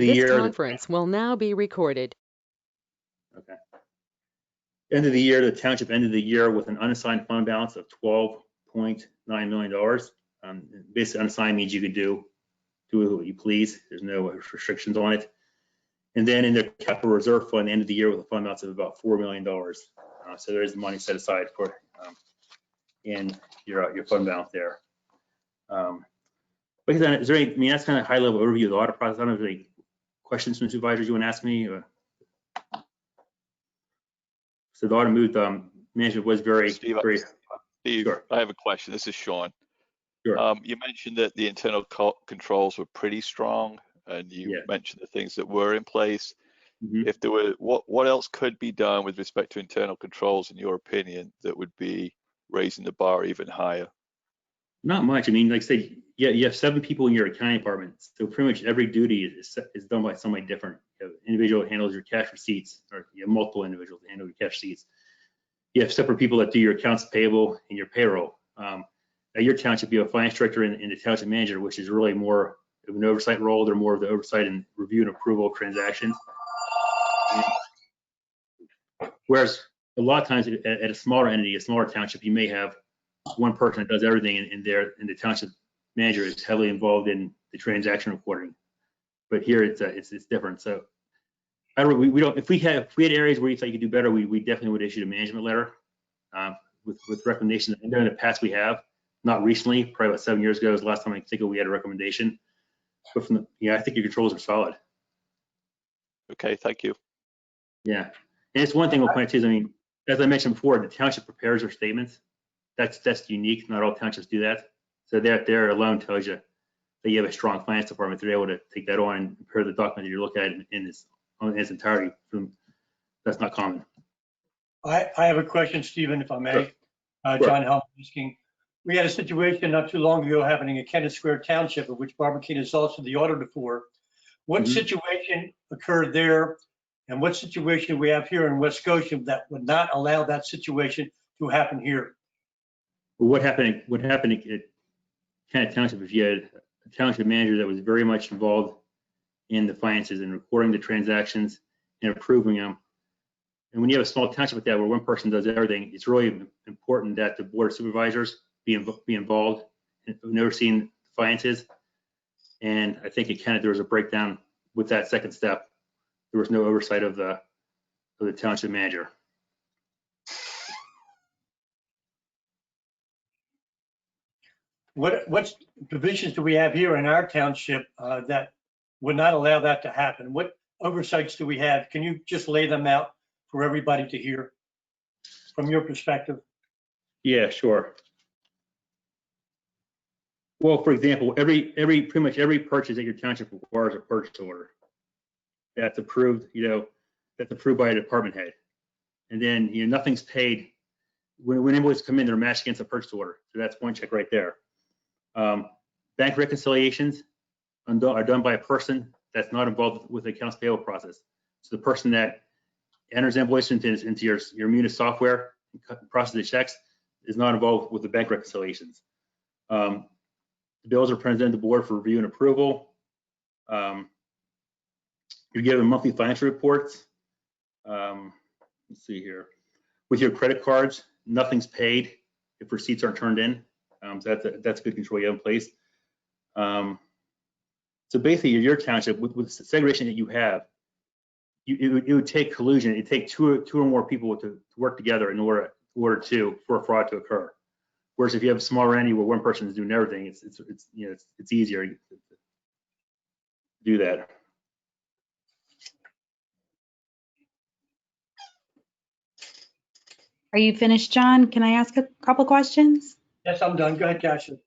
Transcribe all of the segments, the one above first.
the This year, conference will now be recorded. okay. End of the year, the township ended the year with an unassigned fund balance of $12.9 million. Basically, unassigned means you can do what you please. There's no restrictions on it. And then in the capital reserve fund, end of the year with a fund balance of about $4 million. So there is money set aside for in your fund balance there. But is there any, I mean, that's kind of high level overview of the audit process. I don't know if there's any questions from supervisors you want to ask me. So the audit moved, management was very, Steve, sure. I have a question. This is Sean. Sure. You mentioned that the internal controls were pretty strong, and you mentioned the things that were in place. If there were, what else could be done with respect to internal controls, in your opinion, that would be raising the bar even higher? Not much. I mean, like I say, you have 7 people in your accounting department, so pretty much every duty is done by somebody different. You have an individual that handles your cash receipts, or you have multiple individuals that handle your cash receipts. You have separate people that do your accounts payable and your payroll. At your township, you have a finance director and the township manager, which is really more of an oversight role. They're more of the oversight and review and approval of transactions. Whereas a lot of times at a smaller entity, a smaller township, you may have one person that does everything, and the township manager is heavily involved in the transaction reporting. But here it's different. So we don't. If we had areas where you thought you could do better, we definitely would issue a management letter with recommendations. And in the past we have, not recently, probably about 7 years ago was the last time I think we had a recommendation. But from I think your controls are solid. Okay, thank you. Yeah, and it's one thing we'll point out too is, I mean, as I mentioned before, the township prepares their statements. That's unique. Not all townships do that. So that there alone tells you that you have a strong finance department. They're able to take that on and prepare the document that you're looking at in its entirety. That's not common. I have a question, Stephen, if I may. Sure. John Helm asking. We had a situation not too long ago happening in Kennett Square Township, of which Barbara Keene is also the auditor for. What situation occurred there, and what situation we have here in West Goshen that would not allow that situation to happen here? Well, what happened at Kennett Township, if you had a township manager that was very much involved in the finances and recording the transactions and approving them. And when you have a small township like that, where one person does everything, it's really important that the board of supervisors be involved in overseeing the finances. And I think at Kennett there was a breakdown with that second step. There was no oversight of the township manager. What provisions do we have here in our township that would not allow that to happen? What oversights do we have? Can you just lay them out for everybody to hear from your perspective? Yeah, sure. Well, for example, pretty much every purchase at your township requires a purchase order. That's approved, that's approved by a department head. And then, nothing's paid. When invoices come in, they're matched against a purchase order. So that's one check right there. Bank reconciliations are done by a person that's not involved with the accounts payable process. So the person that enters invoices into your Munis software and processes the checks is not involved with the bank reconciliations. The bills are presented to the board for review and approval. You're given monthly financial reports. Let's see here. With your credit cards, nothing's paid if receipts aren't turned in. So that's good control you have in place. So basically, your township, with the segregation that you have, it would take collusion. It'd take two or more people to work together in order for a fraud to occur. Whereas if you have a smaller entity where one person is doing everything, it's easier to do that. Are you finished, John? Can I ask a couple questions? Yes, I'm done. Go ahead, Cassie.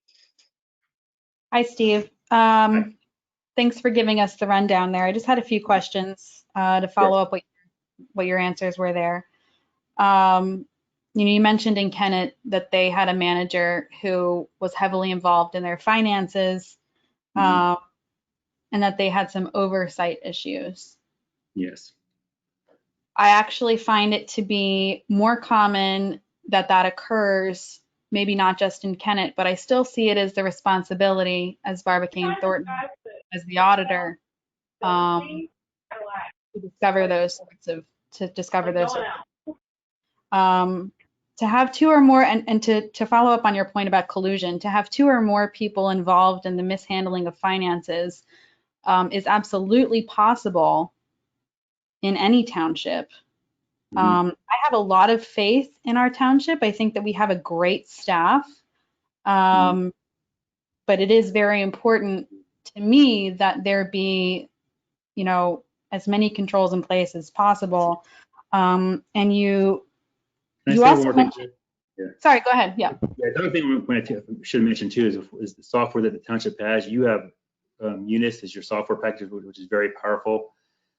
Hi, Steve. Thanks for giving us the rundown there. I just had a few questions to follow up what your answers were there. You mentioned in Kennett that they had a manager who was heavily involved in their finances, and that they had some oversight issues. Yes. I actually find it to be more common that occurs, maybe not just in Kennett, but I still see it as the responsibility as Barbara Keene Thornton, as the auditor, to discover those sorts of to have two or more, and to follow up on your point about collusion, to have two or more people involved in the mishandling of finances is absolutely possible in any township. I have a lot of faith in our township. I think that we have a great staff, but it is very important to me that there be, as many controls in place as possible. And you also mentioned, sorry, go ahead. Yeah. Another thing I should mention too is the software that the township has. You have Unis as your software package, which is very powerful.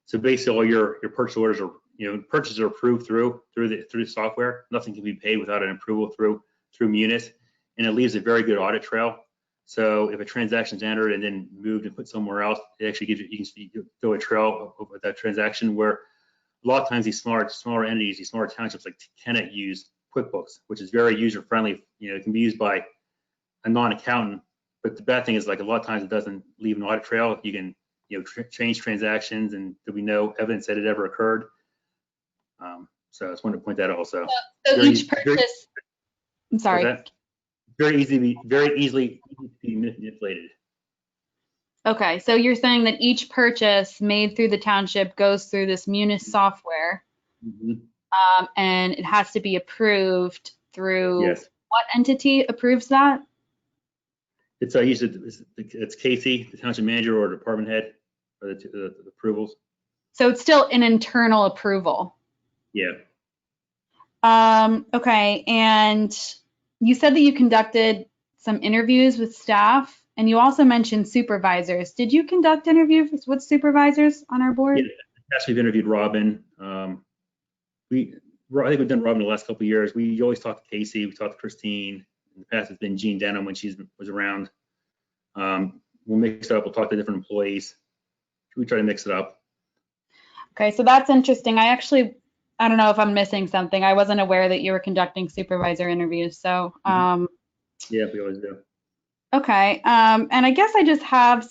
So basically, all your purchase orders are, purchases are approved through the software. Nothing can be paid without an approval through Munis, and it leaves a very good audit trail. So if a transaction is entered and then moved and put somewhere else, it actually gives you can go a trail of that transaction. Where a lot of times these smaller entities, these smaller townships cannot use QuickBooks, which is very user friendly. It can be used by a non-accountant, but the bad thing is a lot of times it doesn't leave an audit trail. You can change transactions and there'll be no evidence that it ever occurred. So I just wanted to point that out also. So each purchase, I'm sorry. Very easily to be manipulated. Okay, so you're saying that each purchase made through the township goes through this Munis software, and it has to be approved through. Yes. What entity approves that? It's usually it's Casey, the township manager or department head, for the approvals. So it's still an internal approval. Yeah. Okay, and you said that you conducted some interviews with staff, and you also mentioned supervisors. Did you conduct interviews with supervisors on our board? Yeah, yes, we've interviewed Robin. I think we've done Robin the last couple of years. We always talk to Casey, we talk to Christine. In the past, it's been Jean Denham when she was around. We'll mix it up. We'll talk to different employees. We try to mix it up. Okay, so that's interesting. I don't know if I'm missing something. I wasn't aware that you were conducting supervisor interviews. So, yeah, we always do. Okay, and I guess I just have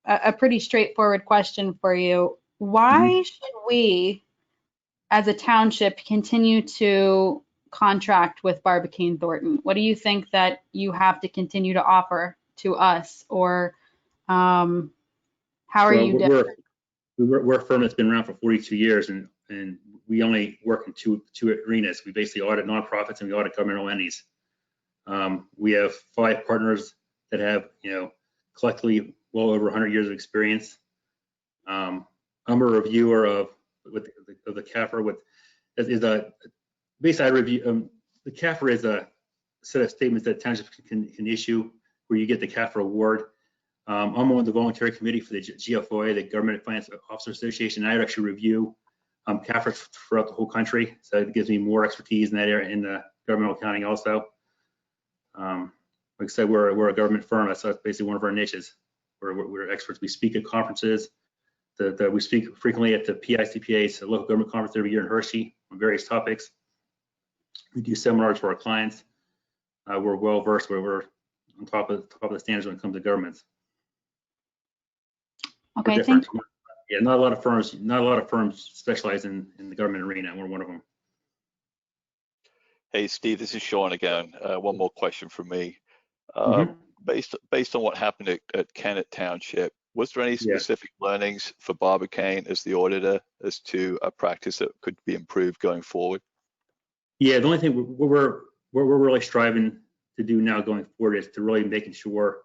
a pretty straightforward question for you. Why should we, as a township, continue to contract with Barbicane Thornton? What do you think that you have to continue to offer to us, or how are you different? We're a firm that's been around for 42 years, and we only work in two arenas. We basically audit nonprofits and we audit governmental entities. We have 5 partners that have, collectively well over 100 years of experience. I'm a reviewer of the CAFR. Basically I review. The CAFR is a set of statements that townships can issue where you get the CAFR award. I'm on the voluntary committee for the GFOA, the Government Finance Officer Association. I actually review CAFRs throughout the whole country, so it gives me more expertise in that area in the governmental accounting also. Like I said, we're a government firm. That's basically one of our niches. We're experts. We speak at conferences. We speak frequently at the PICPA's local government conference every year in Hershey on various topics. We do seminars for our clients. We're well versed. We're on top of the standards when it comes to governments. Okay, thank you. Yeah, not a lot of firms specialize in the government arena. We're one of them. Hey, Steve, this is Sean again. One more question from me. Based on what happened at Kennett Township, was there any specific learnings for Barbicane as the auditor as to a practice that could be improved going forward? Yeah, the only thing we're really striving to do now going forward is to really making sure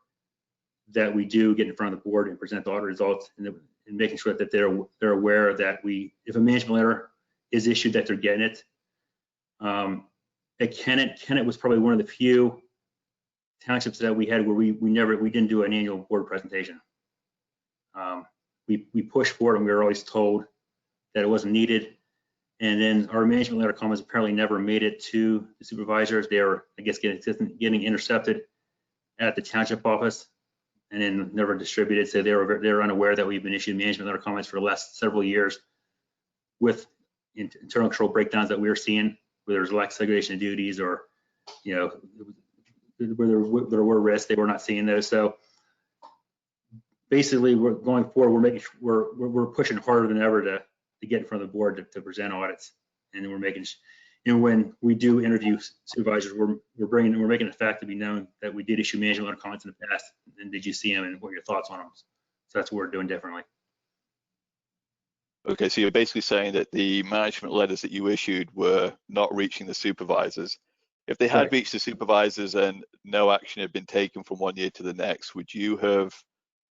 that we do get in front of the board and present the audit results, and making sure that they're aware that if a management letter is issued, that they're getting it. At Kennett was probably one of the few townships that we had where we didn't do an annual board presentation. We pushed for it, and we were always told that it wasn't needed. And then our management letter comments apparently never made it to the supervisors. They were, I guess, getting intercepted at the township office and then never distributed. So they were unaware that we've been issuing management letter comments for the last several years with internal control breakdowns that we were seeing, where there's lack of segregation of duties, or where there were risks, they were not seeing those. So basically we're going forward. We're pushing harder than ever to get in front of the board to present audits, and we're making. When we do interview supervisors, we're making the fact to be known that we did issue management letter comments in the past, and did you see them, and what are your thoughts on them? So that's what we're doing differently. Okay, so you're basically saying that the management letters that you issued were not reaching the supervisors. If they had reached the supervisors and no action had been taken from one year to the next, would you have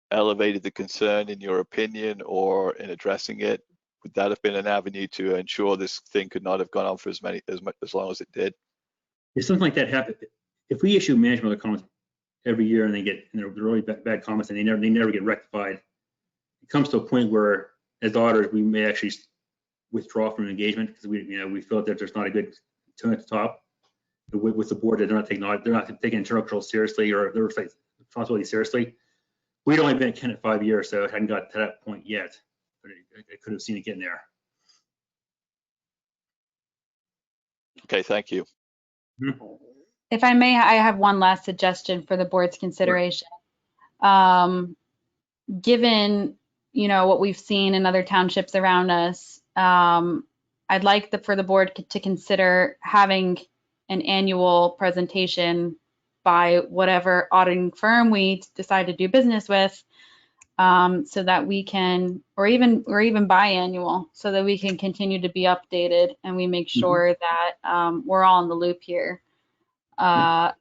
elevated the concern in your opinion, or in addressing it? Would that have been an avenue to ensure this thing could not have gone on for as long as it did? If something like that happened, if we issue management letter comments every year and they're really bad comments and they never get rectified, it comes to a point where, as auditors, we may actually withdraw from engagement because we feel that there's not a good tone at the top with the board, that they're not taking internal control seriously, or their responsibility seriously. We'd only been at Kent 5 years, so it hadn't got to that point yet, but I could have seen it getting there. Okay, thank you. If I may, I have one last suggestion for the board's consideration. Given what we've seen in other townships around us, I'd like for the board to consider having an annual presentation by whatever auditing firm we decide to do business with, so that we can, or even biannual, so that we can continue to be updated and we make sure that we're all in the loop here. And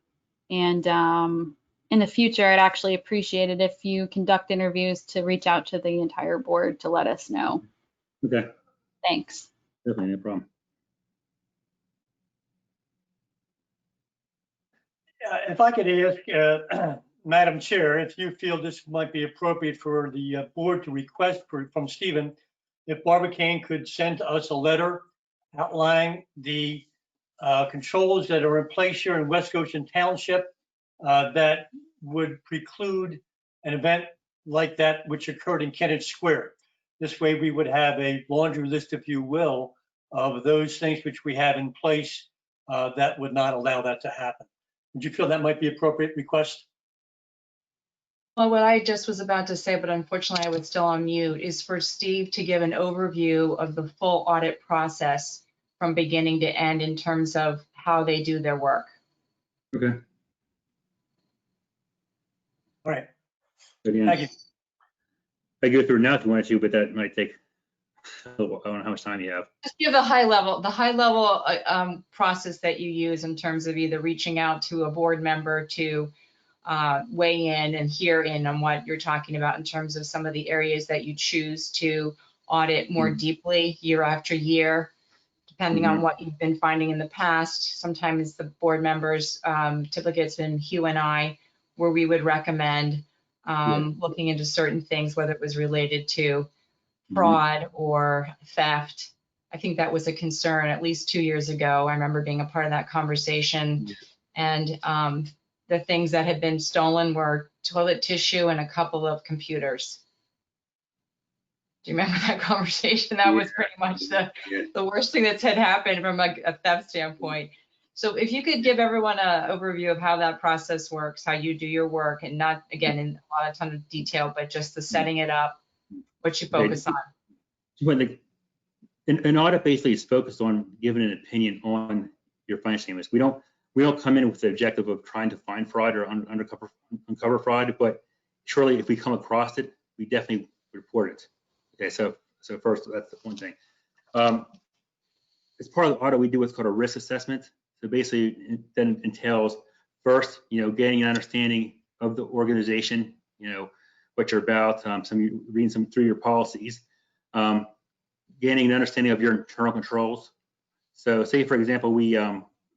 in the future, I'd actually appreciate it if you conduct interviews to reach out to the entire board to let us know. Okay. Thanks. Definitely, no problem. If I could ask, Madam Chair, if you feel this might be appropriate for the board to request from Stephen, if Barbicane could send us a letter outlining the controls that are in place here in West Goshen Township that would preclude an event like that which occurred in Kennett Square. This way we would have a laundry list, if you will, of those things which we have in place that would not allow that to happen. Would you feel that might be an appropriate request? Well, what I just was about to say, but unfortunately I was still on mute, is for Steve to give an overview of the full audit process from beginning to end in terms of how they do their work. Okay. All right. Again, Thank you. I go through now if you want to, but that might take, I don't know how much time you have. Just give the high level process that you use in terms of either reaching out to a board member to weigh in and hear in on what you're talking about in terms of some of the areas that you choose to audit more deeply year after year, depending on what you've been finding in the past. Sometimes the board members, typically it's been Hugh and I, where we would recommend looking into certain things, whether it was related to fraud or theft. I think that was a concern at least 2 years ago. I remember being a part of that conversation. And the things that had been stolen were toilet tissue and a couple of computers. Do you remember that conversation? That was pretty much the worst thing that's had happened from a theft standpoint. So if you could give everyone an overview of how that process works, how you do your work, and not, again, in a ton of detail, but just the setting it up, what you focus on. An audit basically is focused on giving an opinion on your financial statements. We don't come in with the objective of trying to find fraud or uncover fraud, but surely if we come across it, we definitely report it. Okay, so first, that's the one thing. As part of the audit, we do what's called a risk assessment. So basically, it then entails first, gaining an understanding of the organization, what you're about, reading through your policies, gaining an understanding of your internal controls. So say, for example, we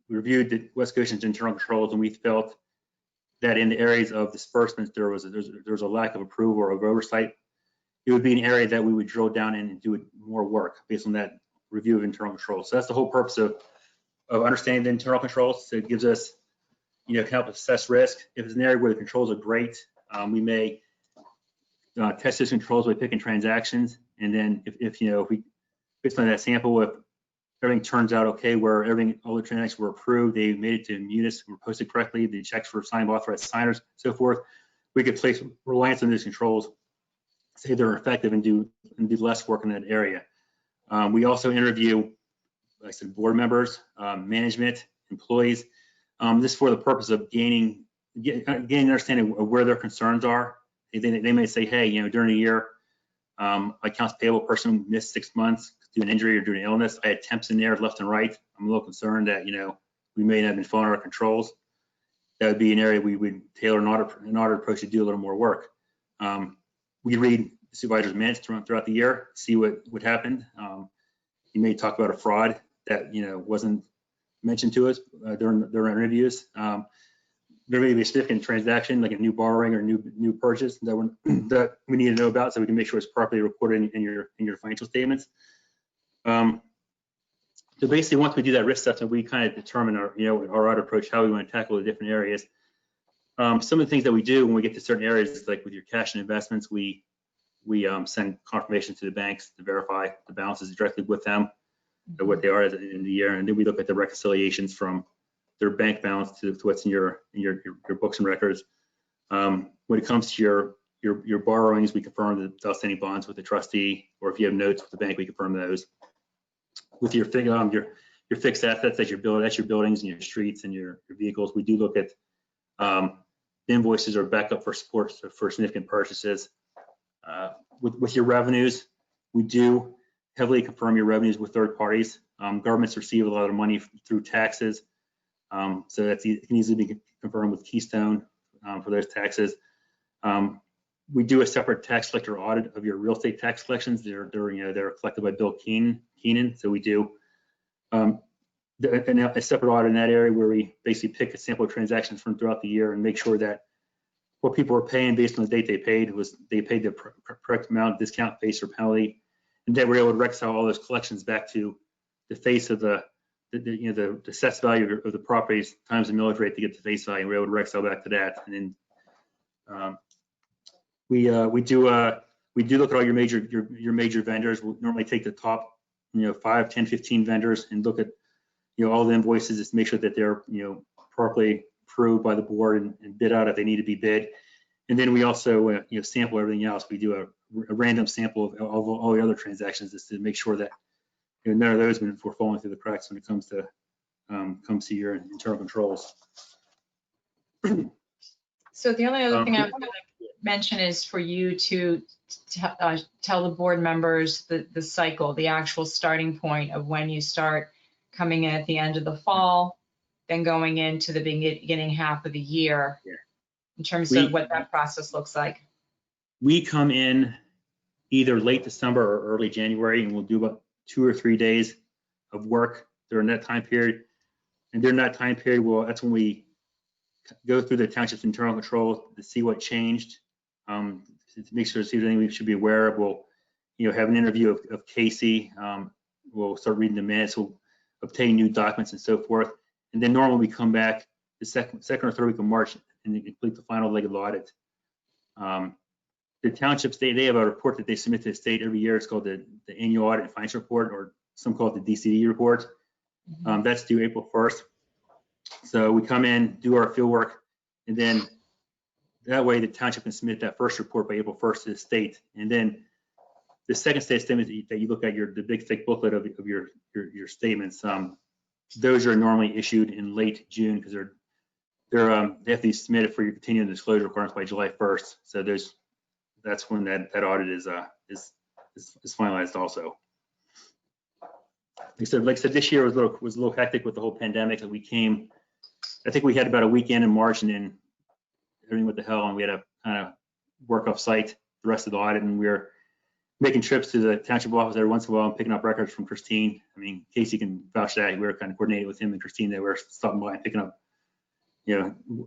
reviewed the West Goshen's internal controls, and we felt that in the areas of disbursements, there was a lack of approval or of oversight. It would be an area that we would drill down in and do more work based on that review of internal controls. So that's the whole purpose of understanding the internal controls. So it gives us, can help assess risk. If it's an area where the controls are great, we may test those controls by picking transactions. And then if we, based on that sample, if everything turns out okay, where all the transactions were approved, they made it to Munis, were posted correctly, the checks were signed by authorized signers, so forth, we could place reliance on those controls say they're effective and do less work in that area. We also interview, like I said, board members, management, employees. This for the purpose of gaining understanding of where their concerns are. They may say, hey, during the year, accounts payable person missed 6 months due to an injury or due to an illness. I had temps in there left and right. I'm a little concerned that we may not have been following our controls. That would be an area we would tailor an audit approach to do a little more work. We read the supervisor's minutes throughout the year, see what happened. You may talk about a fraud that wasn't mentioned to us during interviews. There may be a significant transaction, like a new borrowing or new purchase that we need to know about, so we can make sure it's properly recorded in your financial statements. So basically, once we do that risk assessment, we kind of determine our audit approach, how we want to tackle the different areas. Some of the things that we do when we get to certain areas, like with your cash and investments, we send confirmation to the banks to verify the balances directly with them, what they are at the end of the year, and then we look at the reconciliations from their bank balance to what's in your books and records. When it comes to your borrowings, we confirm the outstanding bonds with the trustee, or if you have notes with the bank, we confirm those. With your fixed assets, that's your buildings and your streets and your vehicles, we do look at invoices or backup for support for significant purchases. With your revenues, we do heavily confirm your revenues with third parties. Governments receive a lot of money through taxes, so it can easily be confirmed with Keystone for those taxes. We do a separate tax collector audit of your real estate tax collections. They're collected by Bill Keenan. So we do a separate audit in that area where we basically pick a sample of transactions from throughout the year and make sure that what people are paying based on the date they paid the correct amount, discount, face, or penalty, and then we're able to reconcile all those collections back to the face of the assessed value of the properties times the millage rate to get the face value. We're able to reconcile back to that, and then we do look at all your major vendors. We'll normally take the top 5, 10, 15 vendors and look at all the invoices just to make sure that they're properly approved by the board and bid out if they need to be bid. And then we also sample everything else. We do a random sample of all the other transactions just to make sure that none of those were falling through the cracks when it comes to your internal controls. So the only other thing I was going to mention is for you to tell the board members the cycle, the actual starting point of when you start coming in at the end of the fall, then going into the beginning half of the year, in terms of what that process looks like. We come in either late December or early January, and we'll do about 2 or 3 days of work during that time period. And during that time period, that's when we go through the township's internal controls to see what changed, to make sure to see if there's anything we should be aware of. We'll have an interview of Casey. We'll start reading the minutes. We'll obtain new documents and so forth. And then normally we come back the second or third week of March and complete the final leg of the audit. The townships, they have a report that they submit to the state every year. It's called the annual audit and financial report, or some call it the DCD report. That's due April 1st. So we come in, do our field work, and then that way the township can submit that first report by April 1st to the state. And then the second state statement that you look at, the big thick booklet of your statements, those are normally issued in late June because they have to be submitted for your continuing disclosure requirements by July 1st. So that's when that audit is finalized also. Like I said, this year was a little hectic with the whole pandemic, and I think we had about a weekend in March, and then everything went to hell, and we had to kind of work off site the rest of the audit, and we were making trips to the township office every once in a while and picking up records from Christine. I mean, Casey can vouch that. We were kind of coordinating with him and Christine. They were stopping by and picking up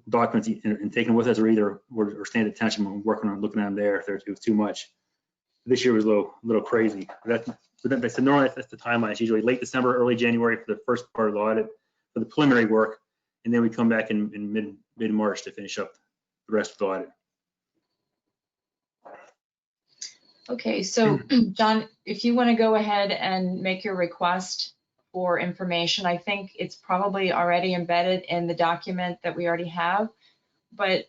documents and taking them with us, or staying at the township and working on looking at them there if it was too much. This year was a little crazy. So then they said normally that's the timeline. It's usually late December, early January for the first part of the audit, for the preliminary work, and then we come back in mid-March to finish up the rest of the audit. Okay, so John, if you want to go ahead and make your request for information, I think it's probably already embedded in the document that we already have. But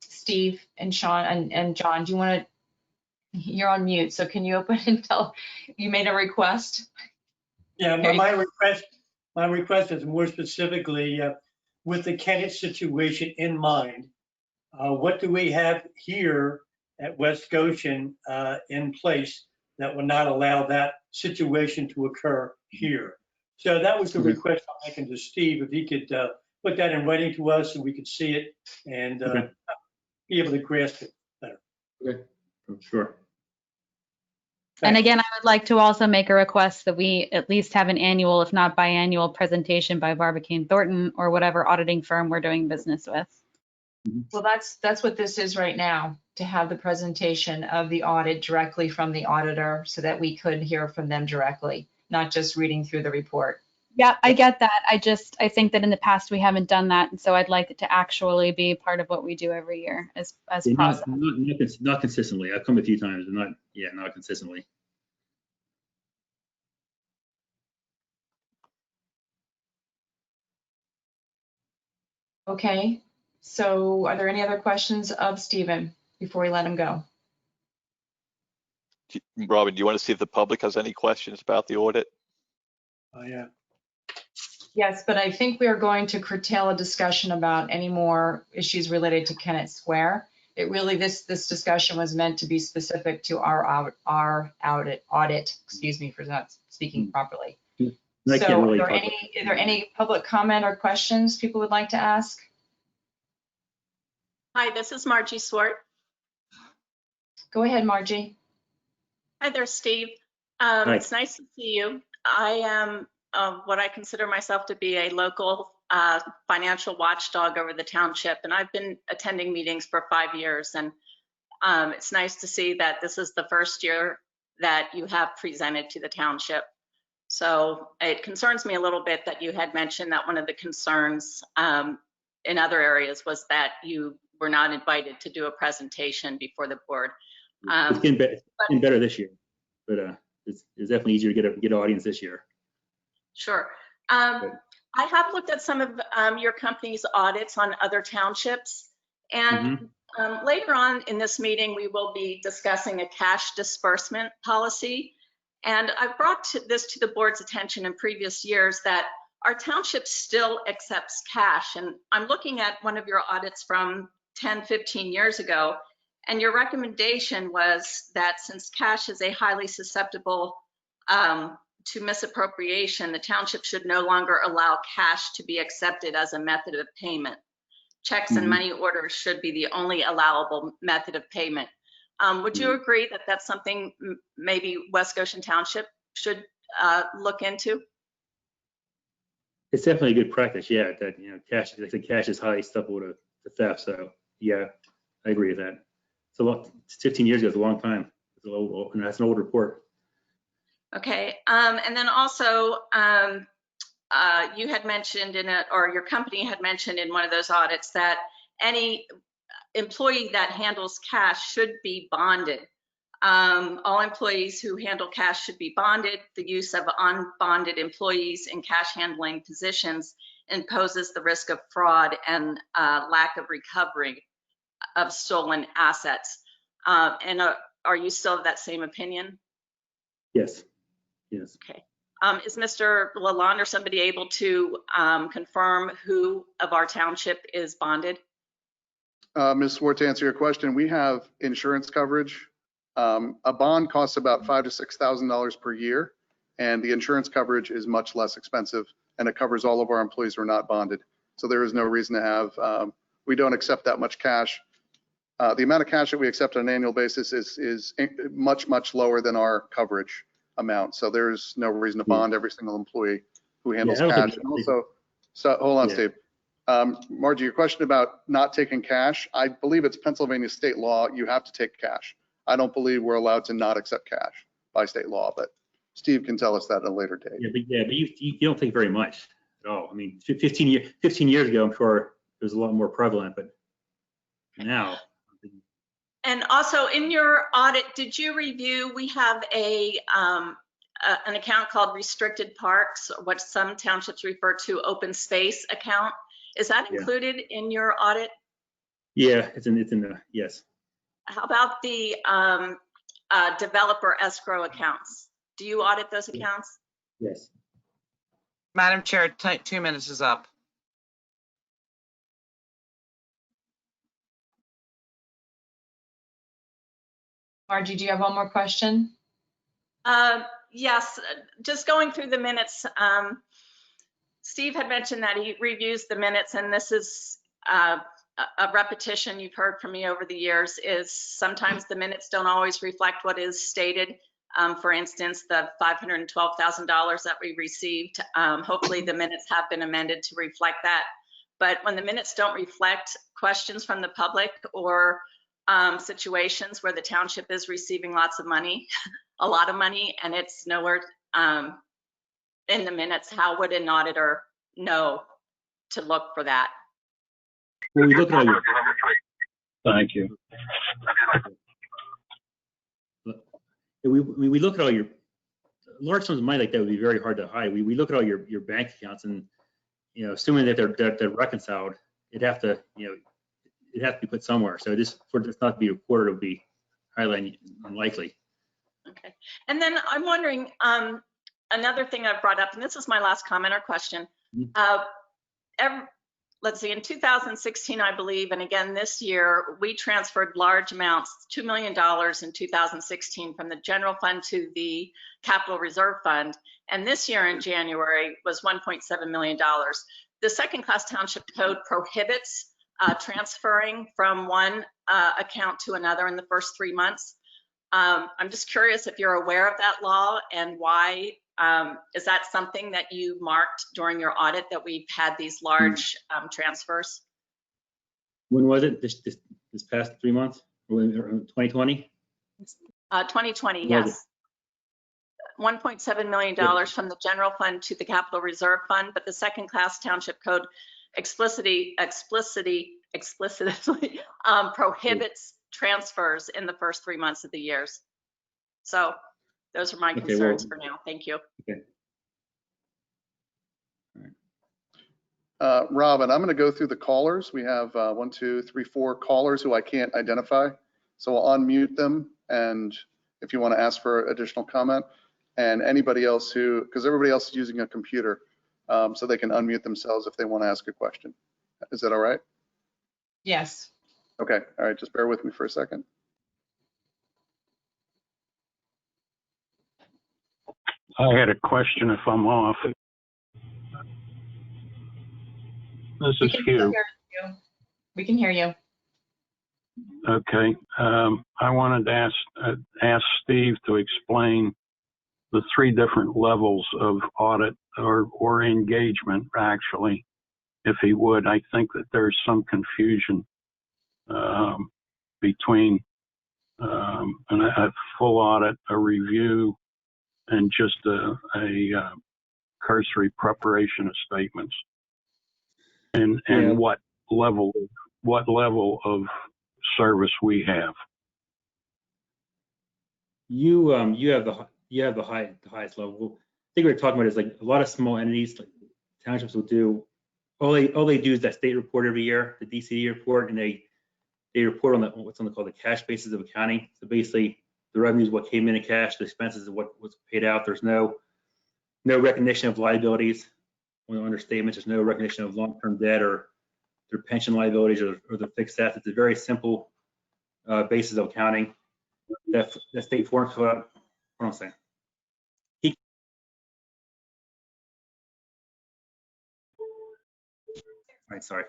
Steve and Sean and John, do you want to You're on mute, so can you open and tell, you made a request? Yeah, Okay. my request is more specifically with the Kennett situation in mind. What do we have here at West Goshen in place that will not allow that situation to occur here? So that was the request I'm making to Steve, if he could put that in writing to us so we could see it and be able to grasp it better. Okay, sure. And again, I would like to also make a request that we at least have an annual, if not biannual, presentation by Barbicane Thornton or whatever auditing firm we're doing business with. Well, that's what this is right now, to have the presentation of the audit directly from the auditor so that we could hear from them directly, not just reading through the report. Yeah, I get that. I think that in the past we haven't done that. And so I'd like it to actually be part of what we do every year as process. Not consistently. I've come a few times, but not consistently. Okay, so are there any other questions of Stephen before we let him go? Robin, do you want to see if the public has any questions about the audit? Yeah. Yes, but I think we are going to curtail a discussion about any more issues related to Kennett Square. It really, this discussion was meant to be specific to our audit, excuse me for not speaking properly. So are there any public comment or questions people would like to ask? Hi, this is Margie Swart. Go ahead, Margie. Hi there, Steve. Hi. It's nice to see you. I am what I consider myself to be a local financial watchdog over the township, and I've been attending meetings for 5 years, and it's nice to see that this is the first year that you have presented to the township. So it concerns me a little bit that you had mentioned that one of the concerns in other areas was that you were not invited to do a presentation before the board. It's getting better this year, but it's definitely easier to get an audience this year. Sure. I have looked at some of your company's audits on other townships, and later on in this meeting, we will be discussing a cash disbursement policy. And I've brought this to the board's attention in previous years that our township still accepts cash. And I'm looking at one of your audits from 10, 15 years ago, and your recommendation was that since cash is a highly susceptible to misappropriation, the township should no longer allow cash to be accepted as a method of payment. Checks and money orders should be the only allowable method of payment. Would you agree that that's something maybe West Goshen Township should look into? It's definitely a good practice, yeah. That cash, like I said, cash is highly susceptible to theft. So yeah, I agree with that. So 15 years ago is a long time. That's an old report. Okay, and then also you had mentioned in it, or your company had mentioned in one of those audits that any employee that handles cash should be bonded. All employees who handle cash should be bonded. The use of unbonded employees in cash handling positions imposes the risk of fraud and lack of recovery of stolen assets. And are you still of that same opinion? Yes. Yes. Okay. Is Mr. Lalonde or somebody able to confirm who of our township is bonded? Ms. Swart, to answer your question, we have insurance coverage. A bond costs about $5,000 to $6,000 per year, and the insurance coverage is much less expensive, and it covers all of our employees who are not bonded. So there is no reason to have, we don't accept that much cash. The amount of cash that we accept on an annual basis is much, much lower than our coverage amount. So there's no reason to bond every single employee who handles cash. And also, so hold on, Steve. Margie, your question about not taking cash, I believe it's Pennsylvania state law, you have to take cash. I don't believe we're allowed to not accept cash by state law, but Steve can tell us that at a later date. Yeah, but you don't take very much at all. I mean, 15 years ago, I'm sure it was a lot more prevalent, but now. And also in your audit, did you review, we have an account called restricted parks, or what some townships refer to open space account. Is that included in your audit? Yeah, it's in the, yes. How about the developer escrow accounts. Do you audit those accounts? Yes. Madam Chair, 2 minutes is up. Margie, do you have one more question? Yes, just going through the minutes. Steve had mentioned that he reviews the minutes, and this is a repetition you've heard from me over the years, is sometimes the minutes don't always reflect what is stated. For instance, the $512,000 that we received, hopefully the minutes have been amended to reflect that. But when the minutes don't reflect questions from the public or situations where the township is receiving lots of money, a lot of money, and it's nowhere in the minutes, how would an auditor know to look for that? Well, we look at all your, Thank you. we look at all your large sums of money like that would be very hard to hide. We look at all your bank accounts, and assuming that they're reconciled, it'd have to be put somewhere. So just for this not to be reported, it would be highly unlikely. Okay, and then I'm wondering, another thing I've brought up, and this is my last comment or question. Let's see, in 2016, I believe, and again this year, we transferred large amounts, $2 million in 2016 from the general fund to the capital reserve fund. And this year in January was $1.7 million. The second class township code prohibits transferring from one account to another in the first 3 months. I'm just curious if you're aware of that law and why. Is that something that you marked during your audit, that we've had these large transfers? When was it? This past 3 months? 2020? 2020, yes. $1.7 million from the general fund to the capital reserve fund, but the second class township code explicitly prohibits transfers in the first 3 months of the years. So those are my concerns for now. Thank you. Okay. Robin, I'm going to go through the callers. We have 1, 2, 3, 4 callers who I can't identify. So I'll unmute them, and if you want to ask for additional comment, and anybody else because everybody else is using a computer, so they can unmute themselves if they want to ask a question. Is that all right? Yes. Okay. All right. Just bear with me for a second. I had a question if I'm off. This is Hugh. We can hear you. Okay. I wanted to ask Steve to explain the 3 different levels of audit or engagement, actually, if he would. I think that there's some confusion between a full audit, a review, and just a cursory preparation of statements, and what level of service we have. You have the highest level. I think we're talking about is like a lot of small entities, like townships will do. All they do is that state report every year, the DCD report, and they report on what's called the cash basis of accounting. So basically, the revenues, what came in cash, the expenses, what was paid out. There's no recognition of liabilities under statements. There's no recognition of long-term debt or their pension liabilities or the fixed assets. It's a very simple basis of accounting that state forms. Hold on a second. All right, sorry.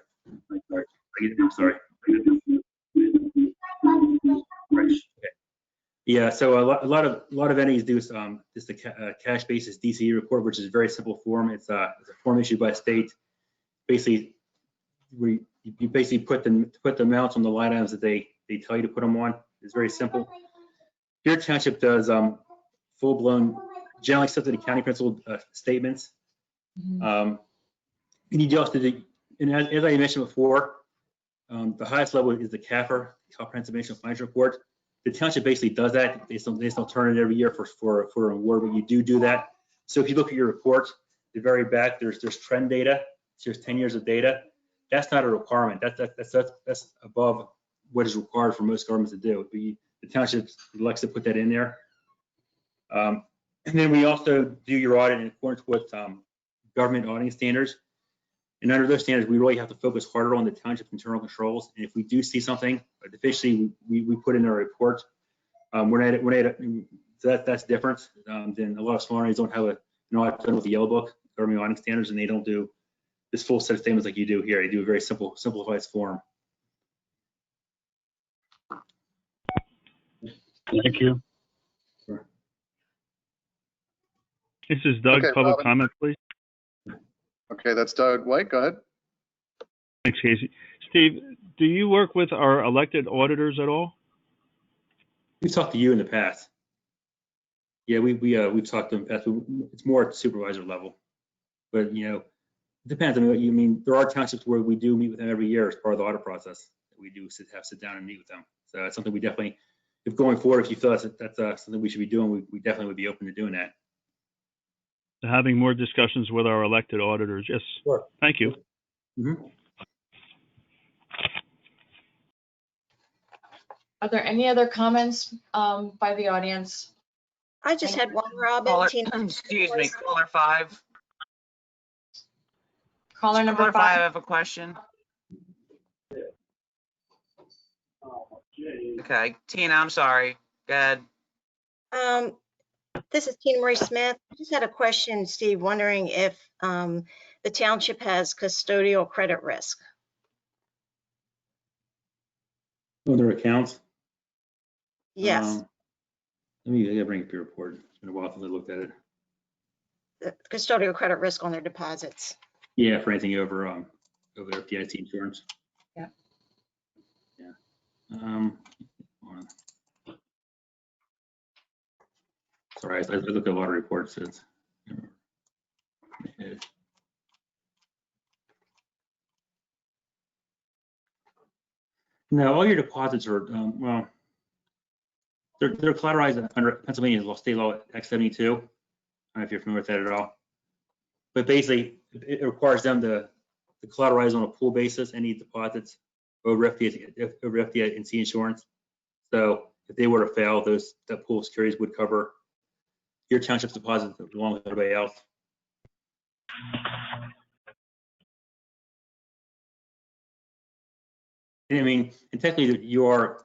I'm sorry. Okay. Yeah, so a lot of entities do just a cash basis DCE report, which is a very simple form. It's a form issued by state. Basically, you basically put the amounts on the line items that they tell you to put them on. It's very simple. Your township does full-blown, generally accepted accounting principle statements. And you do also do, and as I mentioned before, the highest level is the CAFR, Comprehensive Annual Financial Report. The township basically does that. They still turn it every year for an award, but you do that. So if you look at your report, the very back, there's trend data. So there's 10 years of data. That's not a requirement. That's above what is required for most governments to do. But the township elects to put that in there. And then we also do your audit in accordance with government auditing standards. And under those standards, we really have to focus harder on the township's internal controls. And if we do see something deficiency, we put in our report. So that's different than a lot of small entities don't have an audit done with the yellow book, government auditing standards, and they don't do this full set of statements like you do here. They do a very simplified form. Thank you. Sure. This is Doug. Okay, Public Robin. comment, please. Okay, that's Doug White. Go ahead. Thanks, Casey. Steve, do you work with our elected auditors at all? We've talked to you in the past. Yeah, we've talked to them in the past. It's more at the supervisor level, but it depends. I mean, there are townships where we do meet with them every year as part of the audit process. We do sit down and meet with them. So it's something we definitely, if going forward, if you feel that's something we should be doing, we definitely would be open to doing that. Having more discussions with our elected auditors. Yes. Sure. Thank you. Mm-hmm. Are there any other comments by the audience? I just had one, Robin. Caller, Tina. excuse me, caller 5. Caller number Caller 5, I 5. have a question. Okay, Tina, I'm sorry. Go ahead. This is Tina Marie Smith. I just had a question, Steve, wondering if the township has custodial credit risk. Other accounts? Yes, I gotta bring up your report. It's been a while since I looked at it. the custodial credit risk on their deposits. Yeah, for anything over their FDIC insurance. Yeah. Yeah. Hold on. Sorry, I look at a lot of reports. No, all your deposits are well. They're collateralized under Pennsylvania state law Act 72. I don't know if you're familiar with that at all. But basically, it requires them to collateralize on a pool basis any deposits over FDIC insurance. So if they were to fail, that pool of securities would cover your township's deposits along with everybody else. And I mean, and technically you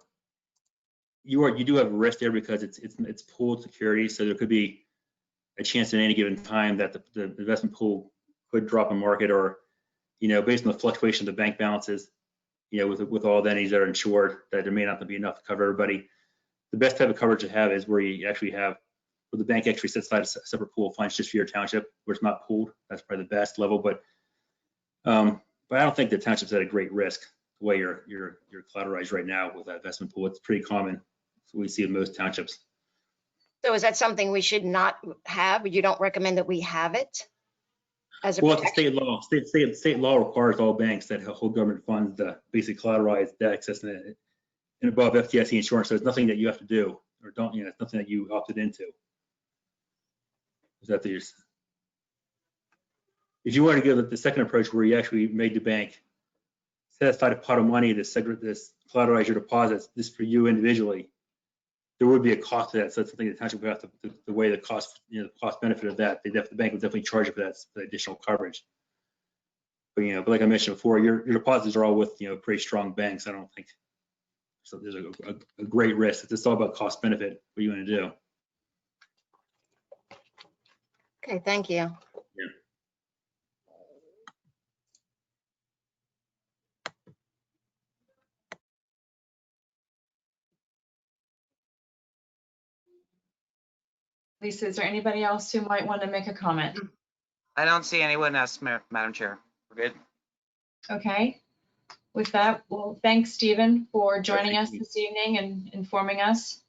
do have a risk there because it's pooled securities, so there could be a chance at any given time that the investment pool could drop in market, or based on the fluctuation of the bank balances, with all the entities that are insured, that there may not be enough to cover everybody. The best type of coverage to have is where you actually have, where the bank actually sets aside a separate pool of funds just for your township, where it's not pooled. That's probably the best level, but I don't think the township's at a great risk the way you're collateralized right now with that investment pool. It's pretty common. So we see in most townships. So is that something we should not have? You don't recommend that we have it as a Well, it's protection? state law. State law requires all banks that hold government funds to basically collateralize debt excess and above FDIC insurance. So it's nothing that you have to do or don't. It's nothing that you opted into. Is that if you were to give the second approach where you actually made the bank set aside a pot of money to collateralize your deposits, just for you individually, there would be a cost to that. So it's something the township would have to weigh the cost, the cost benefit of that. The bank would definitely charge you for that, for additional coverage. But but like I mentioned before, your deposits are all with pretty strong banks. I don't think so. There's a great risk. It's all about cost benefit. What are you going to do? Okay, thank you. Yeah. Lisa, is there anybody else who might want to make a comment? I don't see anyone else, Madam Chair. We're good. Okay. With that, well, thanks, Stephen, for joining us this evening and informing us.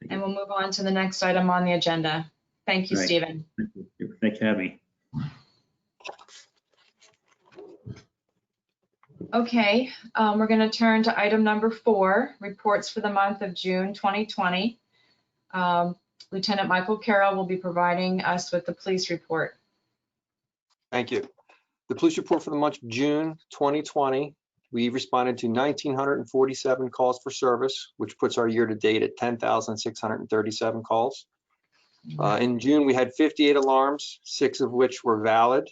And we'll move on to the next item on the agenda. Thank you, Right. Stephen. Thanks for having me. Okay, we're going to turn to item number 4, reports for the month of June 2020. Lieutenant Michael Carroll will be providing us with the police report. Thank you. The police report for the month of June 2020 We responded to 1,947 calls for service, which puts our year-to-date at 10,637 calls. In June, we had 58 alarms, 6 of which were valid.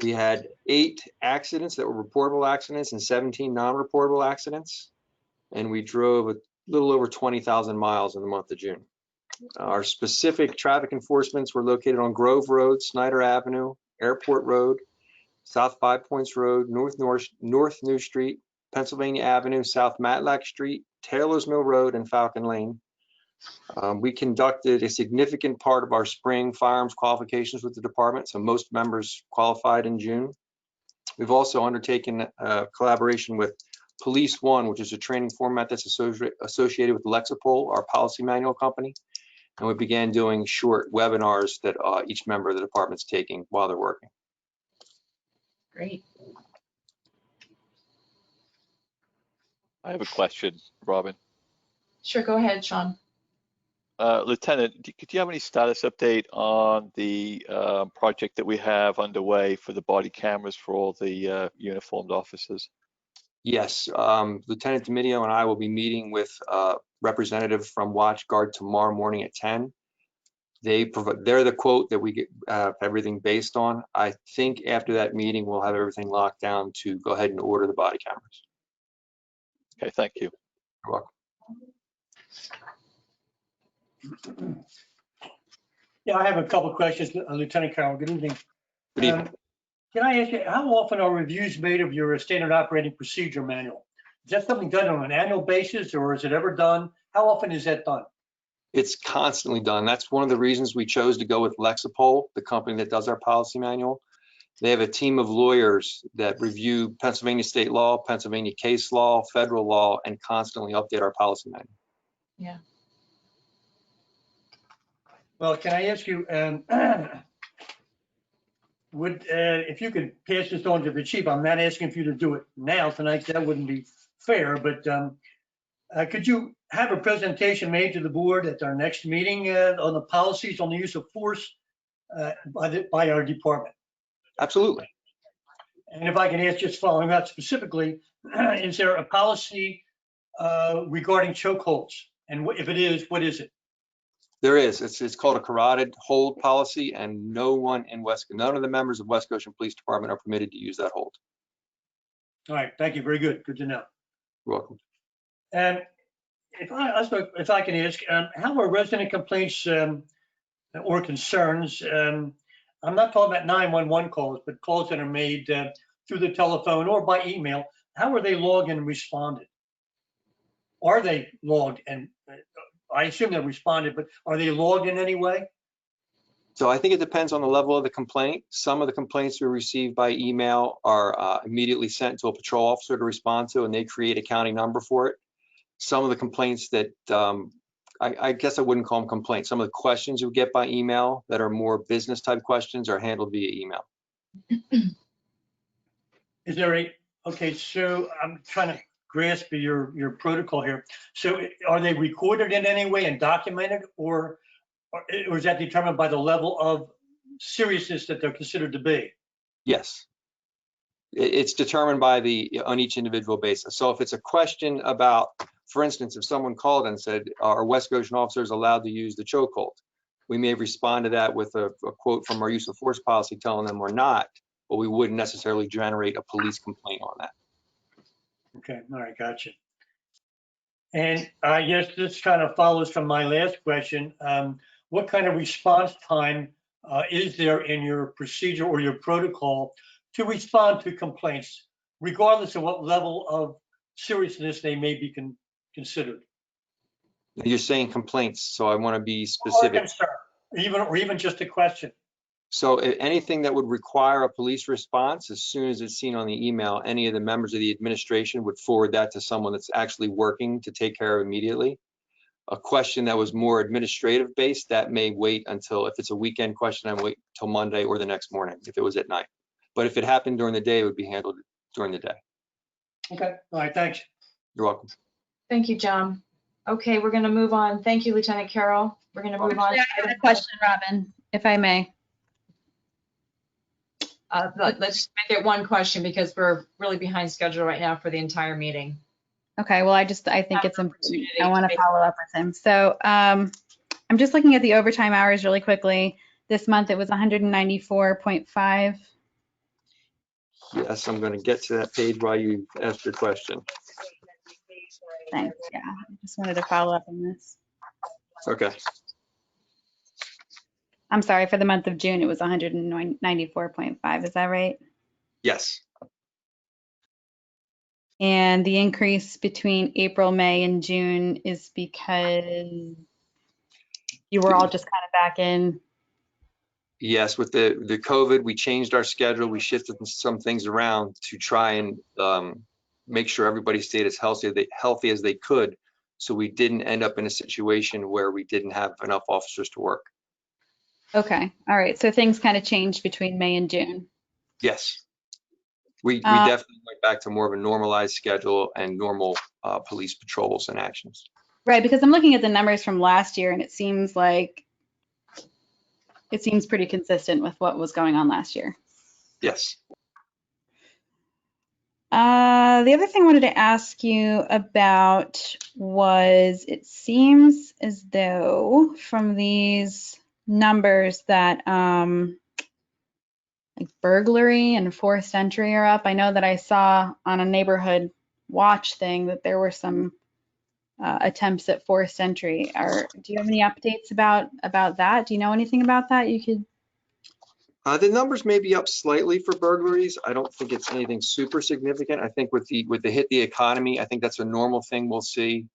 We had 8 accidents that were reportable accidents and 17 non-reportable accidents. And we drove a little over 20,000 miles in the month of June. Our specific traffic enforcements were located on Grove Road, Snyder Avenue, Airport Road, South Five Points Road, North New Street, Pennsylvania Avenue, South Matlack Street, Taylor's Mill Road, and Falcon Lane. We conducted a significant part of our spring firearms qualifications with the department, so most members qualified in June. We've also undertaken collaboration with Police One, which is a training format that's associated with Lexipol, our policy manual company. And we began doing short webinars that each member of the department's taking while they're working. Great. I have a question, Robin. Sure, go ahead, Sean. Lieutenant, could you have any status update on the project that we have underway for the body cameras for all the uniformed officers? Yes, Lieutenant Dominio and I will be meeting with a representative from WatchGuard tomorrow morning at 10. They're the quote that we get everything based on. I think after that meeting, we'll have everything locked down to go ahead and order the body cameras. Okay, thank you. You're welcome. Yeah, I have a couple of questions, Lieutenant Carroll. Good evening. Good evening. Can I ask you, how often are reviews made of your standard operating procedure manual? Is that something done on an annual basis, or is it ever done? How often is that done? It's constantly done. That's one of the reasons we chose to go with Lexipol, the company that does our policy manual. They have a team of lawyers that review Pennsylvania state law, Pennsylvania case law, federal law, and constantly update our policy manual. Yeah. Well, can I ask you, if you could pass this on to the chief, I'm not asking for you to do it now tonight, that wouldn't be fair, but could you have a presentation made to the board at our next meeting on the policies on the use of force by our department? Absolutely. And if I can ask, just following up specifically, is there a policy regarding chokeholds? And if it is, what is it? There is. It's called a carotid hold policy, and none of the members of West Goshen Police Department are permitted to use that hold. All right, thank you. Very good. Good to know. You're welcome. And if I can ask, how are resident complaints or concerns? I'm not talking about 911 calls, but calls that are made through the telephone or by email. How are they logged and responded? Are they logged? And I assume they responded, but are they logged in any way? So I think it depends on the level of the complaint. Some of the complaints we receive by email are immediately sent to a patrol officer to respond to, and they create a county number for it. Some of the complaints that I guess I wouldn't call them complaints. Some of the questions you get by email that are more business type questions are handled via email. Is there okay, so I'm trying to grasp your protocol here. So are they recorded in any way and documented, or is that determined by the level of seriousness that they're considered to be? Yes. It's determined by on each individual basis. So if it's a question about, for instance, if someone called and said, are West Goshen officers allowed to use the chokehold? We may respond to that with a quote from our use of force policy telling them we're not, but we wouldn't necessarily generate a police complaint on that. Okay, all right, gotcha. And I guess this kind of follows from my last question. What kind of response time is there in your procedure or your protocol to respond to complaints, regardless of what level of seriousness they may be considered? You're saying complaints, so I want to be specific. Or even just a question. So anything that would require a police response, as soon as it's seen on the email, any of the members of the administration would forward that to someone that's actually working to take care of immediately. A question that was more administrative based, that may wait until, if it's a weekend question, I wait till Monday or the next morning if it was at night. But if it happened during the day, it would be handled during the day. Okay, all right, thanks. You're welcome. Thank you, John. Okay, we're going to move on. Thank you, Lieutenant Carroll. We're going to move on. I have a question, Robin, if I may. Let's just make it one question because we're really behind schedule right now for the entire meeting. Okay, well, I think it's important. I want to follow up with him. So I'm just looking at the overtime hours really quickly. This month it was 194.5. Yes, I'm going to get to that page while you ask your question. Thanks. Yeah, I just wanted to follow up on this. Okay. I'm sorry, for the month of June, it was 194.5. Is that right? Yes. And the increase between April, May, and June is because you were all just kind of back in. Yes, with the COVID, we changed our schedule. We shifted some things around to try and make sure everybody stayed as healthy as they could. So we didn't end up in a situation where we didn't have enough officers to work. Okay. All right. So things kind of changed between May and June. Yes. We definitely went back to more of a normalized schedule and normal police patrols and actions. Right, because I'm looking at the numbers from last year and it seems pretty consistent with what was going on last year. Yes. The other thing I wanted to ask you about was, it seems as though from these numbers that like burglary and forced entry are up. I know that I saw on a neighborhood watch thing that there were some attempts at forced entry. Do you have any updates about that? Do you know anything about that? You could. The numbers may be up slightly for burglaries. I don't think it's anything super significant. I think with the hit the economy, I think that's a normal thing we'll see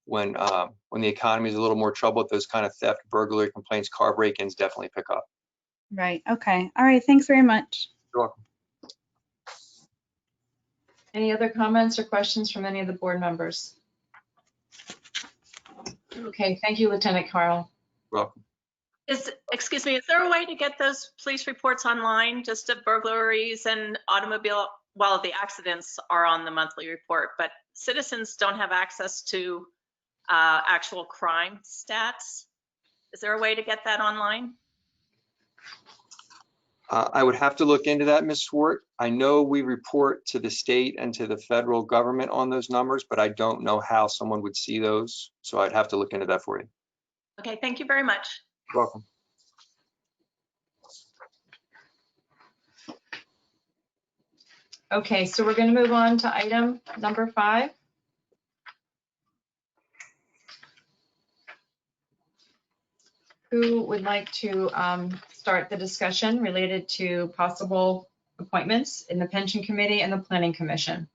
when the economy is a little more troubled. Those kind of theft, burglary complaints, car break-ins definitely pick up. Right. Okay. All right. Thanks very much. You're welcome. Any other comments or questions from any of the board members? Okay. Thank you, Lieutenant Carl. You're welcome. Excuse me, is there a way to get those police reports online, just of burglaries and automobile, well, the accidents are on the monthly report, but citizens don't have access to actual crime stats? Is there a way to get that online? I would have to look into that, Ms. Swart. I know we report to the state and to the federal government on those numbers, but I don't know how someone would see those. So I'd have to look into that for you. Okay, thank you very much. You're welcome. Okay, so we're going to move on to item number 5. Who would like to start the discussion related to possible appointments in the Pension Committee and the Planning Commission?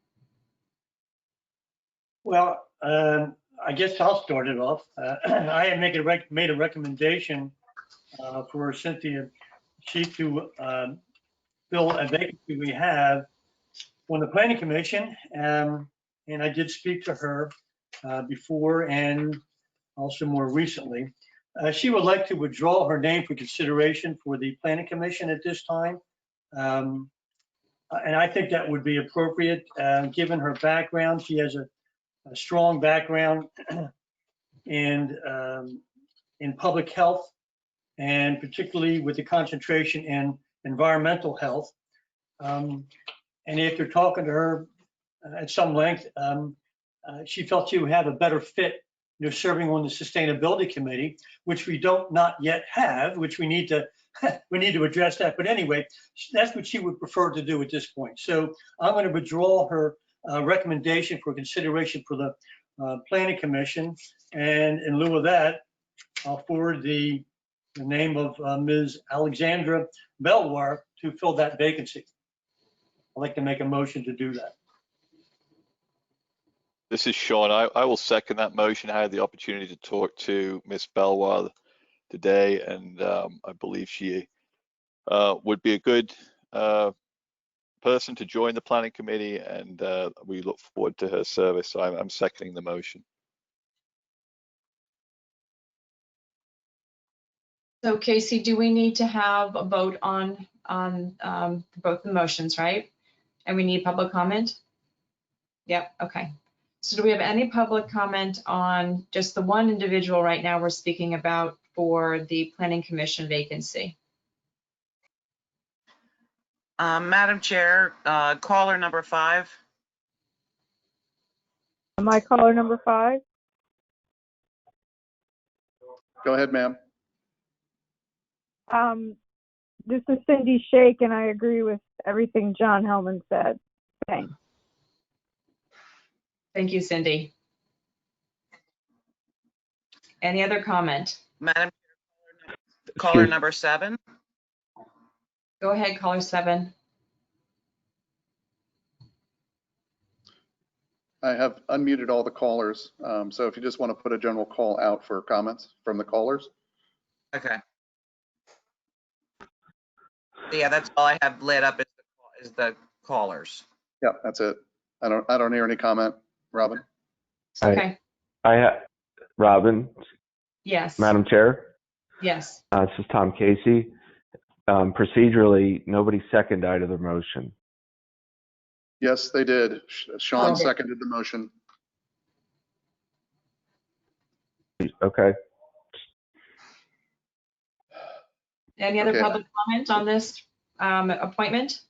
Well, I guess I'll start it off. I had made a recommendation for Cynthia Sheath to fill a vacancy we have on the Planning Commission, and I did speak to her before and also more recently. She would like to withdraw her name for consideration for the Planning Commission at this time. And I think that would be appropriate given her background. She has a strong background in public health, and particularly with the concentration in environmental health. And after talking to her at some length, she felt she would have a better fit, serving on the Sustainability Committee, which we not yet have, which we need to address that. But anyway, that's what she would prefer to do at this point. So I'm going to withdraw her recommendation for consideration for the Planning Commission, and in lieu of that, I'll forward the name of Ms. Alexandra Belwar to fill that vacancy. I'd like to make a motion to do that. This is Sean. I will second that motion. I had the opportunity to talk to Ms. Belwar today, and I believe she would be a good person to join the Planning Committee, and we look forward to her service. So I'm seconding the motion. So Casey, do we need to have a vote on both the motions, right? And we need public comment? Yep, okay. So do we have any public comment on just the one individual right now we're speaking about for the Planning Commission vacancy? Madam Chair, caller number 5. Am I caller number 5? Go ahead, ma'am. This is Cindy Shake, and I agree with everything John Hellman said. Thanks. Thank you, Cindy. Any other comment? Madam Chair, caller number 7. Go ahead, caller 7. I have unmuted all the callers. So if you just want to put a general call out for comments from the callers. Okay. Yeah, that's all I have lit up is the callers. Yeah, that's it. I don't hear any comment. Robin? Okay. Robin, Yes. Madam Chair, Yes. this is Tom Casey. Procedurally, nobody seconded either motion. Yes, they did. Sean Okay. seconded the motion. Okay. Any other Okay. public comment on this appointment?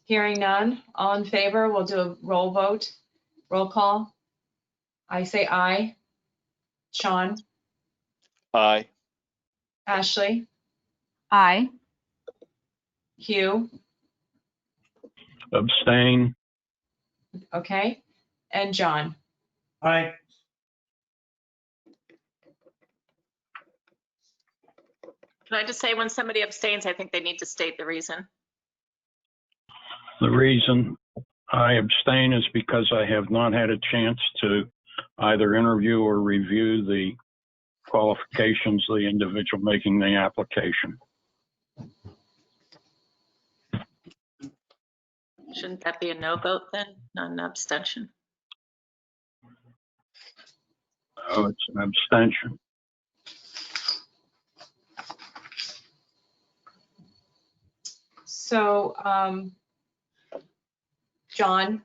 Hearing none. All in favor, we'll do a roll call. I say aye. Sean? Aye. Ashley? Aye. Hugh? Abstain. Okay. And John? Aye. Can I just say when somebody abstains, I think they need to state the reason. The reason I abstain is because I have not had a chance to either interview or review the qualifications of the individual making the application. Shouldn't that be a no vote then, not an abstention? Oh, it's an abstention. So, John,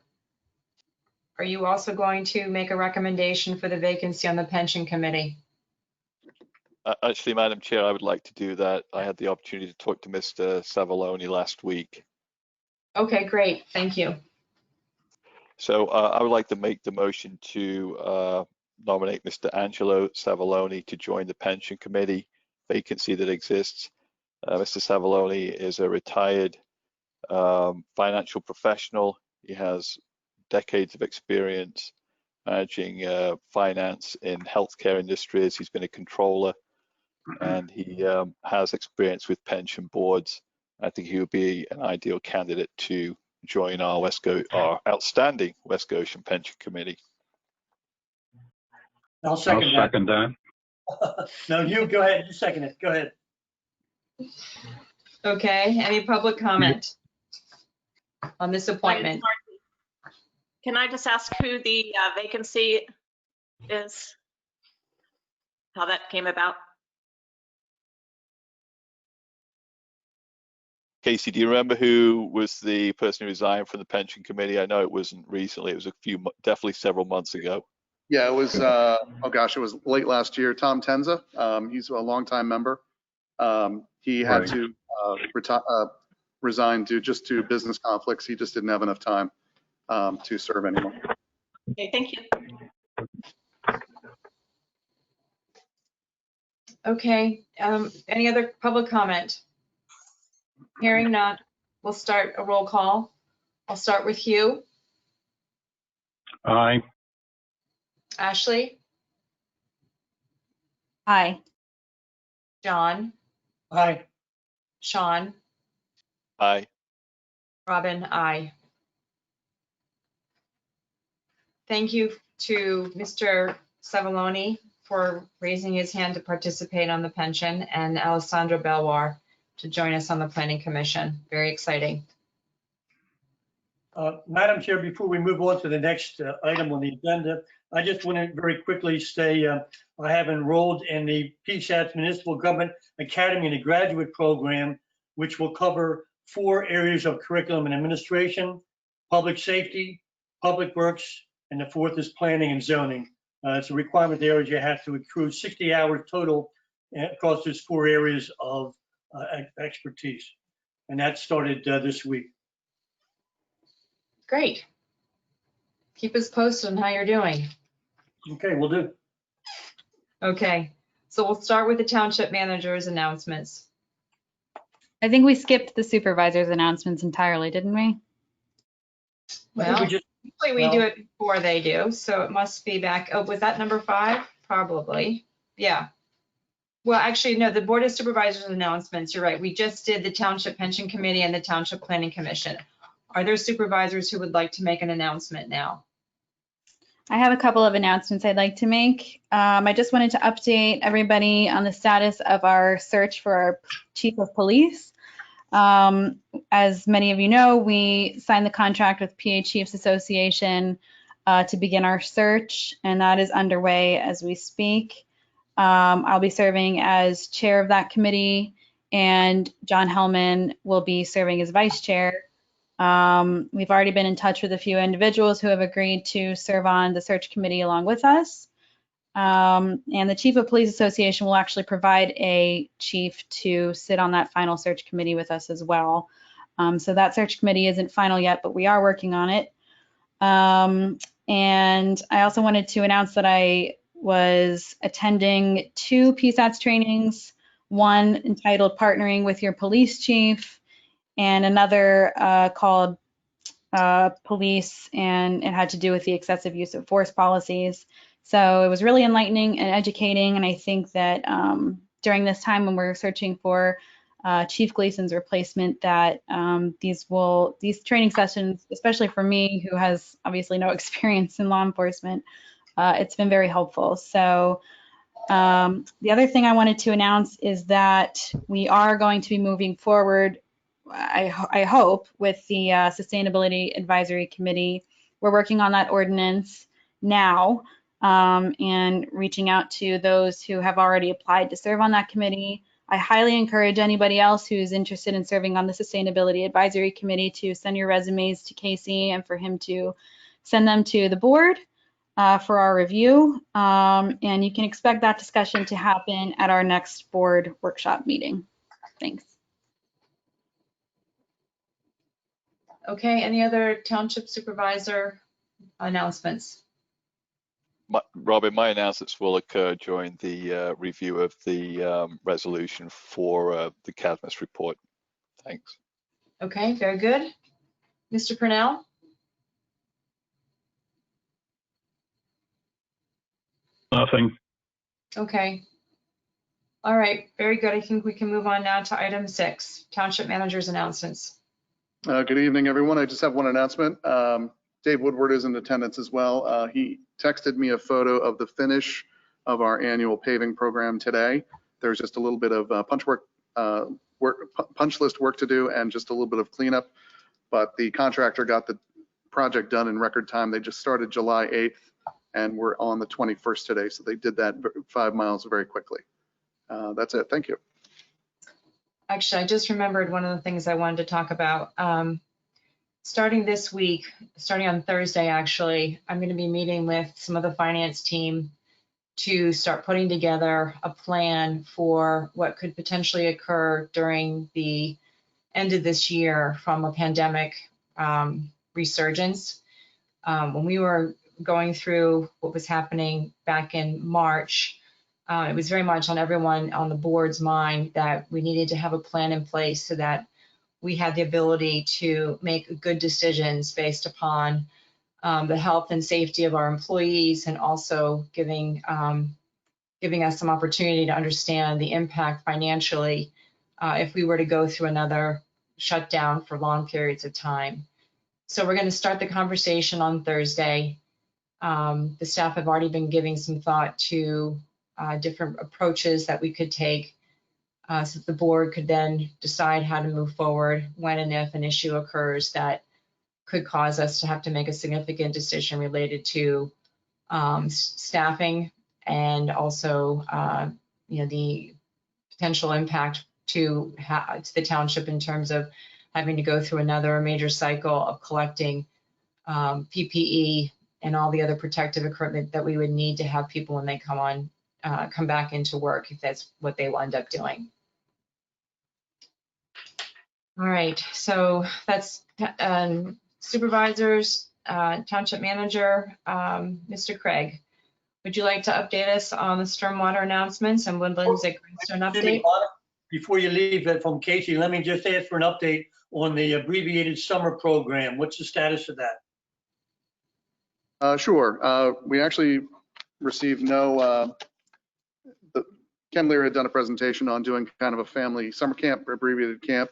are you also going to make a recommendation for the vacancy on the pension committee? Actually, Madam Chair, I would like to do that. I had the opportunity to talk to Mr. Savoloni last week. Okay, great. Thank you. So I would like to make the motion to nominate Mr. Angelo Savoloni to join the pension committee vacancy that exists. Mr. Savoloni is a retired financial professional. He has decades of experience managing finance in healthcare industries. He's been a controller, and he has experience with pension boards. I think he would be an ideal candidate to join our outstanding West Goshen Pension Committee. I'll second that. No, you go ahead. You second it. Go ahead. Okay, any public comment on this appointment? Can I just ask who the vacancy is? How that came about? Casey, do you remember who was the person who resigned from the pension committee? I know it wasn't recently. It was definitely several months ago. Yeah, it was, oh gosh, it was late last year. Tom Tenza, he's a longtime member. He had to resign due to business conflicts. He just didn't have enough time to serve anymore. Okay, thank you. Okay, any other public comment? Hearing none, we'll start a roll call. I'll start with Hugh. Aye. Ashley? Aye. John? Aye. Sean? Aye. Robin? Aye. Thank you to Mr. Savoloni for raising his hand to participate on the pension, and Alessandra Belwar to join us on the Planning Commission. Very exciting. Madam Chair, before we move on to the next item on the agenda, I just want to very quickly say I have enrolled in the PSAT's Municipal Government Academy and a graduate program, which will cover 4 areas of curriculum and administration, public safety, public works, and the 4th is planning and zoning. It's a requirement there is you have to accrue 60 hours total across those 4 areas of expertise. And that started this week. Great. Keep us posted on how you're doing. Okay, we'll do. Okay, so we'll start with the township manager's announcements. I think we skipped the supervisor's announcements entirely, didn't we? Well, usually we do it before they do, so it must be back. Oh, was that number 5? Probably. Yeah. Well, actually, no, the Board of Supervisors announcements, you're right. We just did the Township Pension Committee and the Township Planning Commission. Are there supervisors who would like to make an announcement now? I have a couple of announcements I'd like to make. I just wanted to update everybody on the status of our search for our chief of police. As many of you know, we signed the contract with PA Chiefs Association to begin our search, and that is underway as we speak. I'll be serving as chair of that committee, and John Hellman will be serving as vice chair. We've already been in touch with a few individuals who have agreed to serve on the search committee along with us. And the Chief of Police Association will actually provide a chief to sit on that final search committee with us as well. So that search committee isn't final yet, but we are working on it. And I also wanted to announce that I was attending 2 PSATS trainings, one entitled Partnering with Your Police Chief, and another called Police, and it had to do with the excessive use of force policies. So it was really enlightening and educating, and I think that during this time when we're searching for Chief Gleason's replacement, that these training sessions, especially for me, who has obviously no experience in law enforcement, it's been very helpful. So the other thing I wanted to announce is that we are going to be moving forward, I hope, with the Sustainability Advisory Committee. We're working on that ordinance now and reaching out to those who have already applied to serve on that committee. I highly encourage anybody else who's interested in serving on the Sustainability Advisory Committee to send your resumes to Casey and for him to send them to the board for our review. And you can expect that discussion to happen at our next board workshop meeting. Thanks. Okay, any other township supervisor announcements? Robin, my announcements will occur during the review of the resolution for the CADMAS report. Thanks. Okay, very good. Mr. Purnell? Nothing. Okay. All right, very good. I think we can move on now to item 6, Township Manager's announcements. Good evening, everyone. I just have one announcement. Dave Woodward is in attendance as well. He texted me a photo of the finish of our annual paving program today. There's just a little bit of punch list work to do and just a little bit of cleanup, but the contractor got the project done in record time. They just started July 8th and we're on the 21st today, so they did that 5 miles very quickly. That's it. Thank you. Actually, I just remembered one of the things I wanted to talk about. Starting this week, starting on Thursday, actually, I'm going to be meeting with some of the finance team to start putting together a plan for what could potentially occur during the end of this year from a pandemic resurgence. When we were going through what was happening back in March, it was very much on everyone on the board's mind that we needed to have a plan in place so that we had the ability to make good decisions based upon the health and safety of our employees, and also giving us some opportunity to understand the impact financially if we were to go through another shutdown for long periods of time. So we're going to start the conversation on Thursday. The staff have already been giving some thought to different approaches that we could take so that the board could then decide how to move forward when and if an issue occurs that could cause us to have to make a significant decision related to staffing, and also the potential impact to the township in terms of having to go through another major cycle of collecting PPE and all the other protective equipment that we would need to have people when they come back into work, if that's what they will end up doing. All right, so that's supervisors, township manager, Mr. Craig. Would you like to update us on the stormwater announcements and Woodlands at Greenstone update? Before you leave from Casey, let me just ask for an update on the abbreviated summer program. What's the status of that? Sure. We actually received no, Ken Lear had done a presentation on doing kind of a family summer camp, abbreviated camp,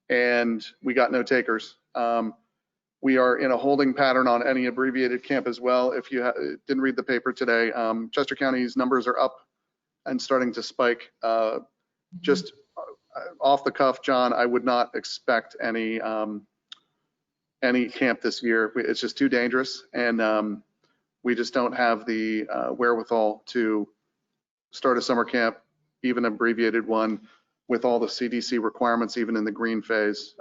and we got no takers. We are in a holding pattern on any abbreviated camp as well. If you didn't read the paper today, Chester County's numbers are up and starting to spike. Just off the cuff, John, I would not expect any camp this year. It's just too dangerous, and we just don't have the wherewithal to start a summer camp, even abbreviated one, with all the CDC requirements, even in the green phase.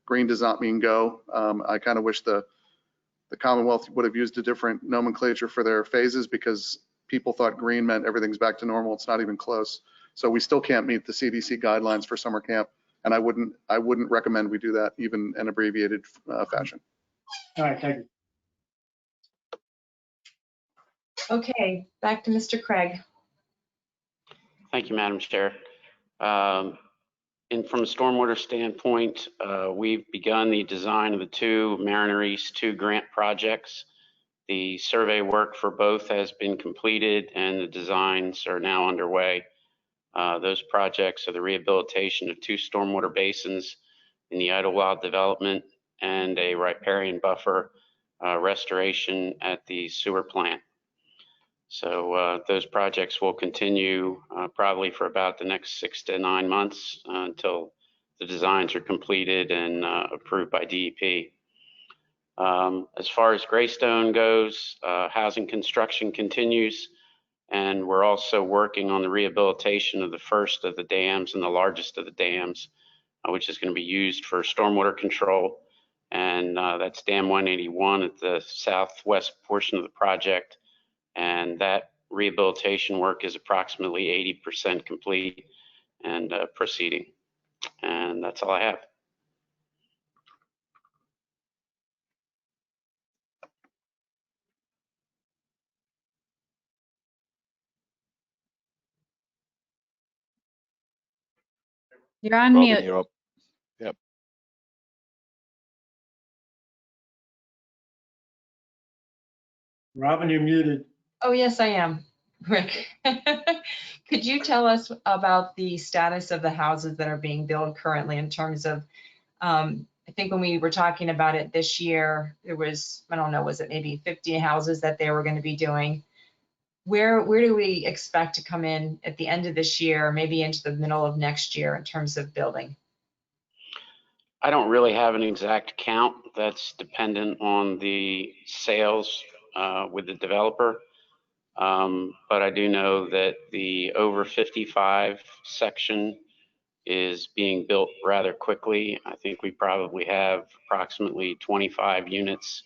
Green does not mean go. I kind of wish the Commonwealth would have used a different nomenclature for their phases, because people thought green meant everything's back to normal. It's not even close. So we still can't meet the CDC guidelines for summer camp, and I wouldn't recommend we do that, even in abbreviated fashion. All right, thank you. Okay, back to Mr. Craig. Thank you, Madam Chair. And from a stormwater standpoint, we've begun the design of the two Mariner East 2 grant projects. The survey work for both has been completed and the designs are now underway. Those projects are the rehabilitation of 2 stormwater basins in the Idlewild development and a riparian buffer restoration at the sewer plant. So those projects will continue probably for about the next 6 to 9 months until the designs are completed and approved by DEP. As far as Greystone goes, housing construction continues, and we're also working on the rehabilitation of the first of the dams and the largest of the dams, which is going to be used for stormwater control. And that's Dam 181 at the southwest portion of the project. And that rehabilitation work is approximately 80% complete and proceeding. And that's all I have. You're on Robin, mute. you're up. Yep. Robin, you're muted. Oh, yes, I am. Rick, could you tell us about the status of the houses that are being built currently in terms of, I think when we were talking about it this year, there was, I don't know, was it maybe 50 houses that they were going to be doing? Where do we expect to come in at the end of this year, maybe into the middle of next year in terms of building? I don't really have an exact count. That's dependent on the sales with the developer. But I do know that the over 55 section is being built rather quickly. I think we probably have approximately 25 units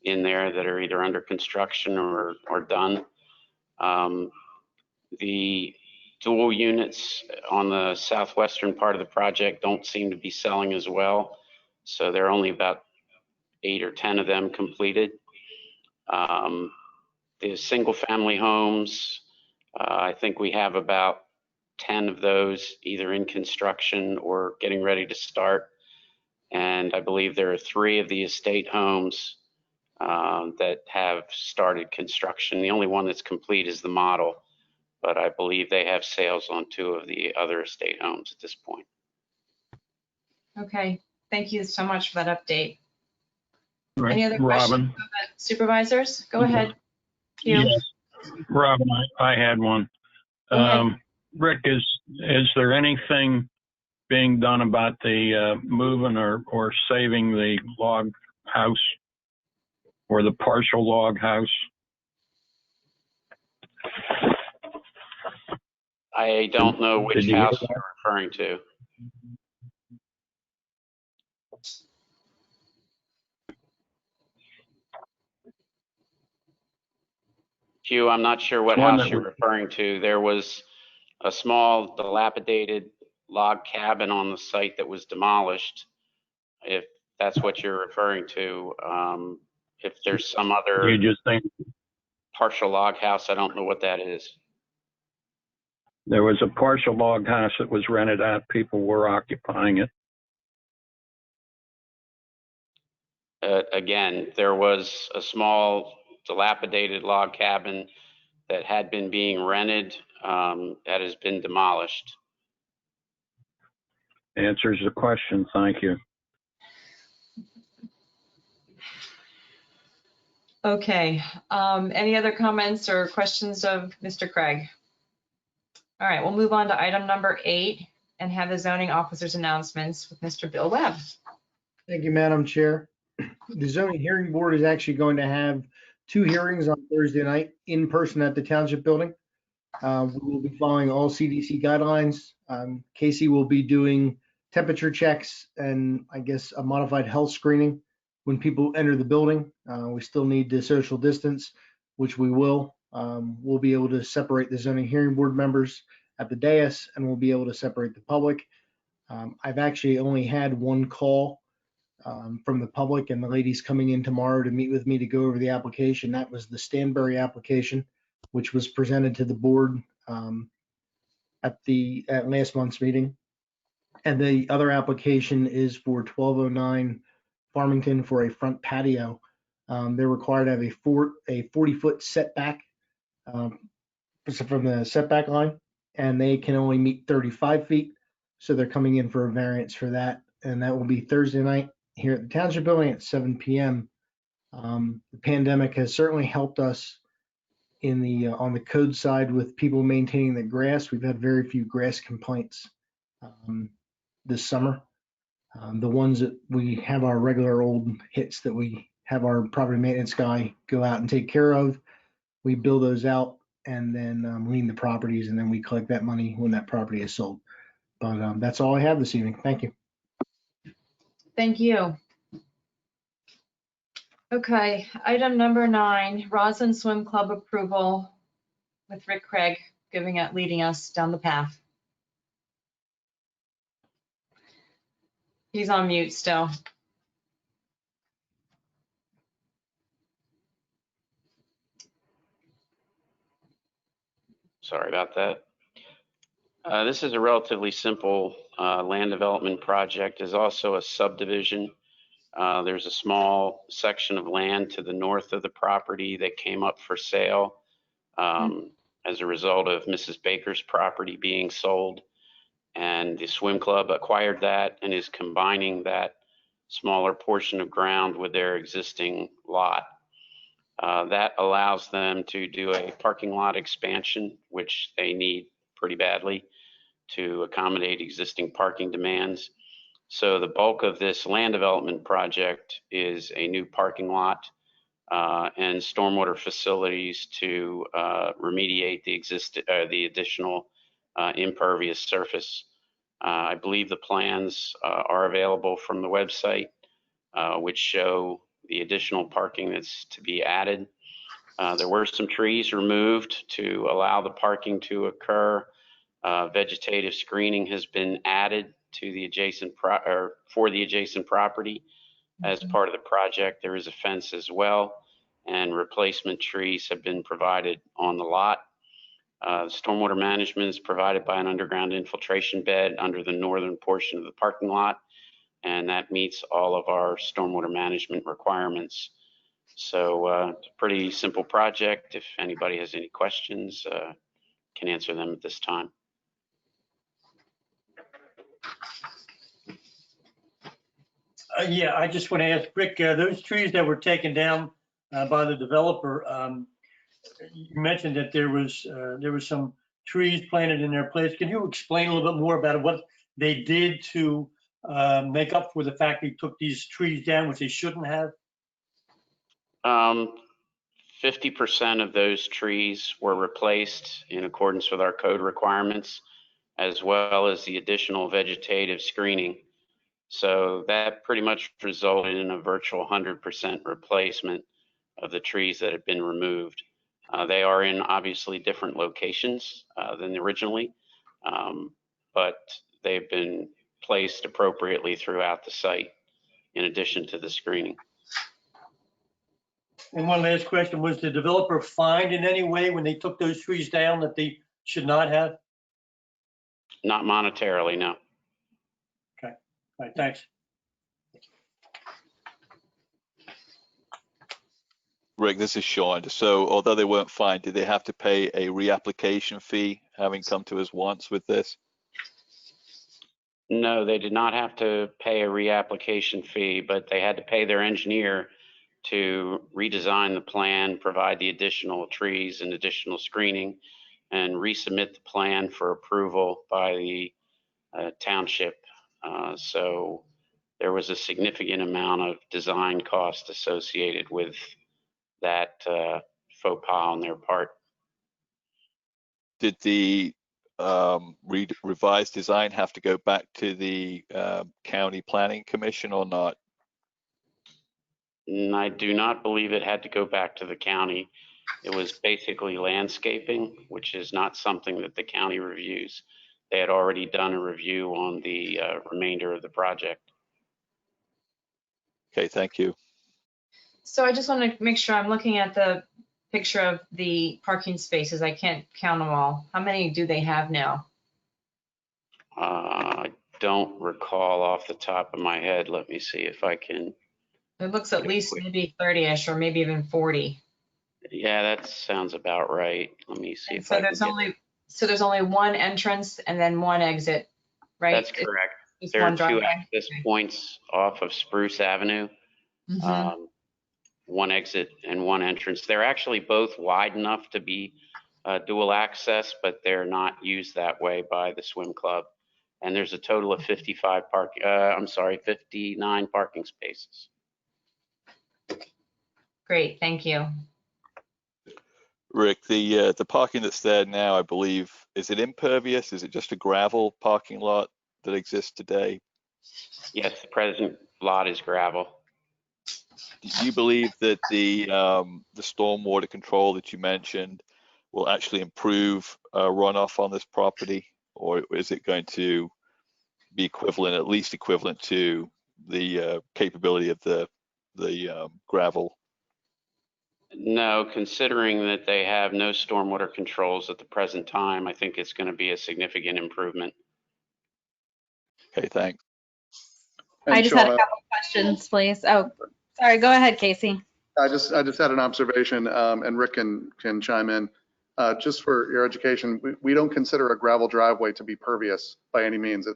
in there that are either under construction or done. The dual units on the southwestern part of the project don't seem to be selling as well. So there are only about 8 or 10 of them completed. The single family homes, I think we have about 10 of those either in construction or getting ready to start. And I believe there are 3 of the estate homes that have started construction. The only one that's complete is the model, but I believe they have sales on 2 of the other estate homes at this point. Okay, thank you so much for that update. Right. Any other Robin. questions, supervisors? Go ahead. Yes. Robin, I had one. Rick, is there anything being done about the moving or saving the log house or the partial log house? I don't know which house you're referring to. Hugh, I'm not sure what house you're referring to. There was a small dilapidated log cabin on the site that was demolished, if that's what you're referring to. If there's some other You just think partial log house, I don't know what that is. there was a partial log house that was rented out. People were occupying it. Again, there was a small dilapidated log cabin that had been being rented, that has been demolished. Answers the question. Thank you. Okay, any other comments or questions of Mr. Craig? All right, we'll move on to item number 8 and have the zoning officer's announcements with Mr. Bill Webb. Thank you, Madam Chair. The zoning hearing board is actually going to have 2 hearings on Thursday night in person at the Township Building. We will be following all CDC guidelines. Casey will be doing temperature checks and I guess a modified health screening when people enter the building. We still need to social distance, which we will. We'll be able to separate the zoning hearing board members at the dais, and we'll be able to separate the public. I've actually only had 1 call from the public, and the lady's coming in tomorrow to meet with me to go over the application. That was the Stanbury application, which was presented to the board at last month's meeting. And the other application is for 1209 Farmington for a front patio. They're required to have a 40-foot setback from the setback line, and they can only meet 35 feet. So they're coming in for a variance for that. And that will be Thursday night here at the Township Building at 7 p.m. The pandemic has certainly helped us in the on the code side with people maintaining the grass. We've had very few grass complaints this summer. The ones that we have our regular old hits that we have our property maintenance guy go out and take care of, we bill those out and then lien the properties, and then we collect that money when that property is sold. But that's all I have this evening. Thank you. Thank you. Okay, item number 9, Roslyn Swim Club approval with Rick Craig leading us down the path. He's on mute still. Sorry about that. This is a relatively simple land development project. Is also a subdivision. There's a small section of land to the north of the property that came up for sale as a result of Mrs. Baker's property being sold. And the swim club acquired that and is combining that smaller portion of ground with their existing lot. That allows them to do a parking lot expansion, which they need pretty badly to accommodate existing parking demands. So the bulk of this land development project is a new parking lot and stormwater facilities to remediate the additional impervious surface. I believe the plans are available from the website, which show the additional parking that's to be added. There were some trees removed to allow the parking to occur. Vegetative screening has been added to the adjacent for the adjacent property. As part of the project, there is a fence as well, and replacement trees have been provided on the lot. Stormwater management is provided by an underground infiltration bed under the northern portion of the parking lot, and that meets all of our stormwater management requirements. So it's a pretty simple project. If anybody has any questions, can answer them at this time. Yeah, I just want to ask Rick, those trees that were taken down by the developer, you mentioned that there was some trees planted in their place. Can you explain a little bit more about what they did to make up for the fact they took these trees down, which they shouldn't have? 50% of those trees were replaced in accordance with our code requirements, as well as the additional vegetative screening. So that pretty much resulted in a virtual 100% replacement of the trees that had been removed. They are in obviously different locations than originally, but they've been placed appropriately throughout the site, in addition to the screening. And one last question, was the developer fined in any way when they took those trees down that they should not have? Not monetarily, no. Okay, all right, thanks. Rick, this is Sean. So although they weren't fined, did they have to pay a reapplication fee, having come to us once with this? No, they did not have to pay a reapplication fee, but they had to pay their engineer to redesign the plan, provide the additional trees and additional screening, and resubmit the plan for approval by the township. So there was a significant amount of design cost associated with that faux pas on their part. Did the revised design have to go back to the county planning commission or not? I do not believe it had to go back to the county. It was basically landscaping, which is not something that the county reviews. They had already done a review on the remainder of the project. Okay, thank you. So I just want to make sure I'm looking at the picture of the parking spaces. I can't count them all. How many do they have now? I don't recall off the top of my head. Let me see if I can. It looks at least maybe 30-ish or maybe even 40. Yeah, that sounds about right. Let me see if So I there's can only there's only one entrance and then one exit, right? That's correct. It's There are one two driveway. access points off of Spruce Avenue. Mhm. One exit and one entrance. They're actually both wide enough to be dual access, but they're not used that way by the swim club. And there's a total of 59 parking spaces. Great, thank you. Rick, the parking that's there now, I believe, is it impervious? Is it just a gravel parking lot that exists today? Yes, the present lot is gravel. Do you believe that the stormwater control that you mentioned will actually improve runoff on this property, or is it going to be equivalent, at least equivalent to the capability of the gravel? No, considering that they have no stormwater controls at the present time, I think it's going to be a significant improvement. Okay, thanks. I just had a couple of questions, please. Oh, sorry, go ahead, Casey. I just had an observation, and Rick can chime in. Just for your education, we don't consider a gravel driveway to be pervious by any means.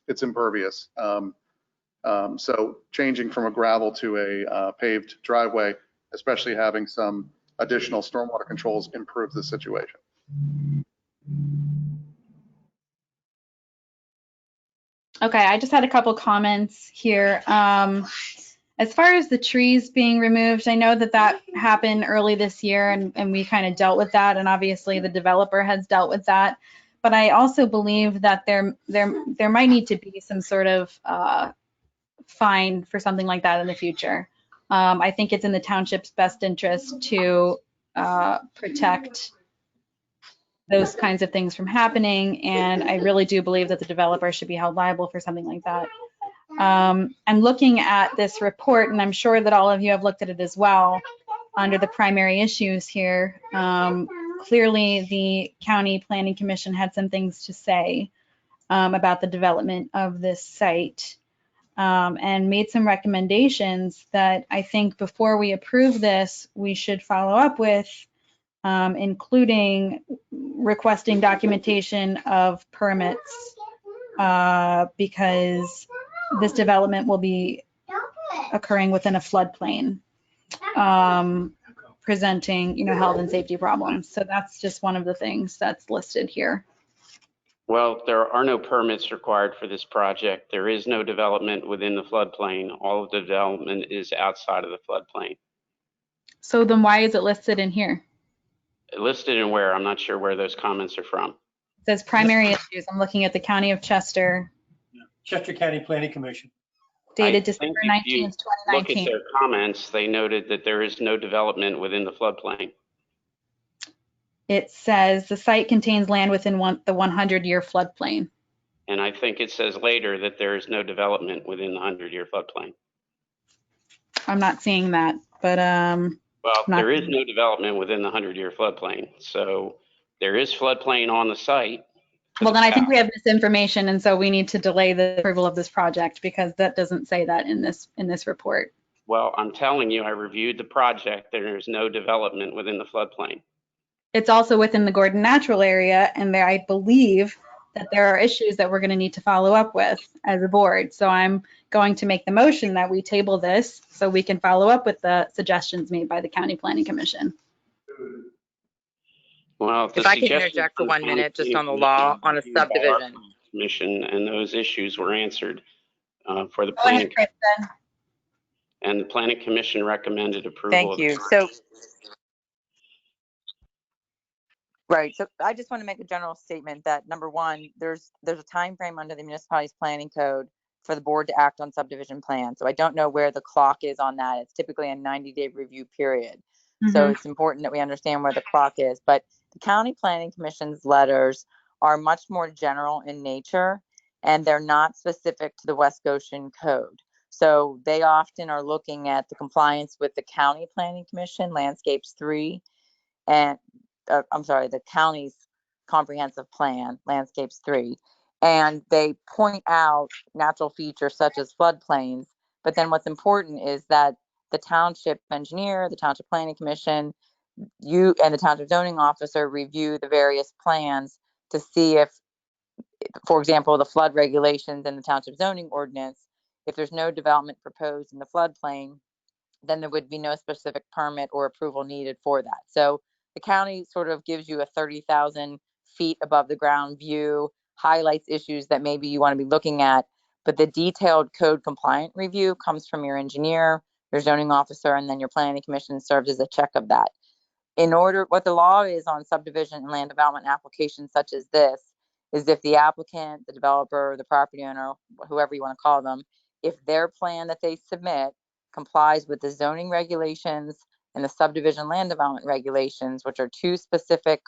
It's impervious. So changing from a gravel to a paved driveway, especially having some additional stormwater controls, improves the situation. Okay, I just had a couple comments here. As far as the trees being removed, I know that happened early this year and we kind of dealt with that, and obviously the developer has dealt with that. But I also believe that there might need to be some sort of fine for something like that in the future. I think it's in the township's best interest to protect those kinds of things from happening, and I really do believe that the developer should be held liable for something like that. I'm looking at this report, and I'm sure that all of you have looked at it as well. Under the primary issues here, clearly the County Planning Commission had some things to say about the development of this site, and made some recommendations that I think before we approve this, we should follow up with, including requesting documentation of permits, because this development will be occurring within a floodplain, presenting, health and safety problems. So that's just one of the things that's listed here. Well, there are no permits required for this project. There is no development within the floodplain. All of the development is outside of the floodplain. So then why is it listed in here? Listed in where? I'm not sure where those comments are from. It says primary issues. I'm looking at the County of Chester. Chester County Planning Commission. Dated December 19th, 2019. Look at their comments. They noted that there is no development within the floodplain. It says the site contains land within the 100-year floodplain. And I think it says later that there is no development within the 100-year floodplain. I'm not seeing that, but Well, not. there is no development within the 100-year floodplain. So there is floodplain on the site. Well, then I think we have misinformation, and so we need to delay the approval of this project because that doesn't say that in this report. Well, I'm telling you, I reviewed the project. There is no development within the floodplain. It's also within the Gordon Natural Area, and there I believe that there are issues that we're going to need to follow up with as a board. So I'm going to make the motion that we table this so we can follow up with the suggestions made by the County Planning Commission. Well, if I can interject for 1 minute, just on the law on a subdivision. Commission, and those issues were answered for the Go ahead, planning. Kristen. And the Planning Commission recommended approval. Thank you. So, right. So I just want to make a general statement that number one, there's a time frame under the municipality's planning code for the board to act on subdivision plans. So I don't know where the clock is on that. It's typically a 90-day review period. So it's important that we understand where the clock is. But the County Planning Commission's letters are much more general in nature, and they're not specific to the West Goshen Code. So they often are looking at the compliance with the County Planning Commission, Landscapes 3, and the county's comprehensive plan, Landscapes 3. And they point out natural features such as floodplains. But then what's important is that the township engineer, the township planning commission, you and the township zoning officer review the various plans to see if, for example, the flood regulations in the township zoning ordinance, if there's no development proposed in the floodplain, then there would be no specific permit or approval needed for that. So the county sort of gives you a 30,000 feet above the ground view, highlights issues that maybe you want to be looking at, but the detailed code compliant review comes from your engineer, your zoning officer, and then your planning commission serves as a check of that. What the law is on subdivision and land development applications such as this is if the applicant, the developer, the property owner, whoever you want to call them, if their plan that they submit complies with the zoning regulations and the subdivision land development regulations, which are two specific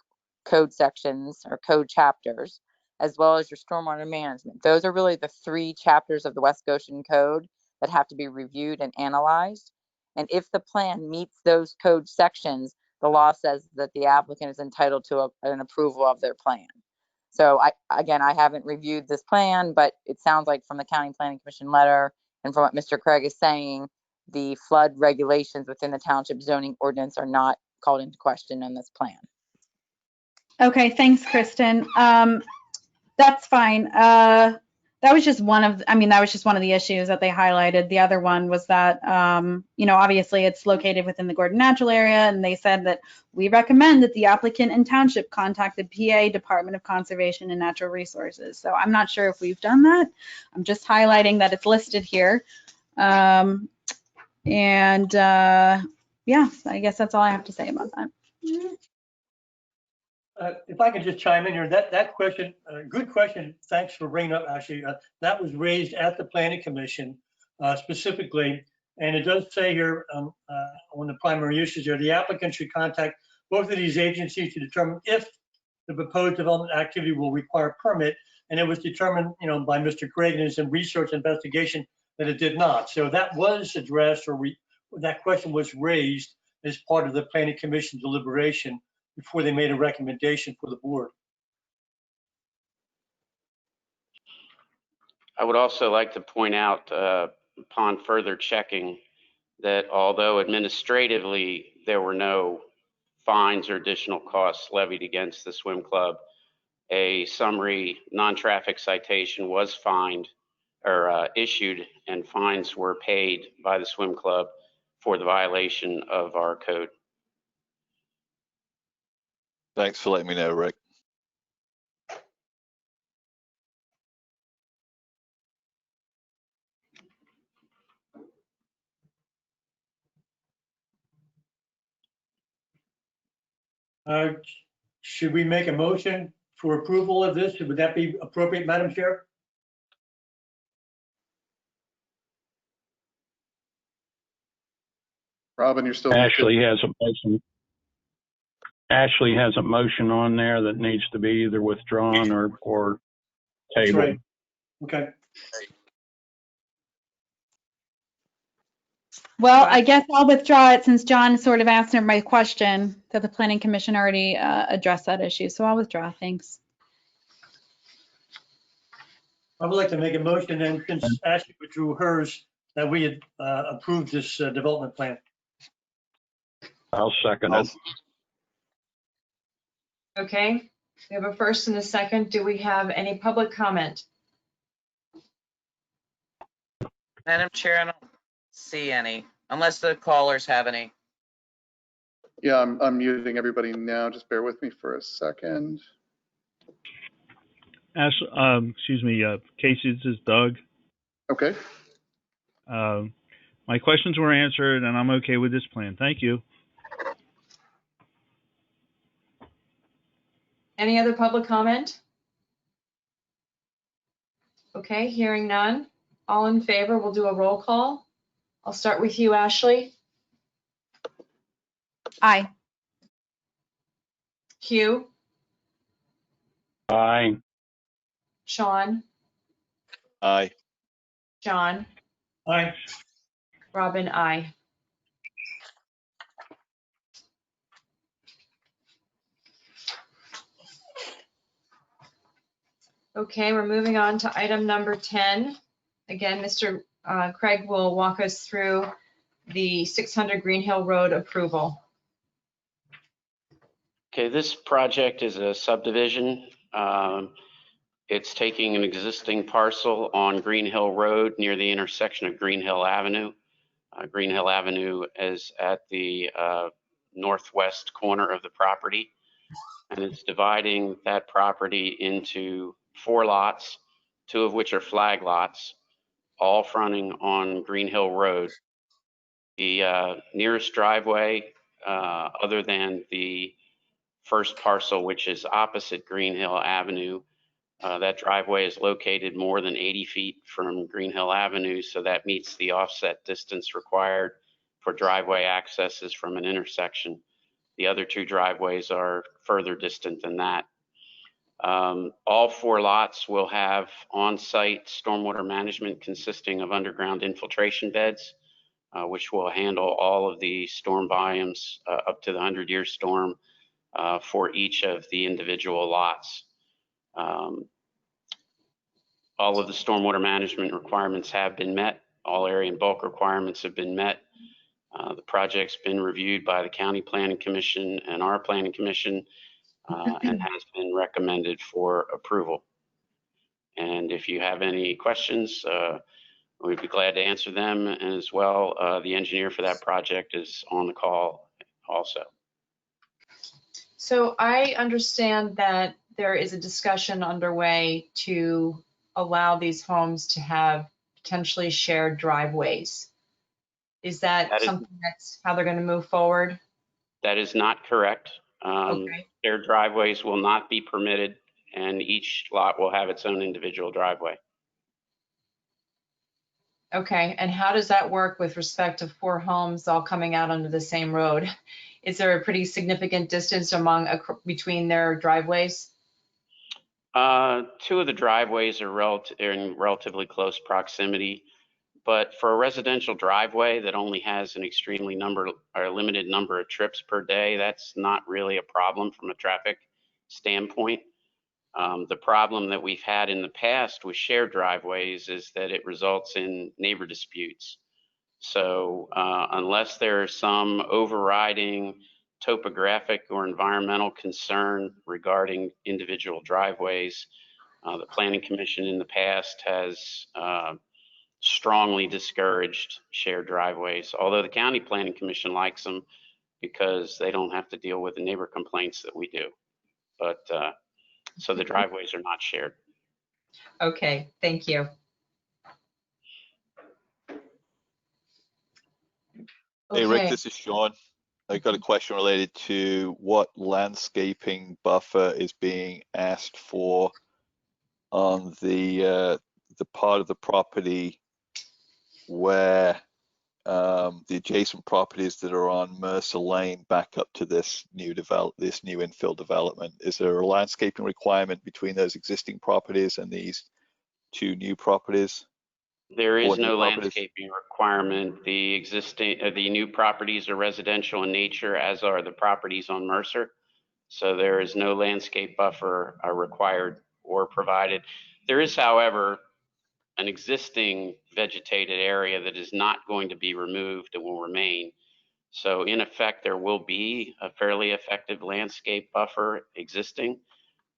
code sections or code chapters, as well as your stormwater management. Those are really the three chapters of the West Goshen Code that have to be reviewed and analyzed. And if the plan meets those code sections, the law says that the applicant is entitled to an approval of their plan. So I haven't reviewed this plan, but it sounds like from the County Planning Commission letter and from what Mr. Craig is saying, the flood regulations within the township zoning ordinance are not called into question in this plan. Okay, thanks, Kristen. That's fine. That was just one of the issues that they highlighted. The other one was that, obviously it's located within the Gordon Natural Area, and they said that we recommend that the applicant and township contact the PA Department of Conservation and Natural Resources. So I'm not sure if we've done that. I'm just highlighting that it's listed here. Yeah, I guess that's all I have to say about that. If I could just chime in here, that question, good question. Thanks for bringing up. Actually, that was raised at the Planning Commission specifically, and it does say here on the primary uses here, the applicant should contact both of these agencies to determine if the proposed development activity will require a permit. And it was determined, by Mr. Craig and his research investigation that it did not. So that was addressed, or that question was raised as part of the Planning Commission deliberation before they made a recommendation for the board. I would also like to point out, upon further checking, that although administratively there were no fines or additional costs levied against the swim club, a summary non-traffic citation was issued, and fines were paid by the swim club for the violation of our code. Thanks for letting me know, Rick. Should we make a motion for approval of this? Would that be appropriate, Madam Chair? Robin, you're still. Ashley has a motion. Ashley has a motion on there that needs to be either withdrawn or tabled. Right. Okay. Well, I guess I'll withdraw it since John sort of answered my question that the planning commission already addressed that issue. So I'll withdraw. Thanks. I would like to make a motion then, since Ashley withdrew hers, that we had approved this development plan. I'll second it. Okay, we have a first and a second. Do we have any public comment? Madam Chair, I don't see any, unless the callers have any. Yeah, I'm muting everybody now. Just bear with me for a second. Excuse me, Casey, this is Doug. Okay. My questions were answered, and I'm okay with this plan. Thank you. Any other public comment? Okay, hearing none. All in favor, we'll do a roll call. I'll start with you, Ashley. Aye. Hugh, Aye. Sean, Aye. John, Aye. Robin, aye. Okay, we're moving on to item number 10. Again, Mr. Craig will walk us through the 600 Green Hill Road approval. Okay, this project is a subdivision. It's taking an existing parcel on Green Hill Road near the intersection of Green Hill Avenue. Green Hill Avenue is at the northwest corner of the property, and it's dividing that property into 4 lots, 2 of which are flag lots, all fronting on Green Hill Road. The nearest driveway, other than the first parcel, which is opposite Green Hill Avenue, that driveway is located more than 80 feet from Green Hill Avenue, so that meets the offset distance required for driveway accesses from an intersection. The other 2 driveways are further distant than that. All 4 lots will have on-site stormwater management consisting of underground infiltration beds, which will handle all of the storm volumes up to the 100-year storm for each of the individual lots. All of the stormwater management requirements have been met. All area and bulk requirements have been met. The project's been reviewed by the County Planning Commission and our Planning Commission and has been recommended for approval. And if you have any questions, we'd be glad to answer them. And as well, the engineer for that project is on the call also. So I understand that there is a discussion underway to allow these homes to have potentially shared driveways. Is that something that's how they're going to move forward? That is not correct. Okay. Their driveways will not be permitted, and each lot will have its own individual driveway. Okay, and how does that work with respect to 4 homes all coming out onto the same road? Is there a pretty significant distance between their driveways? 2 of the driveways are in relatively close proximity, but for a residential driveway that only has an extremely limited number of trips per day, that's not really a problem from a traffic standpoint. The problem that we've had in the past with shared driveways is that it results in neighbor disputes. So unless there is some overriding topographic or environmental concern regarding individual driveways, the Planning Commission in the past has strongly discouraged shared driveways, although the County Planning Commission likes them because they don't have to deal with the neighbor complaints that we do. But so the driveways are not shared. Okay, thank you. Hey, Rick, this is Sean. I got a question related to what landscaping buffer is being asked for on the part of the property where the adjacent properties that are on Mercer Lane back up to this new infill development. Is there a landscaping requirement between those existing properties and these 2 new properties? There is Or new no properties? landscaping requirement. The existing, the new properties are residential in nature, as are the properties on Mercer. So there is no landscape buffer required or provided. There is, however, an existing vegetated area that is not going to be removed and will remain. So in effect, there will be a fairly effective landscape buffer existing,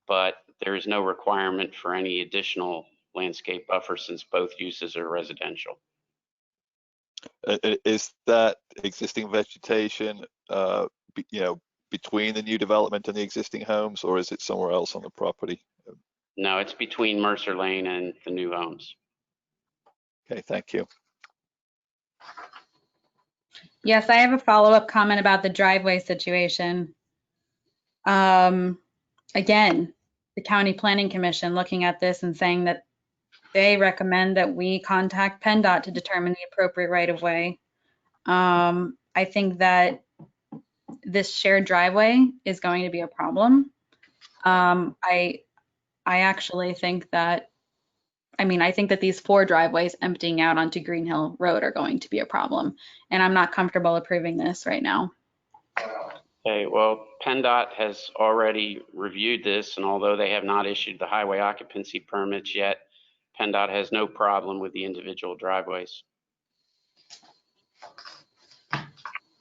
but there is no requirement for any additional landscape buffer since both uses are residential. Is that existing vegetation, between the new development and the existing homes, or is it somewhere else on the property? No, it's between Mercer Lane and the new homes. Okay, thank you. Yes, I have a follow-up comment about the driveway situation. Again, the County Planning Commission looking at this and saying that they recommend that we contact PennDOT to determine the appropriate right-of-way. I think that this shared driveway is going to be a problem. I actually think that, I think that these 4 driveways emptying out onto Green Hill Road are going to be a problem, and I'm not comfortable approving this right now. Okay, well, PennDOT has already reviewed this, and although they have not issued the highway occupancy permits yet, PennDOT has no problem with the individual driveways.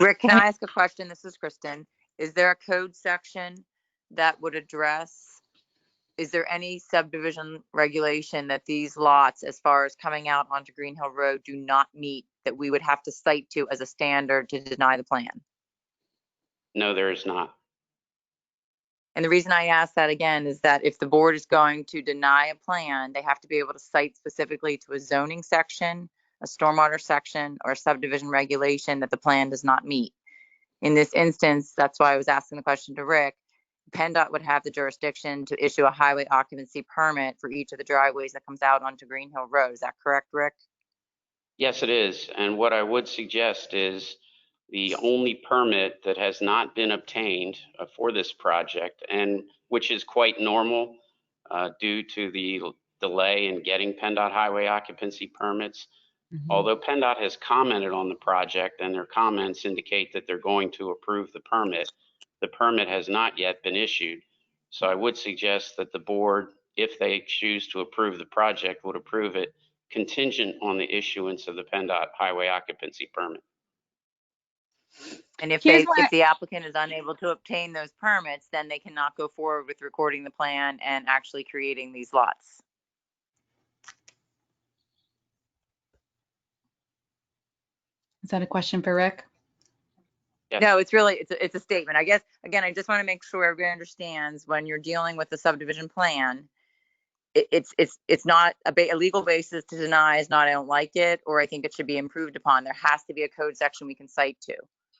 Rick, can I ask a question? This is Kristen. Is there a code section that would address, is there any subdivision regulation that these lots, as far as coming out onto Green Hill Road, do not meet that we would have to cite to as a standard to deny the plan? No, there is not. And the reason I ask that again is that if the board is going to deny a plan, they have to be able to cite specifically to a zoning section, a stormwater section, or a subdivision regulation that the plan does not meet. In this instance, that's why I was asking the question to Rick. PennDOT would have the jurisdiction to issue a highway occupancy permit for each of the driveways that comes out onto Green Hill Road. Is that correct, Rick? Yes, it is. And what I would suggest is the only permit that has not been obtained for this project, and which is quite normal due to the delay in getting PennDOT highway occupancy permits. Although PennDOT has commented on the project and their comments indicate that they're going to approve the permit has not yet been issued. So I would suggest that the board, if they choose to approve the project, would approve it contingent on the issuance of the PennDOT highway occupancy permit. And if the applicant is unable to obtain those permits, then they cannot go forward with recording the plan and actually creating these lots. Is that a question for Rick? Yes. No, it's a statement. I guess, again, I just want to make sure everybody understands when you're dealing with the subdivision plan, it's not a legal basis to deny is not, I don't like it, or I think it should be improved upon. There has to be a code section we can cite to.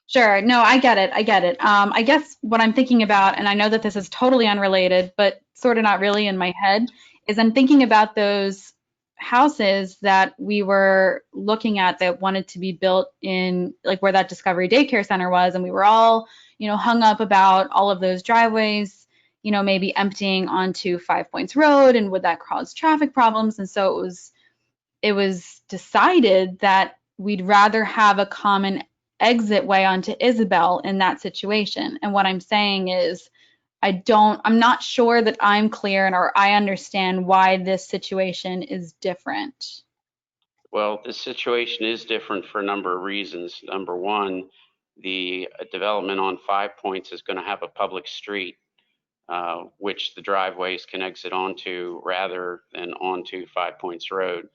Sure. No, I get it. I guess what I'm thinking about, and I know that this is totally unrelated, but sort of not really in my head, is I'm thinking about those houses that we were looking at that wanted to be built in, like where that Discovery Daycare Center was, and we were all, hung up about all of those driveways, maybe emptying onto 5 Points Road, and would that cause traffic problems? And so it was decided that we'd rather have a common exit way onto Isabel in that situation. And what I'm saying is, I'm not sure that I'm clear or I understand why this situation is different. Well, this situation is different for a number of reasons. Number one, the development on 5 Points is going to have a public street, which the driveways can exit onto rather than onto 5 Points Road.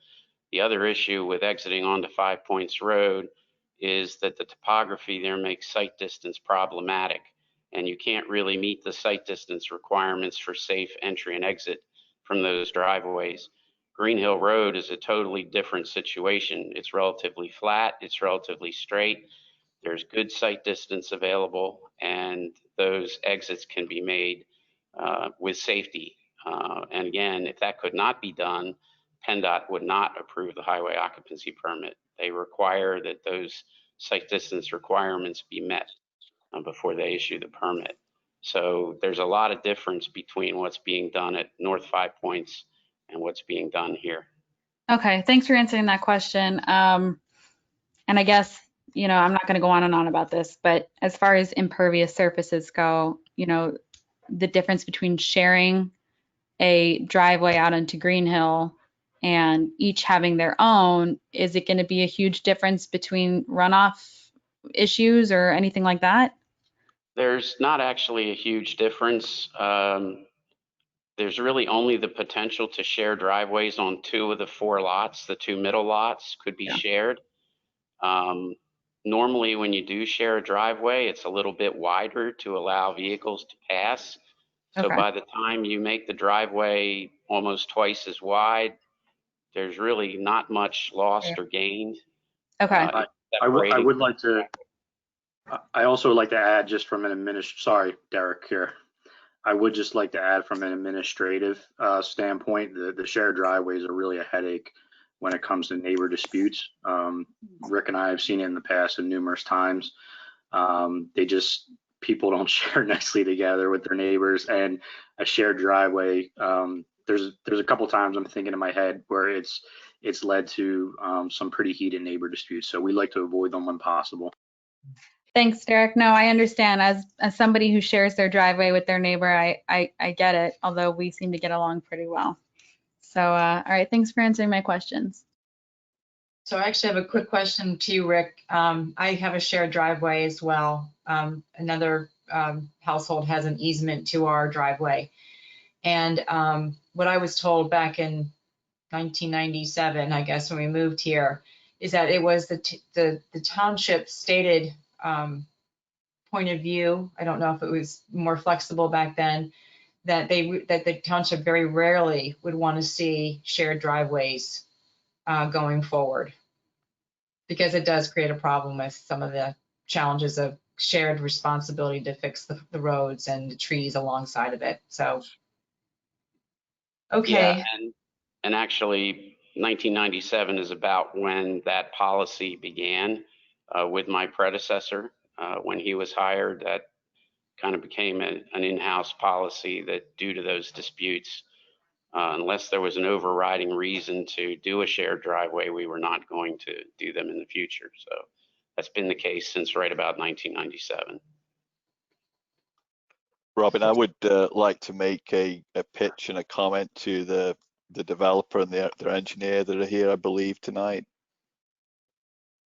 The other issue with exiting onto 5 Points Road is that the topography there makes sight distance problematic, and you can't really meet the sight distance requirements for safe entry and exit from those driveways. Green Hill Road is a totally different situation. It's relatively flat, it's relatively straight, there's good sight distance available, and those exits can be made with safety. And again, if that could not be done, PennDOT would not approve the highway occupancy permit. They require that those sight distance requirements be met before they issue the permit. So there's a lot of difference between what's being done at North 5 Points and what's being done here. Okay, thanks for answering that question. And I guess, I'm not going to go on and on about this, but as far as impervious surfaces go, the difference between sharing a driveway out into Green Hill and each having their own, is it going to be a huge difference between runoff issues or anything like that? There's not actually a huge difference. There's really only the potential to share driveways on 2 of the 4 lots. The 2 middle lots could be shared. Normally, when you do share a driveway, it's a little bit wider to allow vehicles to pass. So Okay. by the time you make the driveway almost twice as wide, there's really not much lost or gained. Okay. I would like to. I also would like to add, just from an sorry, Derek here. I would just like to add from an administrative standpoint, the shared driveways are really a headache when it comes to neighbor disputes. Rick and I have seen it in the past and numerous times. People don't share nicely together with their neighbors, and a shared driveway, there's a couple times I'm thinking in my head where it's led to some pretty heated neighbor disputes. So we like to avoid them when possible. Thanks, Derek. No, I understand. As somebody who shares their driveway with their neighbor, I get it, although we seem to get along pretty well. So, all right, thanks for answering my questions. So I actually have a quick question to you, Rick. I have a shared driveway as well. Another household has an easement to our driveway. And what I was told back in 1997, I guess, when we moved here, is that it was the township stated point of view. I don't know if it was more flexible back then, that the township very rarely would want to see shared driveways going forward, because it does create a problem with some of the challenges of shared responsibility to fix the roads and the trees alongside of it. So, okay. Yeah, and actually 1997 is about when that policy began with my predecessor. When he was hired, that kind of became an in-house policy that due to those disputes, unless there was an overriding reason to do a shared driveway, we were not going to do them in the future. So that's been the case since right about 1997. Robin, I would like to make a pitch and a comment to the developer and their engineer that are here, I believe, tonight,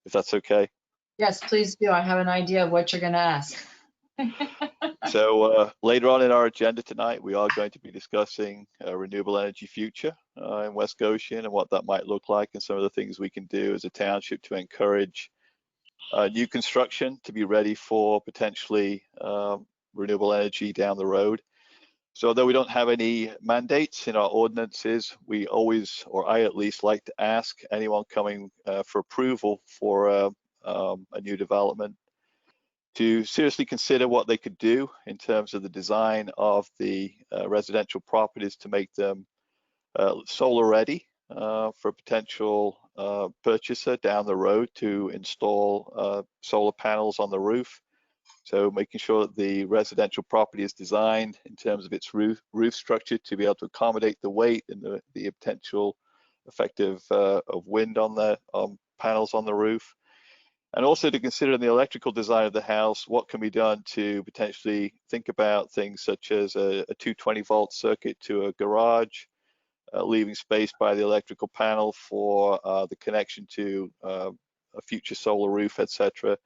if that's okay. Yes, please do. I have an idea of what you're going to ask. So later on in our agenda tonight, we are going to be discussing a renewable energy future in West Goshen and what that might look like, and some of the things we can do as a township to encourage new construction to be ready for potentially renewable energy down the road. So although we don't have any mandates in our ordinances, we always, or I at least, like to ask anyone coming for approval for a new development to seriously consider what they could do in terms of the design of the residential properties to make them solar ready for a potential purchaser down the road to install solar panels on the roof. So making sure that the residential property is designed in terms of its roof structure to be able to accommodate the weight and the potential effective of wind on the panels on the roof. And also to consider in the electrical design of the house, what can be done to potentially think about things such as a 220-volt circuit to a garage, leaving space by the electrical panel for the connection to a future solar roof, etc.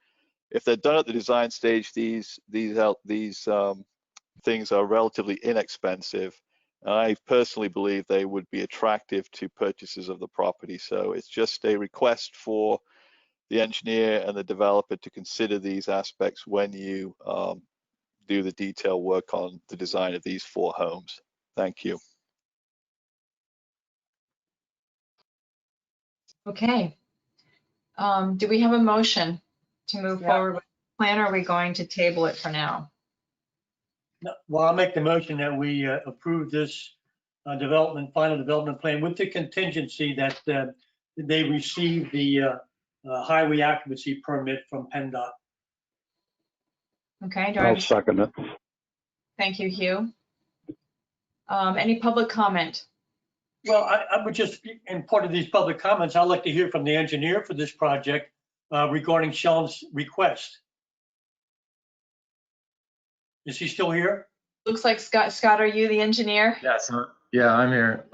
If they're done at the design stage, these things are relatively inexpensive. I personally believe they would be attractive to purchasers of the property. So it's just a request for the engineer and the developer to consider these aspects when you do the detailed work on the design of these 4 homes. Thank you. Okay. Do we have a motion to move forward with the plan, or are we going to table it for now? No, well, I'll make the motion that we approve this final development plan with the contingency that they receive the highway occupancy permit from PennDOT. Okay. I'll second it. Thank you, Hugh. Any public comment? Well, I would just, in part of these public comments, I'd like to hear from the engineer for this project regarding Sean's request. Is he still here? Looks like Scott. Scott, are you the engineer? Yes. Yeah, I'm here.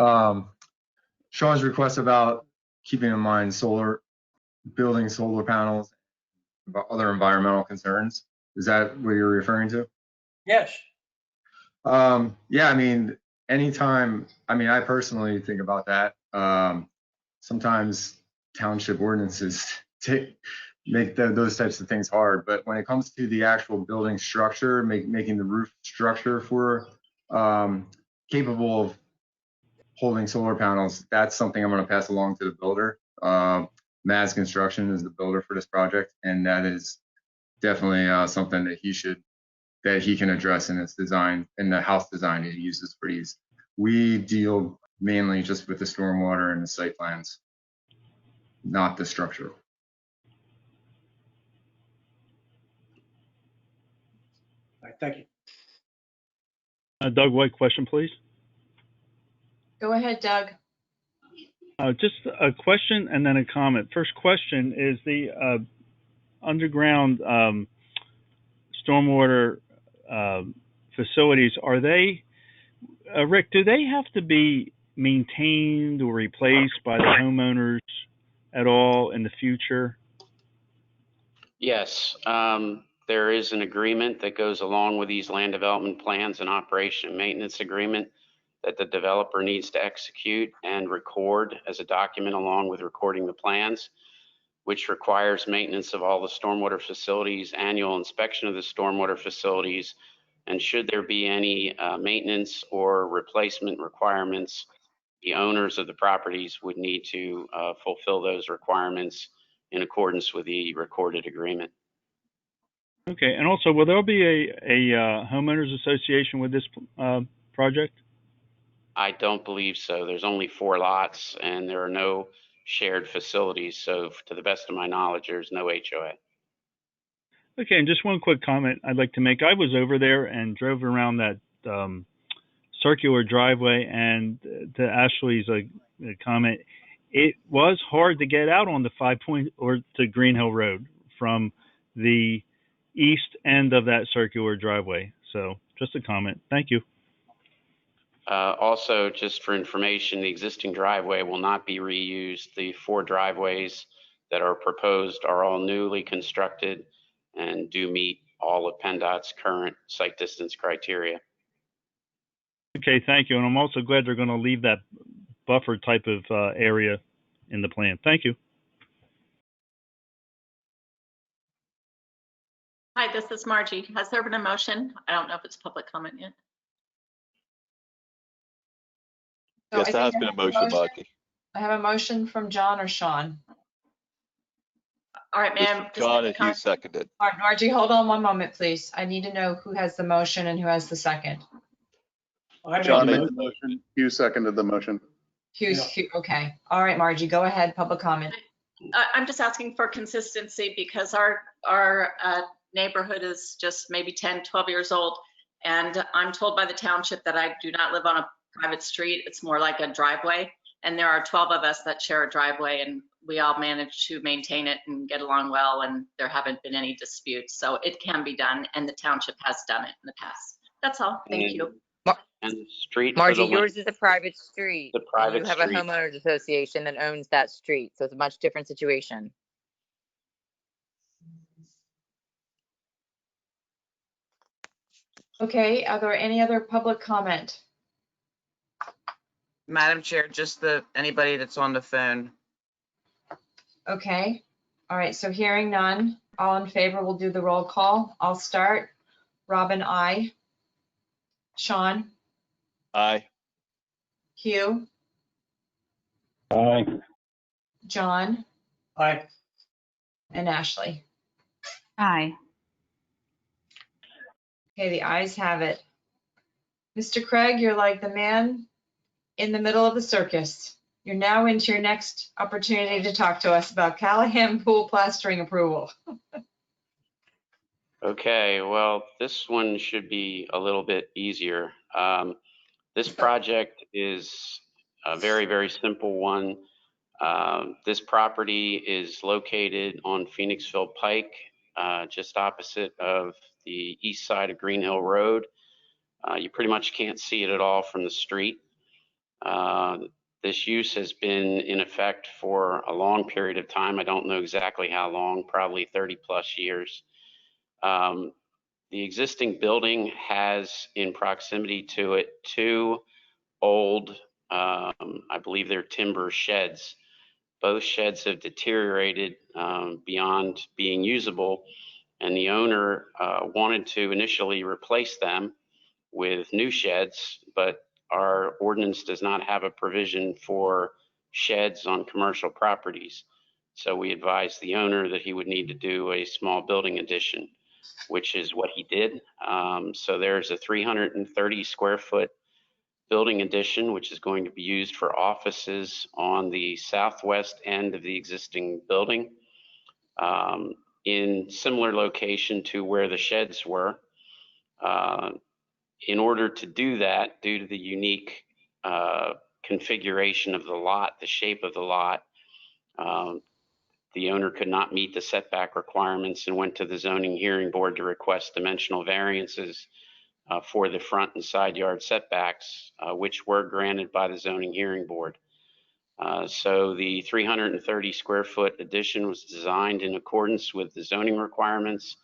Sean's request about keeping in mind building solar panels, about other environmental concerns. Is that what you're referring to? Yes. Yeah, I mean, anytime, I personally think about that. Sometimes township ordinances make those types of things hard, but when it comes to the actual building structure, making the roof structure for capable of holding solar panels, that's something I'm going to pass along to the builder. Maz Construction is the builder for this project, and that is definitely something that he can address in its design, in the house design he uses for these. We deal mainly just with the stormwater and the site plans, not the structure. All right, thank you. Doug White, question, please. Go ahead, Doug. Just a question and then a comment. First question is the underground stormwater facilities, are they, Rick, do they have to be maintained or replaced by the homeowners at all in the future? Yes, there is an agreement that goes along with these land development plans, and operation and maintenance agreement that the developer needs to execute and record as a document along with recording the plans, which requires maintenance of all the stormwater facilities, annual inspection of the stormwater facilities, and should there be any maintenance or replacement requirements, the owners of the properties would need to fulfill those requirements in accordance with the recorded agreement. Okay, and also, will there be a homeowners association with this project? I don't believe so. There's only 4 lots and there are no shared facilities. So to the best of my knowledge, there's no HOA. Okay, and just one quick comment I'd like to make. I was over there and drove around that circular driveway, and to Ashley's comment, it was hard to get out on the 5 Point or to Green Hill Road from the east end of that circular driveway. So just a comment. Thank you. Also, just for information, the existing driveway will not be reused. The 4 driveways that are proposed are all newly constructed and do meet all of PennDOT's current site distance criteria. Okay, thank you. And I'm also glad they're going to leave that buffer type of area in the plan. Thank you. Hi, this is Margie. Has there been a motion? I don't know if it's public comment yet. Yes, there has been a motion, Margie. I have a motion from John or Sean. All right, ma'am. John, and he seconded. All right, Margie, hold on one moment, please. I need to know who has the motion and who has the second. John made the motion. Hugh seconded the motion. Hugh, okay. All right, Margie, go ahead. Public comment. I'm just asking for consistency because our neighborhood is just maybe 10, 12 years old. And I'm told by the township that I do not live on a private street. It's more like a driveway. And there are 12 of us that share a driveway, and we all manage to maintain it and get along well, and there haven't been any disputes. So it can be done, and the township has done it in the past. That's all. Thank you. And the street. Margie, yours is a private street. The private You have street. a homeowners association that owns that street, so it's a much different situation. Okay, are there any other public comment? Madam Chair, just anybody that's on the phone. Okay. All right, so hearing none, all in favor, we'll do the roll call. I'll start. Robin, aye. Sean? Aye. Hugh? Aye. John? Aye. And Ashley? Aye. Okay, the ayes have it. Mr. Craig, you're like the man in the middle of the circus. You're now into your next opportunity to talk to us about Callahan Pool plastering approval. Okay, well, this one should be a little bit easier. This project is a very, very simple one. This property is located on Phoenixville Pike, just opposite of the east side of Green Hill Road. You pretty much can't see it at all from the street. This use has been in effect for a long period of time. I don't know exactly how long, probably 30 plus years. The existing building has in proximity to it two old, I believe they're timber sheds. Both sheds have deteriorated beyond being usable, and the owner wanted to initially replace them with new sheds, but our ordinance does not have a provision for sheds on commercial properties. So we advised the owner that he would need to do a small building addition, which is what he did. So there's a 330 square foot building addition, which is going to be used for offices on the southwest end of the existing building, in similar location to where the sheds were. In order to do that, due to the unique configuration of the lot, the shape of the lot, the owner could not meet the setback requirements and went to the zoning hearing board to request dimensional variances for the front and side yard setbacks, which were granted by the zoning hearing board. So the 330 square foot addition was designed in accordance with the zoning requirements.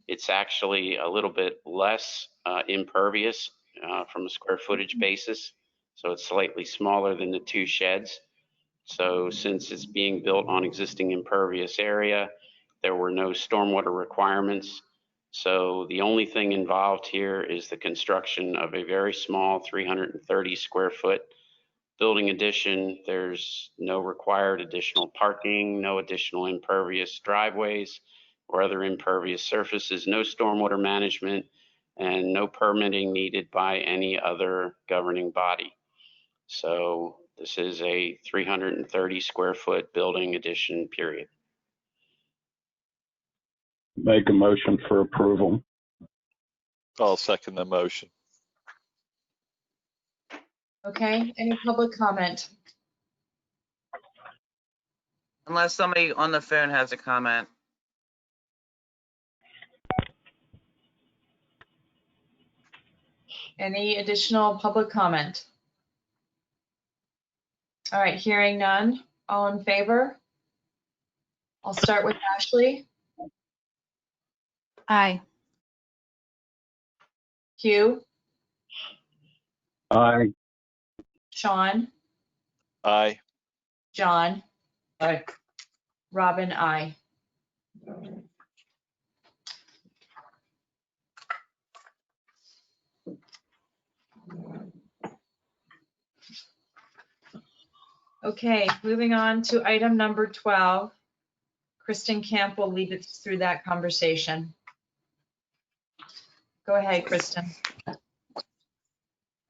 It's actually a little bit less impervious from a square footage basis. So it's slightly smaller than the two sheds. So since it's being built on existing impervious area, there were no stormwater requirements. So the only thing involved here is the construction of a very small 330 square foot building addition. There's no required additional parking, no additional impervious driveways or other impervious surfaces, no stormwater management, and no permitting needed by any other governing body. So this is a 330 square foot building addition, period. Make a motion for approval. I'll second the motion. Okay, any public comment? Unless somebody on the phone has a comment. Any additional public comment? All right, hearing none. All in favor? I'll start with Ashley. Aye. Hugh, Aye. Sean, Aye. John, Aye. Robin, aye. Okay, moving on to item number 12. Kristen Camp will lead us through that conversation. Go ahead, Kristen.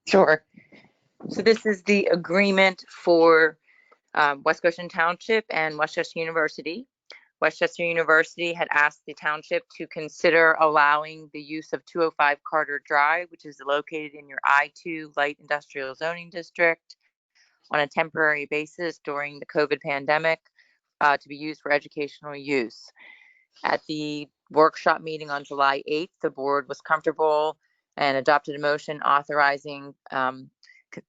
Sure. So this is the agreement for West Goshen Township and Westchester University. Westchester University had asked the township to consider allowing the use of 205 Carter Drive, which is located in your I-2 light industrial zoning district, on a temporary basis during the COVID pandemic to be used for educational use. At the workshop meeting on July 8th, the board was comfortable and adopted a motion authorizing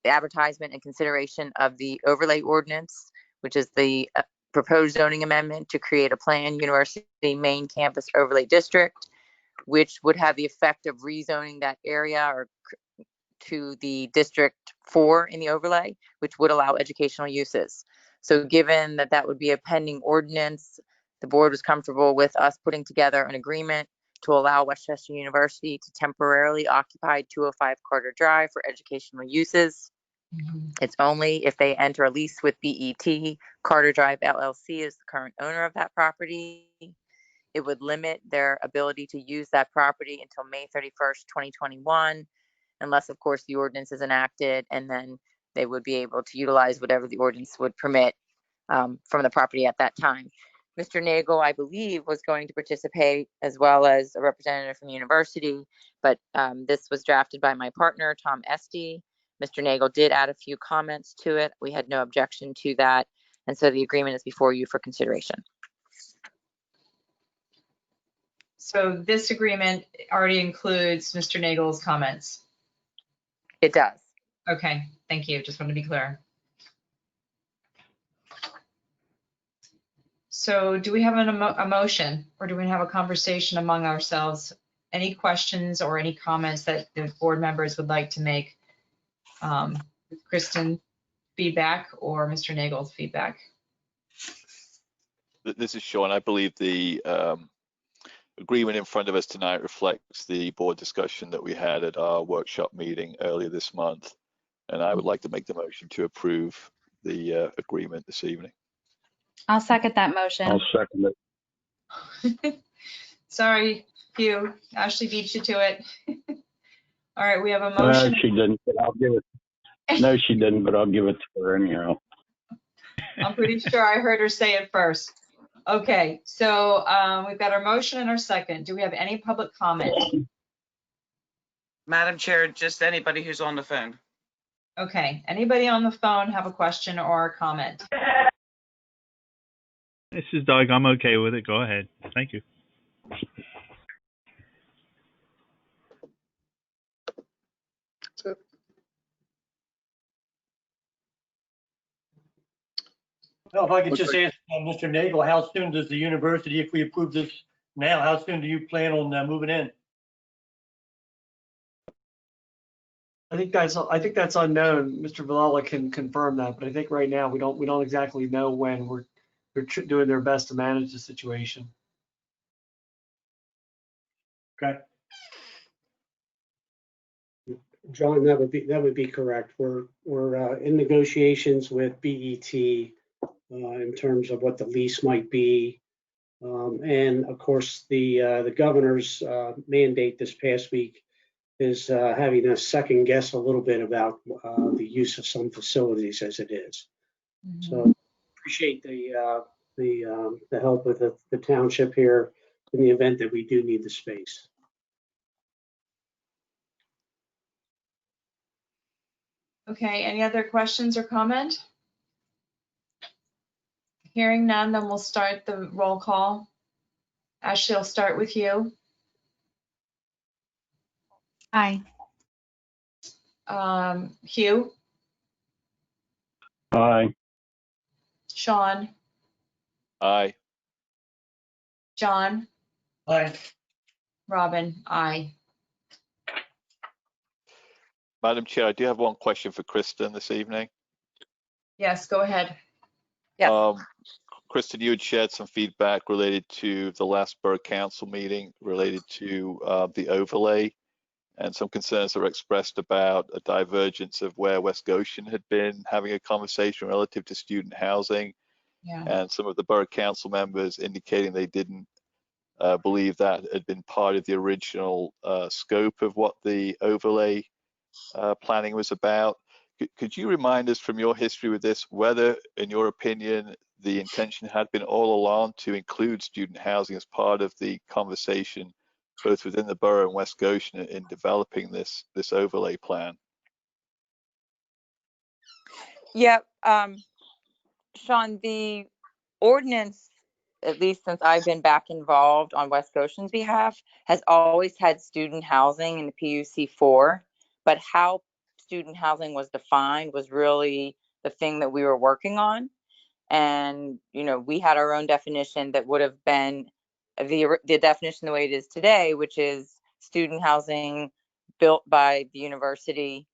advertisement and consideration of the overlay ordinance, which is the proposed zoning amendment to create a planned university main campus overlay district, which would have the effect of rezoning that area or to the District 4 in the overlay, which would allow educational uses. So given that that would be a pending ordinance, the board was comfortable with us putting together an agreement to allow Westchester University to temporarily occupy 205 Carter Drive for educational uses. It's only if they enter a lease with BET. Carter Drive LLC is the current owner of that property. It would limit their ability to use that property until May 31st, 2021, unless, of course, the ordinance is enacted, and then they would be able to utilize whatever the ordinance would permit from the property at that time. Mr. Nagel, I believe, was going to participate as well as a representative from the university, but this was drafted by my partner, Tom Esty, Mr. Nagel did add a few comments to it. We had no objection to that. And so the agreement is before you for consideration. So this agreement already includes Mr. Nagel's comments. It does. Okay, thank you. Just want to be clear. So do we have a motion, or do we have a conversation among ourselves? Any questions or any comments that the board members would like to make? Kristen feedback or Mr. Nagel's feedback? This is Sean. I believe the agreement in front of us tonight reflects the board discussion that we had at our workshop meeting earlier this month. And I would like to make the motion to approve the agreement this evening. I'll second that motion. I'll second it. Sorry, Hugh. Ashley beat you to it. All right, we have a motion. She didn't, but I'll give it. No, she didn't, but I'll give it to her anyhow. I'm pretty sure I heard her say it first. Okay, so we've got our motion and our second. Do we have any public comment? Madam Chair, just anybody who's on the phone. Okay, anybody on the phone have a question or a comment? This is Doug. I'm okay with it. Go ahead. Thank you. Well, if I could just ask Mr. Nagel, how soon does the university, if we approve this now, how soon do you plan on moving in? I think that's unknown. Mr. Villala can confirm that, but I think right now we don't exactly know when. They're doing their best to manage the situation. Okay. John, that would be correct. We're in negotiations with BET in terms of what the lease might be, and of course the governor's mandate this past week is having us second guess a little bit about the use of some facilities as it is. Mm-hmm. So appreciate the help with the township here in the event that we do need the space. Okay, any other questions or comment? Hearing none, then we'll start the roll call. Ashley, I'll start with you. Aye. Hugh? Aye. Sean? Aye. John? Aye. Robin? Aye. Madam Chair, I do have one question for Kristen this evening. Yes, go ahead. Yes. Kristen, you had shared some feedback related to the last Borough Council meeting related to the overlay, and some concerns that were expressed about a divergence of where West Goshen had been having a conversation relative to student housing. Yeah. And some of the Borough Council members indicating they didn't believe that had been part of the original scope of what the overlay planning was about. Could you remind us from your history with this whether, in your opinion, the intention had been all along to include student housing as part of the conversation, both within the borough and West Goshen, in developing this overlay plan? Yeah, Sean, the ordinance, at least since I've been back involved on West Goshen's behalf, has always had student housing in the PUC4, but how student housing was defined was really the thing that we were working on. And, you know, we had our own definition that would have been the definition the way it is today, which is student housing built by the university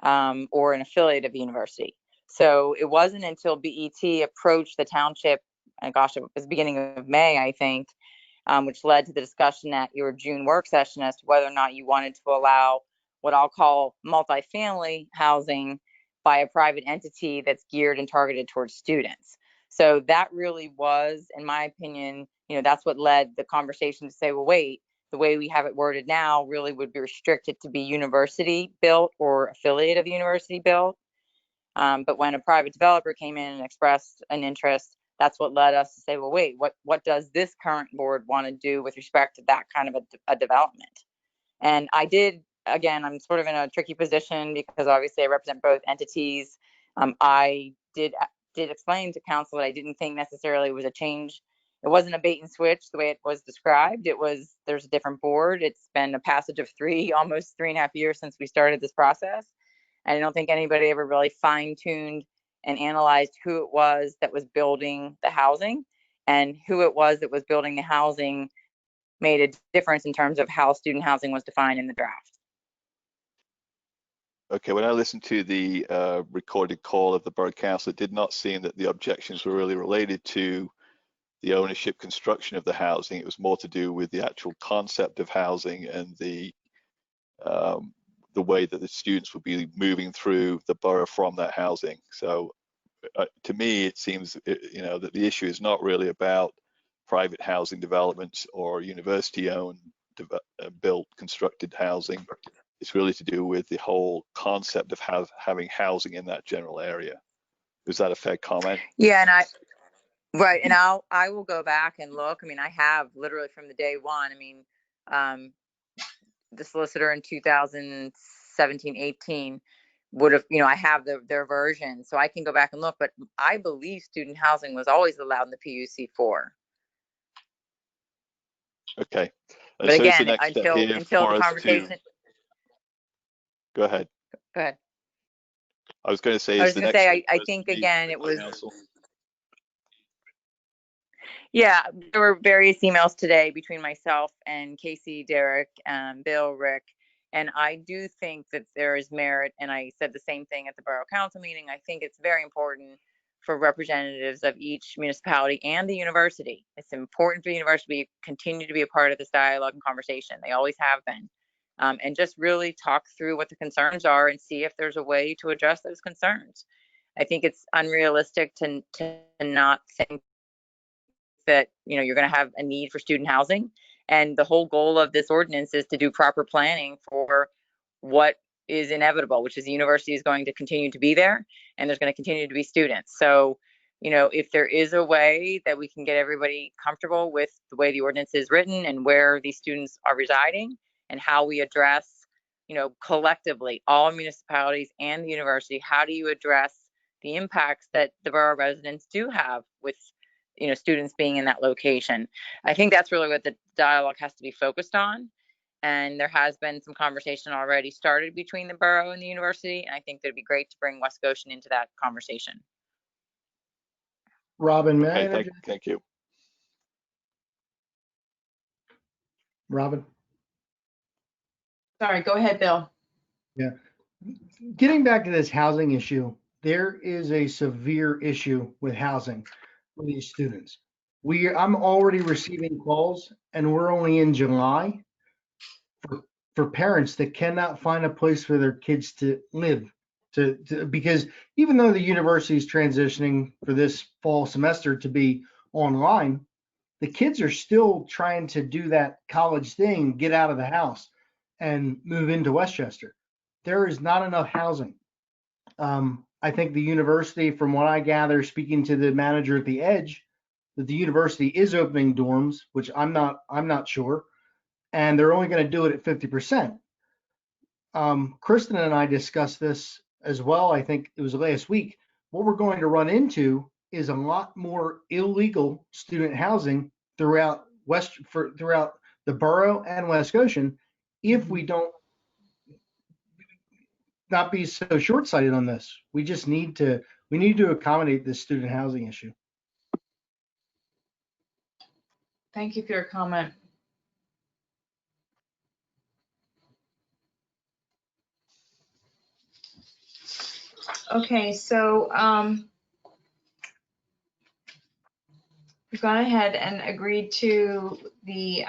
or an affiliate of the university. So it wasn't until BET approached the township, and gosh, it was the beginning of May, I think, which led to the discussion at your June work session as to whether or not you wanted to allow what I'll call multifamily housing by a private entity that's geared and targeted towards students. So that really was, in my opinion, you know, that's what led the conversation to say, well, wait, the way we have it worded now really would be restricted to be university built or affiliate of university built. But when a private developer came in and expressed an interest, that's what led us to say, well, wait, what does this current board want to do with respect to that kind of a development? And I did again, I'm sort of in a tricky position because obviously I represent both entities. I did explain to council that I didn't think necessarily was a change. It wasn't a bait and switch the way it was described. It was, there's a different board. It's been a passage of almost 3.5 years since we started this process. And I don't think anybody ever really fine-tuned and analyzed who it was that was building the housing, and who it was that was building the housing made a difference in terms of how student housing was defined in the draft. Okay, when I listened to the recorded call of the Borough Council, it did not seem that the objections were really related to the ownership construction of the housing. It was more to do with the actual concept of housing and the way that the students would be moving through the borough from that housing. So to me, it seems that the issue is not really about private housing developments or university-owned built constructed housing. It's really to do with the whole concept of having housing in that general area. Is that a fair comment? Yeah, and I will go back and look. I mean, I have literally from the day one. I mean, the solicitor in 2017, 18 would have, I have their version, so I can go back and look. But I believe student housing was always allowed in the PUC4. Okay. But so again, the next step here until for the us conversation. Go ahead. Go ahead. I was going to say, I was going to say, I think again, it was. Council? Yeah, there were various emails today between myself and Casey, Derek, Bill, Rick, and I do think that there is merit, and I said the same thing at the Borough Council meeting. I think it's very important for representatives of each municipality and the university. It's important for the university to continue to be a part of this dialogue and conversation. They always have been. And just really talk through what the concerns are and see if there's a way to address those concerns. I think it's unrealistic to not think that you're going to have a need for student housing, and the whole goal of this ordinance is to do proper planning for what is inevitable, which is the university is going to continue to be there and there's going to continue to be students. So if there is a way that we can get everybody comfortable with the way the ordinance is written and where these students are residing and how we address collectively all municipalities and the university, how do you address the impacts that the borough residents do have with students being in that location. I think that's really what the dialogue has to be focused on. And there has been some conversation already started between the borough and the university. And I think it'd be great to bring West Goshen into that conversation. Robin, may I Okay, thank you. Robin? Sorry, go ahead, Bill. Yeah. Getting back to this housing issue, there is a severe issue with housing for these students. I'm already receiving calls, and we're only in July, for parents that cannot find a place for their kids to live. Because even though the university is transitioning for this fall semester to be online, the kids are still trying to do that college thing, get out of the house and move into Westchester. There is not enough housing. I think the university, from what I gather, speaking to the manager at the Edge, that the university is opening dorms, which I'm not sure, and they're only going to do it at 50%. Kristen and I discussed this as well. I think it was last week. What we're going to run into is a lot more illegal student housing throughout the borough and West Goshen if we don't not be so short-sighted on this. We need to accommodate this student housing issue. Thank you for your comment. Okay, so we've gone ahead and agreed to the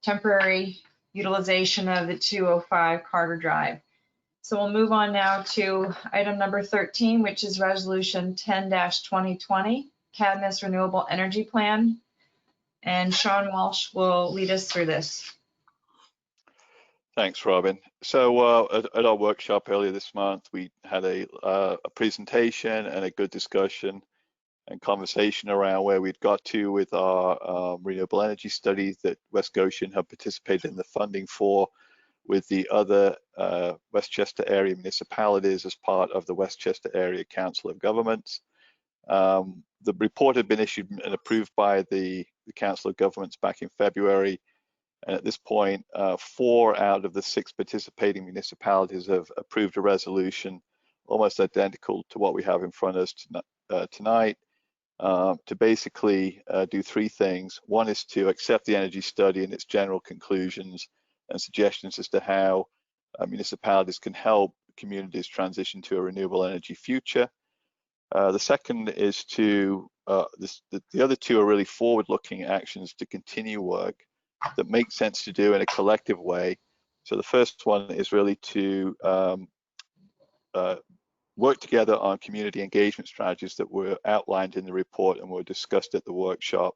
temporary utilization of the 205 Carter Drive. So we'll move on now to item number 13, which is resolution 10-2020, Cadmus Renewable Energy Plan. And Sean Walsh will lead us through this. Thanks, Robin. So at our workshop earlier this month, we had a presentation and a good discussion and conversation around where we'd got to with our renewable energy studies that West Goshen have participated in the funding for. with the other Westchester area municipalities as part of the Westchester Area Council of Governments. The report had been issued and approved by the Council of Governments back in February. And at this point, 4 out of the 6 participating municipalities have approved a resolution almost identical to what we have in front of us tonight, to basically do 3 things. One is to accept the energy study and its general conclusions and suggestions as to how municipalities can help communities transition to a renewable energy future. The second is to, the other 2 are really forward-looking actions to continue work that make sense to do in a collective way. So the first one is really to work together on community engagement strategies that were outlined in the report and were discussed at the workshop.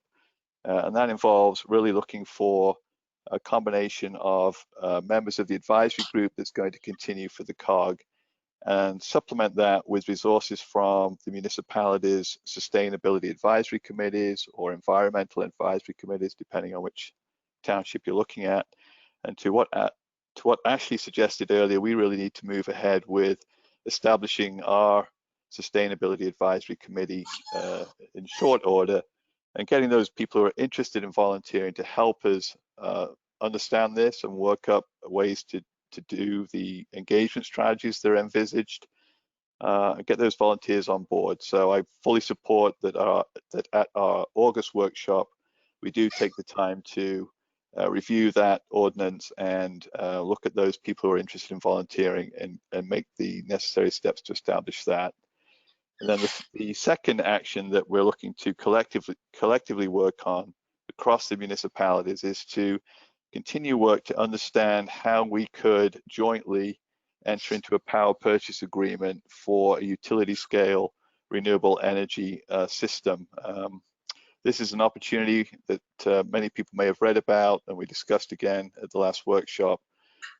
And that involves really looking for a combination of members of the advisory group that's going to continue for the COG, and supplement that with resources from the municipalities' sustainability advisory committees or environmental advisory committees, depending on which township you're looking at. And to what Ashley suggested earlier, we really need to move ahead with establishing our sustainability advisory committee in short order, and getting those people who are interested in volunteering to help us understand this and work up ways to do the engagement strategies that are envisaged, and get those volunteers on board. So I fully support that at our August workshop, we do take the time to review that ordinance and look at those people who are interested in volunteering and make the necessary steps to establish that. And then the second action that we're looking to collectively work on across the municipalities is to continue work to understand how we could jointly enter into a power purchase agreement for a utility scale renewable energy system. This is an opportunity that many people may have read about, and we discussed again at the last workshop,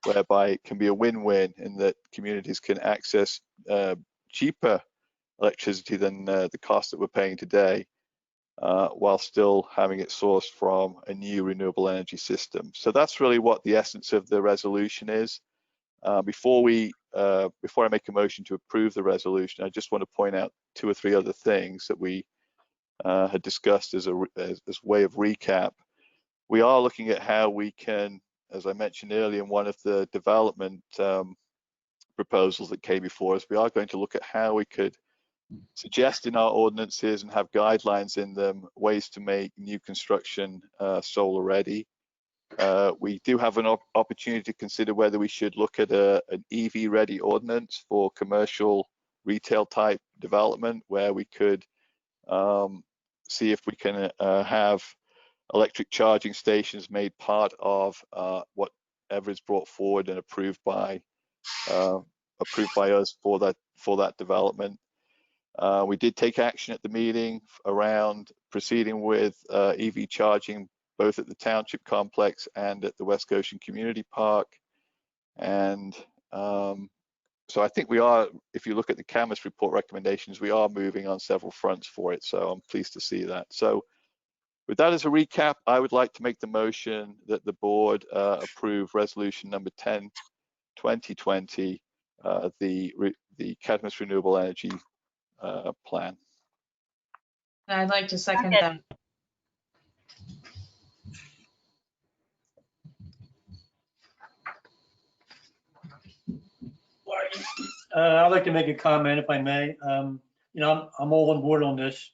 whereby it can be a win-win in that communities can access cheaper electricity than the cost that we're paying today, while still having it sourced from a new renewable energy system. So that's really what the essence of the resolution is. Before I make a motion to approve the resolution, I just want to point out 2 or 3 other things that we had discussed as way of recap. We are looking at how we can, as I mentioned earlier in one of the development proposals that came before us, we are going to look at how we could suggest in our ordinances and have guidelines in them ways to make new construction solar ready. We do have an opportunity to consider whether we should look at an EV ready ordinance for commercial retail type development, where we could see if we can have electric charging stations made part of whatever is brought forward and approved by us for that development. We did take action at the meeting around proceeding with EV charging both at the township complex and at the West Goshen Community Park. And so I think we are, if you look at the Canvas report recommendations, we are moving on several fronts for it. So I'm pleased to see that. So with that as a recap, I would like to make the motion that the board approve resolution number 10, 2020, the Cadmus Renewable Energy plan. I'd like to second that. I'd like to make a comment if I may. I'm all on board on this.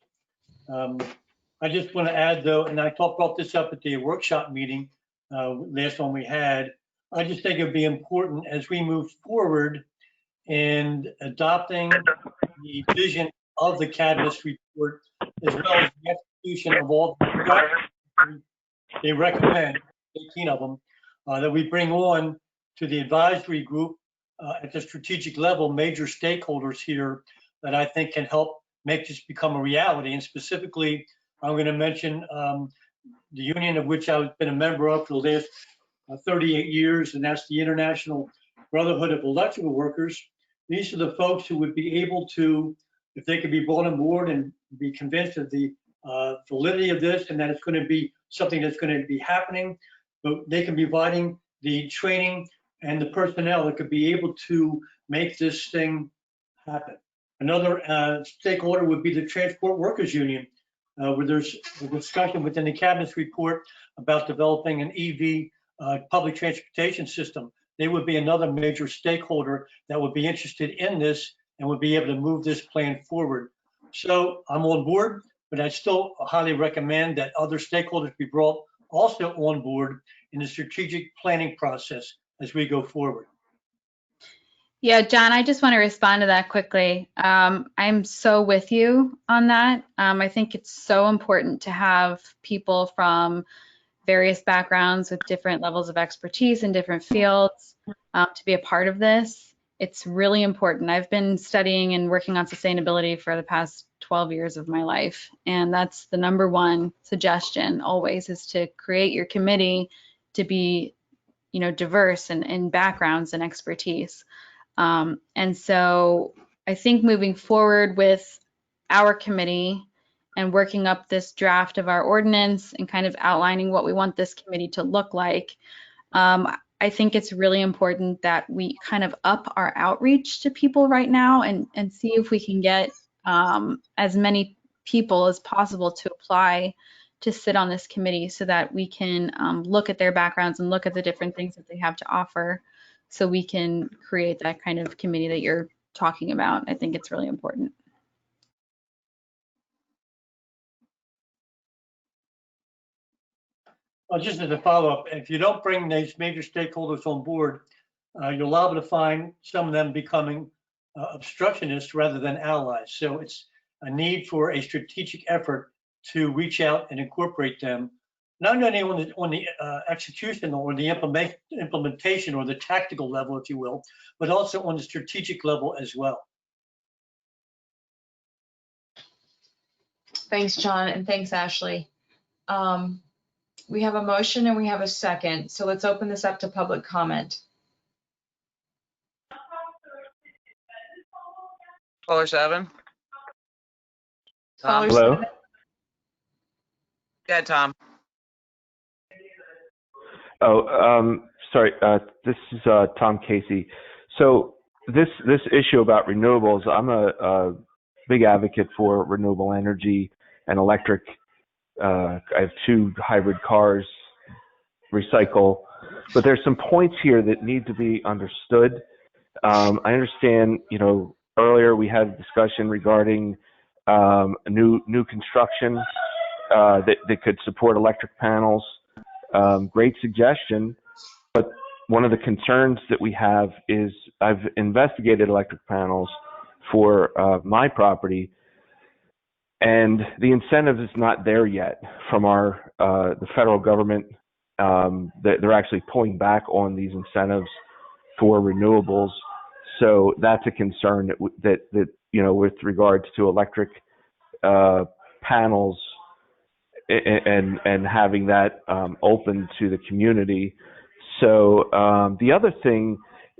I just want to add though, and I brought this up at the workshop meeting last one we had. I just think it'd be important as we move forward in adopting the vision of the Cadmus report, as well as the execution of all they recommend, 18 of them, that we bring on to the advisory group at the strategic level, major stakeholders here that I think can help make this become a reality. And specifically, I'm going to mention the union of which I've been a member of for the last 38 years, and that's the International Brotherhood of Electrical Workers. These are the folks who would be able to, if they could be brought on board and be convinced of the validity of this and that it's going to be something that's going to be happening, but they can be providing the training and the personnel that could be able to make this thing happen. Another stakeholder would be the Transport Workers Union, where there's a discussion within the cabinet's report about developing an EV public transportation system. They would be another major stakeholder that would be interested in this and would be able to move this plan forward. So I'm on board, but I still highly recommend that other stakeholders be brought also on board in the strategic planning process as we go forward. Yeah, John, I just want to respond to that quickly. I'm so with you on that. I think it's so important to have people from various backgrounds with different levels of expertise in different fields to be a part of this. It's really important. I've been studying and working on sustainability for the past 12 years of my life, and that's the number one suggestion always, is to create your committee to be, diverse in backgrounds and expertise. And so I think moving forward with our committee and working up this draft of our ordinance and kind of outlining what we want this committee to look like, I think it's really important that we kind of up our outreach to people right now and see if we can get as many people as possible to apply to sit on this committee so that we can look at their backgrounds and look at the different things that they have to offer, so we can create that kind of committee that you're talking about. I think it's really important. Well, just as a follow-up, if you don't bring these major stakeholders on board, you're liable to find some of them becoming obstructionists rather than allies. So it's a need for a strategic effort to reach out and incorporate them, not only on the execution or the implementation or the tactical level, if you will, but also on the strategic level as well. Thanks, John, and thanks, Ashley. We have a motion and we have a second, so let's open this up to public comment. Caller 7. Caller Hello? 7. Yeah, Tom. Oh, sorry. This is Tom Casey. So this issue about renewables, I'm a big advocate for renewable energy and electric. I have 2 hybrid cars, recycle, but there's some points here that need to be understood. I understand, earlier we had a discussion regarding new construction that could support electric panels. Great suggestion, but one of the concerns that we have is I've investigated electric panels for my property, and the incentive is not there yet from the federal government. They're actually pulling back on these incentives for renewables, so that's a concern that with regards to electric panels and having that open to the community. So the other thing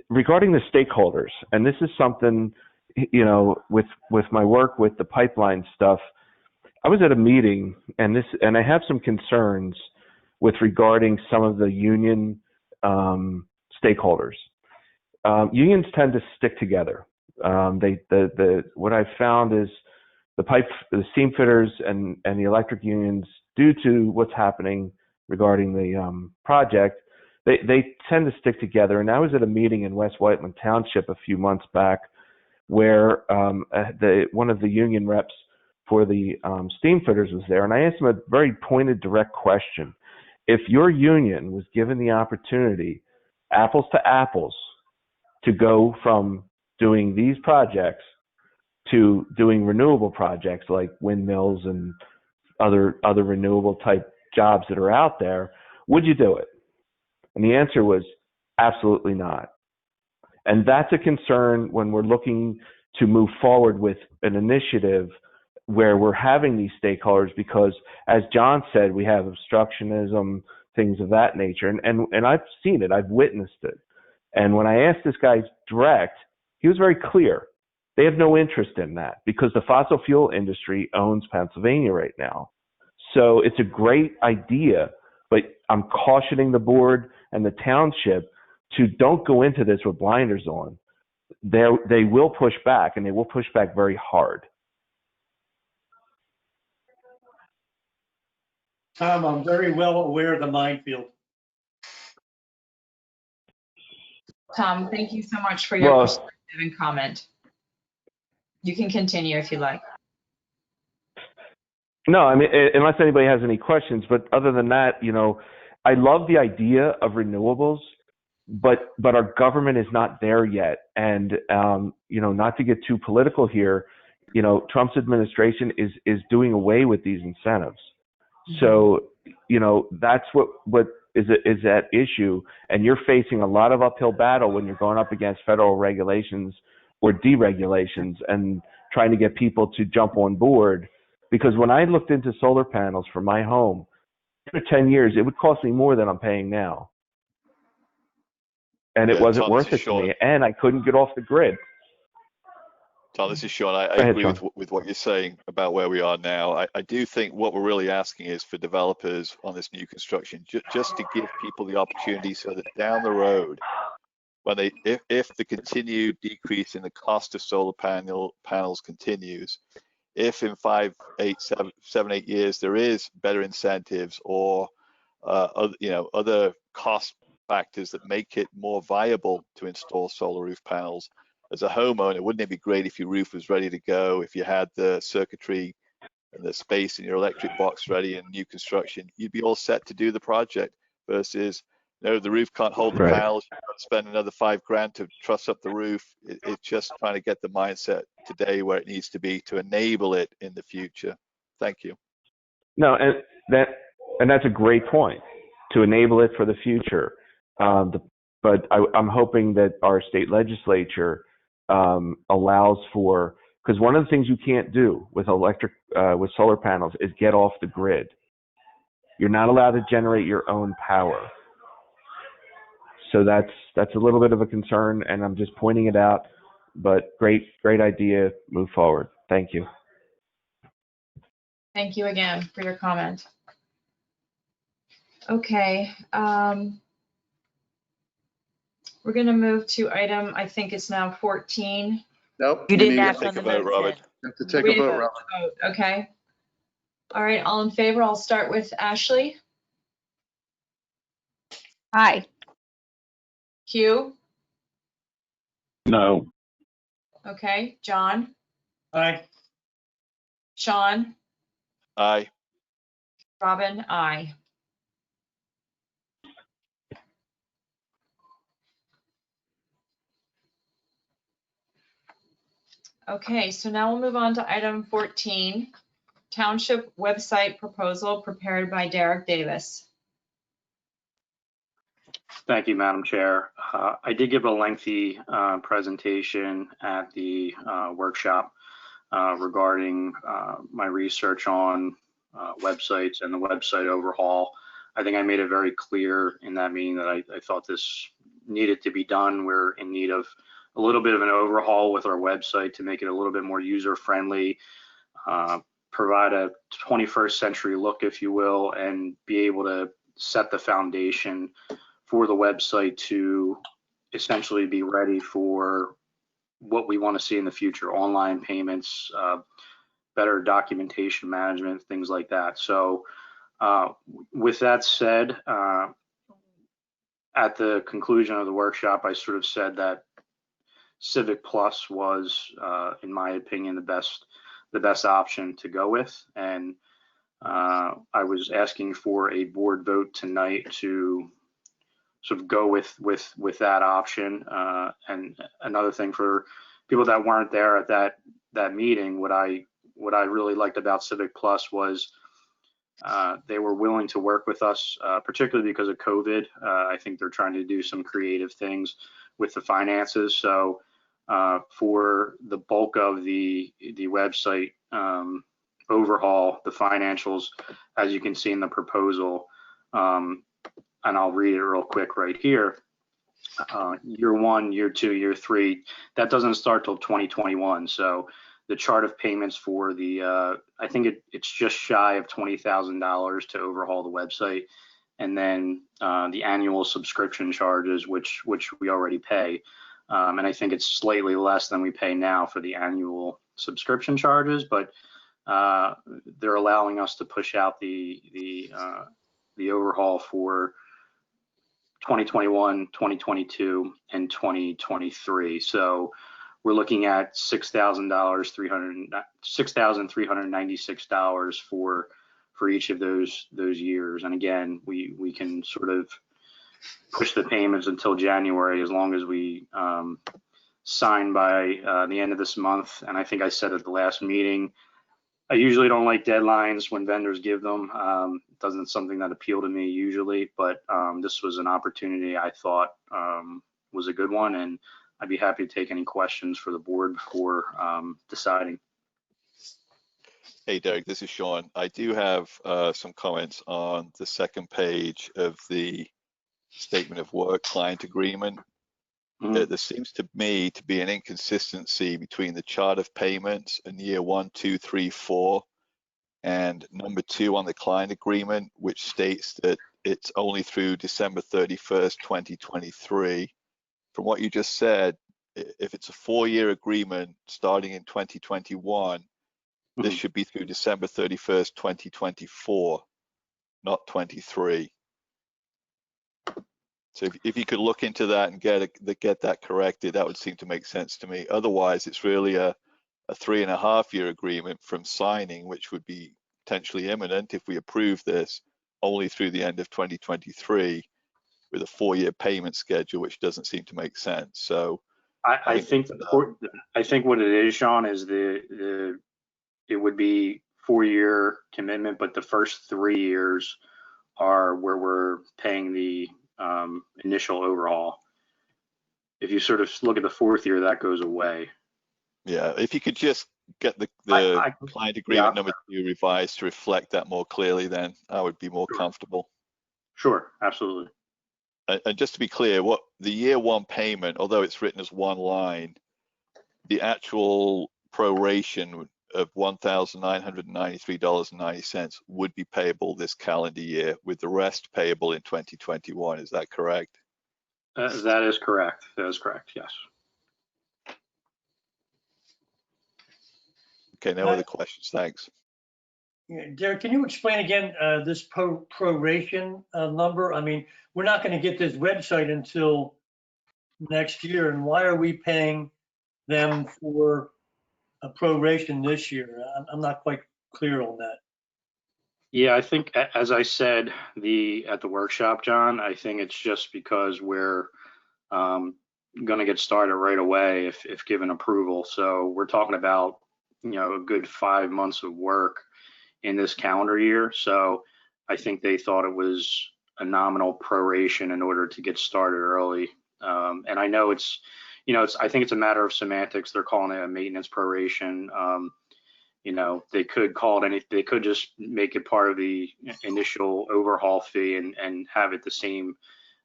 regarding the stakeholders, and this is something, with my work with the pipeline stuff, I was at a meeting and I have some concerns with regarding some of the union stakeholders. Unions tend to stick together. What I've found is the steam fitters and the electric unions, due to what's happening regarding the project, they tend to stick together. And I was at a meeting in West Whiteland Township a few months back where one of the union reps for the steam fitters was there, and I asked him a very pointed, direct question. If your union was given the opportunity, apples to apples, to go from doing these projects to doing renewable projects like windmills and other renewable type jobs that are out there, would you do it? And the answer was absolutely not. And that's a concern when we're looking to move forward with an initiative where we're having these stakeholders, because as John said, we have obstructionism, things of that nature. And I've seen it, I've witnessed it. And when I asked this guy direct, he was very clear. They have no interest in that because the fossil fuel industry owns Pennsylvania right now. So it's a great idea, but I'm cautioning the board and the township don't go into this with blinders on. They will push back, and they will push back very hard. Tom, I'm very well aware of the minefield. Tom, thank you so much for your perspective and comment. You can continue if you like. No, I mean, unless anybody has any questions, but other than that, you know, I love the idea of renewables, but our government is not there yet. And, you know, not to get too political here, you know, Trump's administration is doing away with these incentives. So, you know, that's what is at issue. And you're facing a lot of uphill battle when you're going up against federal regulations or deregulations and trying to get people to jump on board. Because when I looked into solar panels for my home, for 10 years, it would cost me more than I'm paying now. And it wasn't worth it to me. And I couldn't get off the grid. Tom, this is Sean. I ahead, agree Sean. with what you're saying about where we are now. I do think what we're really asking is for developers on this new construction, just to give people the opportunity so that down the road, when if the continued decrease in the cost of solar panels continues, if in 5, 8, 7, 8 years there is better incentives or other cost factors that make it more viable to install solar roof panels, as a homeowner, wouldn't it be great if your roof was ready to go, if you had the circuitry and the space in your electric box ready in new construction, you'd be all set to do the project, versus no, the roof can't hold the panels, you've got to spend another $5,000 to truss up the roof. It's just trying to get the mindset today where it needs to be to enable it in the future. Thank you. No, and that's a great point, to enable it for the future. But I'm hoping that our state legislature allows for, because one of the things you can't do with with solar panels is get off the grid. You're not allowed to generate your own power. So that's a little bit of a concern, and I'm just pointing it out. But great idea. Move forward. Thank you. Thank you again for your comment. Okay. We're going to move to item, I think it's now 14. Nope. You didn't ask take on the a vote, Robert. You have to take a vote, Robert. Okay. All right, all in favor? I'll start with Ashley. Aye. Hugh? No. Okay. John? Aye. Sean? Aye. Robin? Aye. Okay, so now we'll move on to item 14, Township Website Proposal prepared by Derek Davis. Thank you, Madam Chair. I did give a lengthy presentation at the workshop regarding my research on websites and the website overhaul. I think I made it very clear in that meeting that I thought this needed to be done. We're in need of a little bit of an overhaul with our website to make it a little bit more user-friendly, provide a 21st century look, if you will, and be able to set the foundation for the website to essentially be ready for what we want to see in the future: online payments, better documentation management, things like that. So with that said, at the conclusion of the workshop, I sort of said that Civic Plus was, in my opinion, the best option to go with, and I was asking for a board vote tonight to sort of go with that option. And another thing for people that weren't there at that meeting, what I really liked about Civic Plus was they were willing to work with us, particularly because of COVID. I think they're trying to do some creative things with the finances. So for the bulk of the website overhaul, the financials, as you can see in the proposal, and I'll read it real quick right here. Year 1, year 2, year 3, that doesn't start till 2021. So the chart of payments for the, I think it's just shy of $20,000 to overhaul the website. and then the annual subscription charges, which we already pay. And I think it's slightly less than we pay now for the annual subscription charges, but they're allowing us to push out the overhaul for 2021, 2022, and 2023. So we're looking at $6,396 for each of those years. And again, we can sort of push the payments until January as long as we sign by the end of this month. And I think I said at the last meeting, I usually don't like deadlines when vendors give them. It doesn't something that appeal to me usually, but this was an opportunity I thought was a good one, and I'd be happy to take any questions for the board before deciding. Hey, Derek, this is Sean. I do have some comments on the second page of the statement of work client agreement. There seems to me to be an inconsistency between the chart of payments in year 1, 2, 3, 4 and number 2 on the client agreement, which states that it's only through December 31st, 2023. From what you just said, if it's a 4-year agreement starting in 2021, this should be through December 31st, 2024, not 23. So if you could look into that and get that corrected, that would seem to make sense to me. Otherwise, it's really a 3.5-year agreement from signing, which would be potentially imminent if we approve this only through the end of 2023 with a 4-year payment schedule, which doesn't seem to make sense. So I think what it is, Sean, is it would be 4-year commitment, but the first 3 years are where we're paying the initial overhaul. If you sort of look at the 4th year, that goes away. Yeah, if you could just get the client agreement number 2 revised to reflect that more clearly, then I would be more comfortable. Sure, absolutely. And just to be clear, what the year 1 payment, although it's written as one line, the actual proration of $1,993.90 would be payable this calendar year, with the rest payable in 2021. Is that correct? That is correct. That is correct, yes. Okay, no other questions. Thanks. Derek, can you explain again this proration number? I mean, we're not going to get this website until next year, and why are we paying them for a proration this year? I'm not quite clear on that. Yeah, I think, as I said at the workshop, John, I think it's just because we're going to get started right away if given approval. So we're talking about, a good 5 months of work in this calendar year. So I think they thought it was a nominal proration in order to get started early. And I know it's, I think it's a matter of semantics. They're calling it a maintenance proration. They could call it they could just make it part of the initial overhaul fee and have it the same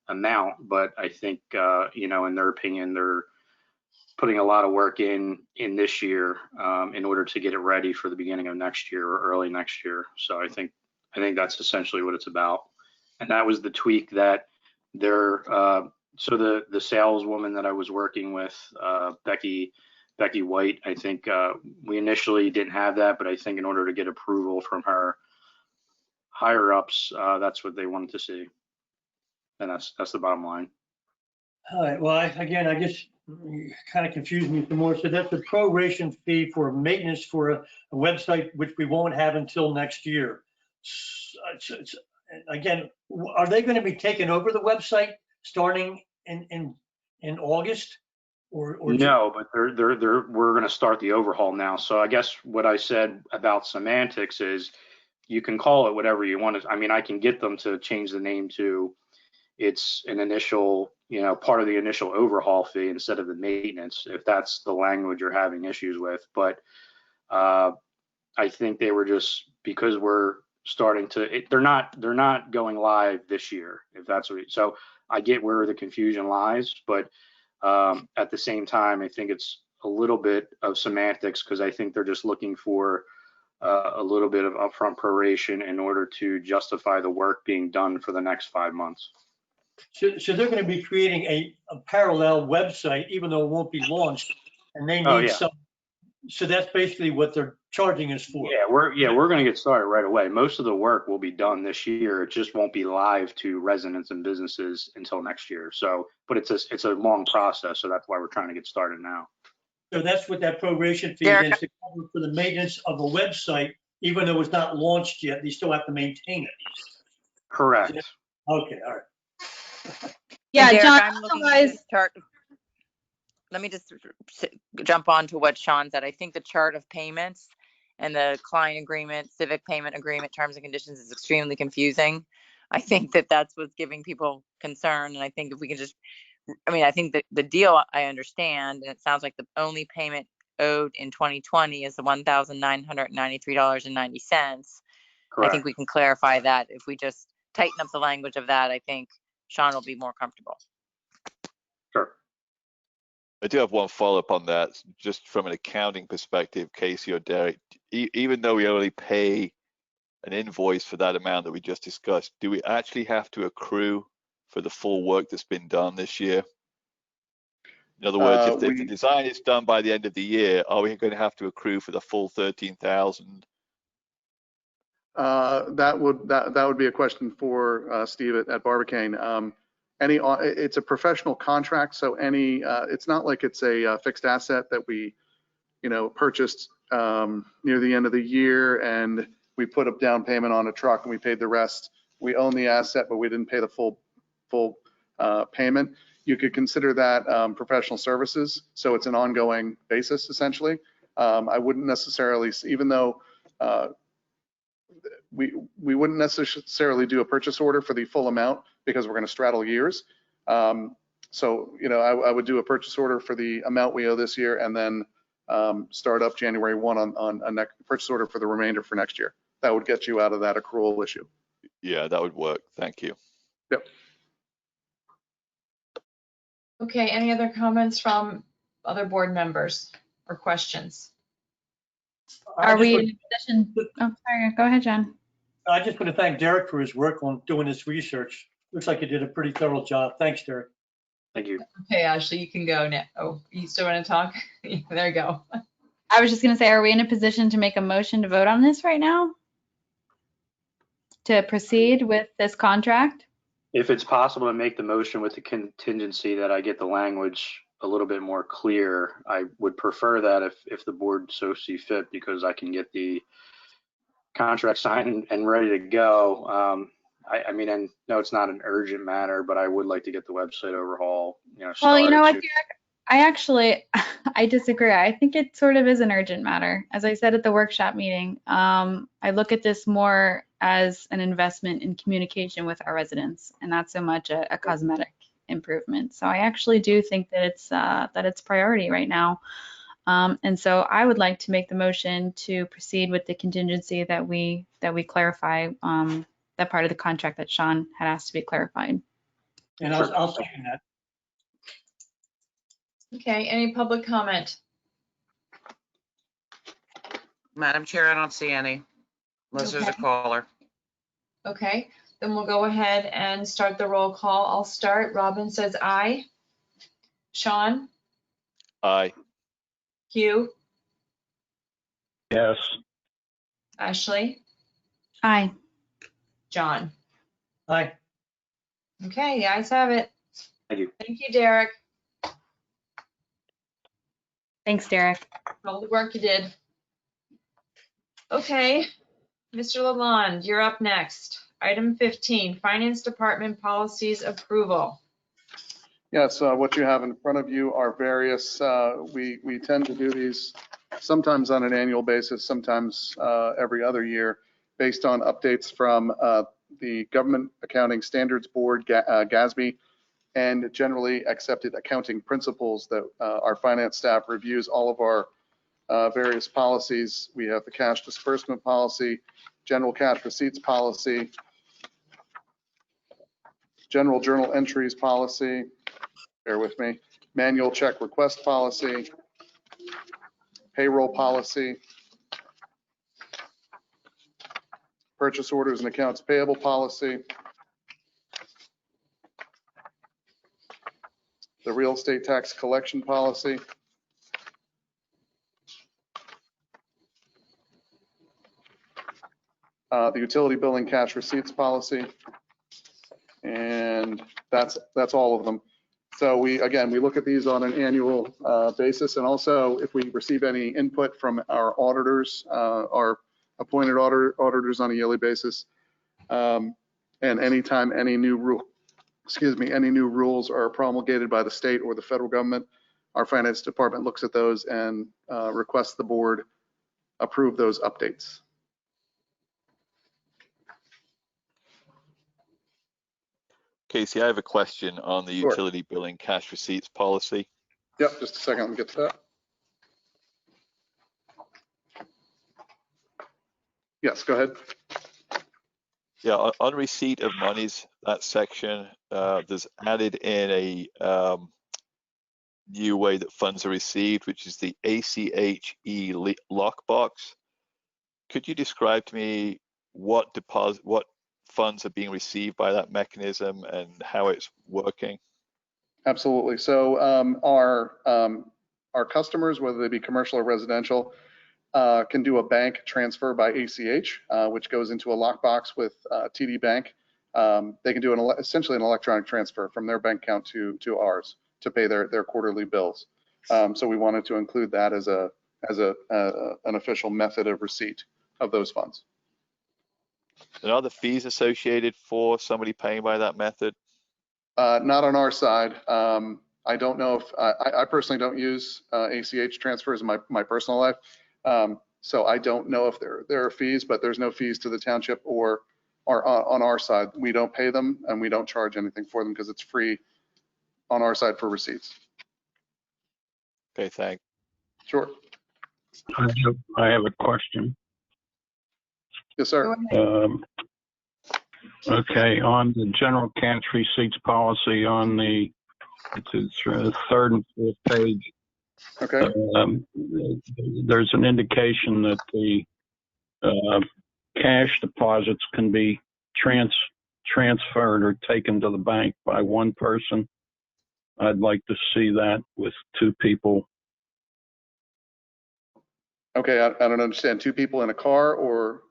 amount. But I think, in their opinion, they're putting a lot of work in this year in order to get it ready for the beginning of next year or early next year. So I think that's essentially what it's about. And that was the tweak that they're, so the saleswoman that I was working with, Becky White, I think we initially didn't have that, but I think in order to get approval from her higher ups, that's what they wanted to see. And that's the bottom line. All right, well, I guess you kind of confused me some more. So that's a proration fee for maintenance for a website, which we won't have until next year. Again, are they going to be taking over the website starting in August? Or no, but we're going to start the overhaul now. So I guess what I said about semantics is you can call it whatever you want. I mean, I can get them to change the name to it's an initial, part of the initial overhaul fee instead of the maintenance, if that's the language you're having issues with. But I think they were just, because we're starting to, they're not going live this year, if that's what. So I get where the confusion lies, but at the same time, I think it's a little bit of semantics, because I think they're just looking for a little bit of upfront proration in order to justify the work being done for the next 5 months. So they're going to be creating a parallel website, even though it won't be launched, and they Oh, need yeah. some. So that's basically what they're charging us for. Yeah, we're going to get started right away. Most of the work will be done this year. It just won't be live to residents and businesses until next year. So, but it's a long process, so that's why we're trying to get started now. So that's what that proration fee Derek, is to cover for the maintenance of a website, even though it's not launched yet. They still have to maintain it. Correct. Okay, all right. Yeah, Derek, John, I'm looking at otherwise, this chart. Let me just jump on to what Sean said. I think the chart of payments and the client agreement, civic payment agreement, terms and conditions is extremely confusing. I think that that's what's giving people concern. And I think if we can just, I mean, I think that the deal I understand, and it sounds like the only payment owed in 2020 is the $1,993.90. I think we can clarify that. If we just tighten up the language of that, I think Sean will be more comfortable. Sure. I do have one follow-up on that, just from an accounting perspective, Casey or Derek. Even though we only pay an invoice for that amount that we just discussed, do we actually have to accrue for the full work that's been done this year? In other words, if the design is done by the end of the year, are we going to have to accrue for the full 13,000? That would be a question for Steve at Barbicane. It's a professional contract, so it's not like it's a fixed asset that we, purchased near the end of the year and we put a down payment on a truck and we paid the rest. We own the asset, but we didn't pay the full payment. You could consider that professional services, so it's an ongoing basis essentially. I wouldn't necessarily, even though we wouldn't necessarily do a purchase order for the full amount because we're going to straddle years. So, I would do a purchase order for the amount we owe this year and then start up January 1 on a next purchase order for the remainder for next year. That would get you out of that accrual issue. Yeah, that would work. Thank you. Yep. Okay, any other comments from other board members or questions? are we in a position? Oh, sorry. Go ahead, John. I just want to thank Derek for his work on doing this research. Looks like he did a pretty thorough job. Thanks, Derek. Thank you. Okay, Ashley, you can go now. Oh, you still want to talk? There you go. I was just going to say, are we in a position to make a motion to vote on this right now? To proceed with this contract? If it's possible to make the motion with the contingency that I get the language a little bit more clear, I would prefer that if the board so see fit, because I can get the contract signed and ready to go. I mean, and no, it's not an urgent matter, but I would like to get the website overhaul, Well, you know what, Derek? I disagree. I think it sort of is an urgent matter. As I said at the workshop meeting, I look at this more as an investment in communication with our residents and not so much a cosmetic improvement. So I actually do think that it's priority right now. And so I would like to make the motion to proceed with the contingency that we clarify that part of the contract that Sean had asked to be clarified. And I'll second that. Okay, any public comment? Madam Chair, I don't see any, unless there's a caller. Okay, then we'll go ahead and start the roll call. I'll start. Robin says aye. Sean? Aye. Hugh? Yes. Ashley? Aye. John? Aye. Okay, the ayes have it. Thank you. Thank you, Derek. Thanks, Derek. For all the work you did. Okay, Mr. Lalonde, you're up next. Item 15, Finance Department Policies Approval. Yes, what you have in front of you are various, we tend to do these sometimes on an annual basis, sometimes every other year, based on updates from the Government Accounting Standards Board, GASB, and generally accepted accounting principles that our finance staff reviews all of our various policies. We have the cash disbursement policy, general cash receipts policy, general journal entries policy, bear with me, manual check request policy, payroll policy, purchase orders and accounts payable policy, the real estate tax collection policy, the utility billing cash receipts policy, and that's all of them. So we look at these on an annual basis, and also if we receive any input from our auditors, our appointed auditors on a yearly basis, and anytime any new rules are promulgated by the state or the federal government, our finance department looks at those and requests the board approve those updates. Casey, I have a question on the Sure. utility billing cash receipts policy. Yep, just a second, let me get to that. Yes, go ahead. Yeah, on receipt of monies, that section, there's added in a new way that funds are received, which is the ACHE lockbox. Could you describe to me what funds are being received by that mechanism and how it's working? Absolutely. So our customers, whether they be commercial or residential, can do a bank transfer by ACH, which goes into a lockbox with TD Bank. They can do essentially an electronic transfer from their bank account to ours to pay their quarterly bills. So we wanted to include that as an official method of receipt of those funds. And are the fees associated for somebody paying by that method? Not on our side. I don't know if I personally don't use ACH transfers in my personal life. So I don't know if there are fees, but there's no fees to the township or on our side. We don't pay them and we don't charge anything for them because it's free on our side for receipts. Okay, thanks. Sure. I have a question. Yes, sir. Okay, on the general cash receipts policy on the third and fourth page, okay, there's an indication that the cash deposits can be transferred or taken to the bank by one person. I'd like to see that with two people. Okay, I don't understand. Two people in a car, or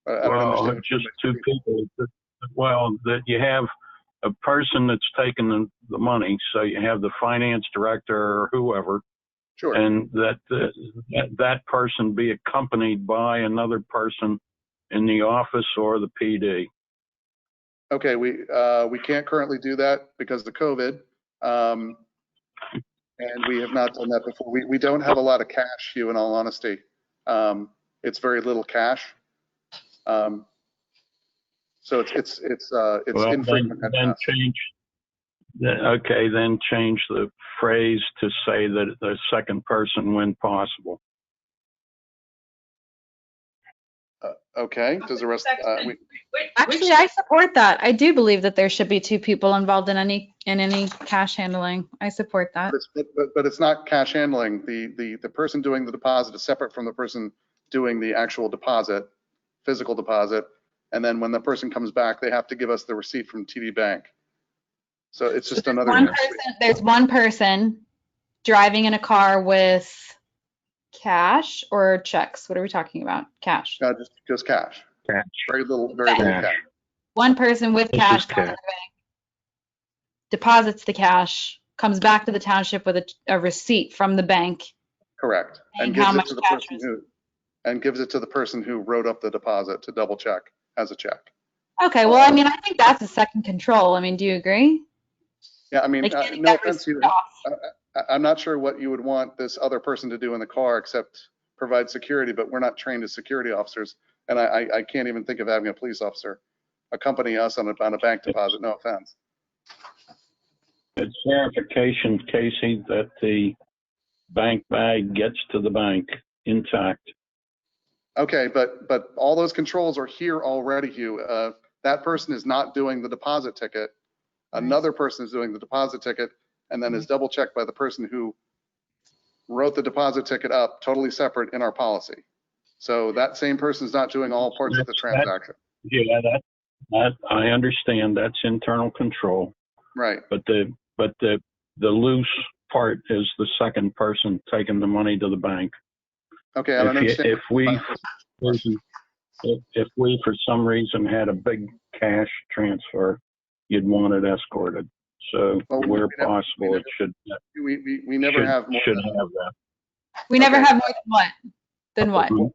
I don't understand. Just two people. Well, that you have a person that's taking the money, so you have the finance director or whoever, sure, and that person be accompanied by another person in the office or the PD. Okay, we can't currently do that because of COVID, and we have not done that before. We don't have a lot of cash, Hugh, in all honesty. It's very little cash. So it's well, infrequent. Then change the phrase to say that the second person when possible. Okay. Does the rest? Actually, I support that. I do believe that there should be two people involved in any cash handling. I support that. But it's not cash handling. The person doing the deposit is separate from the person doing the actual deposit, physical deposit. And then when the person comes back, they have to give us the receipt from TD Bank. So it's just another. There's one person driving in a car with cash or checks. What are we talking about? Cash. Just cash. Cash. Very little cash. One person with cash goes to the bank, deposits the cash, comes back to the township with a receipt from the bank. Correct. And gives it to the person who wrote up the deposit to double check as a check. Okay, well, I mean, I think that's a second control. I mean, do you agree? Yeah, I mean, no offense, I'm not sure what you would want this other person to do in the car except provide security, but we're not trained as security officers. And I can't even think of having a police officer accompany us on a bank deposit, no offense. It's verification, Casey, that the bank bag gets to the bank intact. Okay, but all those controls are here already, Hugh. That person is not doing the deposit ticket. Another person is doing the deposit ticket and then is double checked by the person who wrote the deposit ticket up, totally separate in our policy. So that same person's not doing all parts of the transaction. Yeah, that I understand. That's internal control. Right. But the loose part is the second person taking the money to the bank. Okay, I don't understand. If we for some reason had a big cash transfer, you'd want it escorted. So where possible, it should. We never have more should have that. We never have more than what? Than what?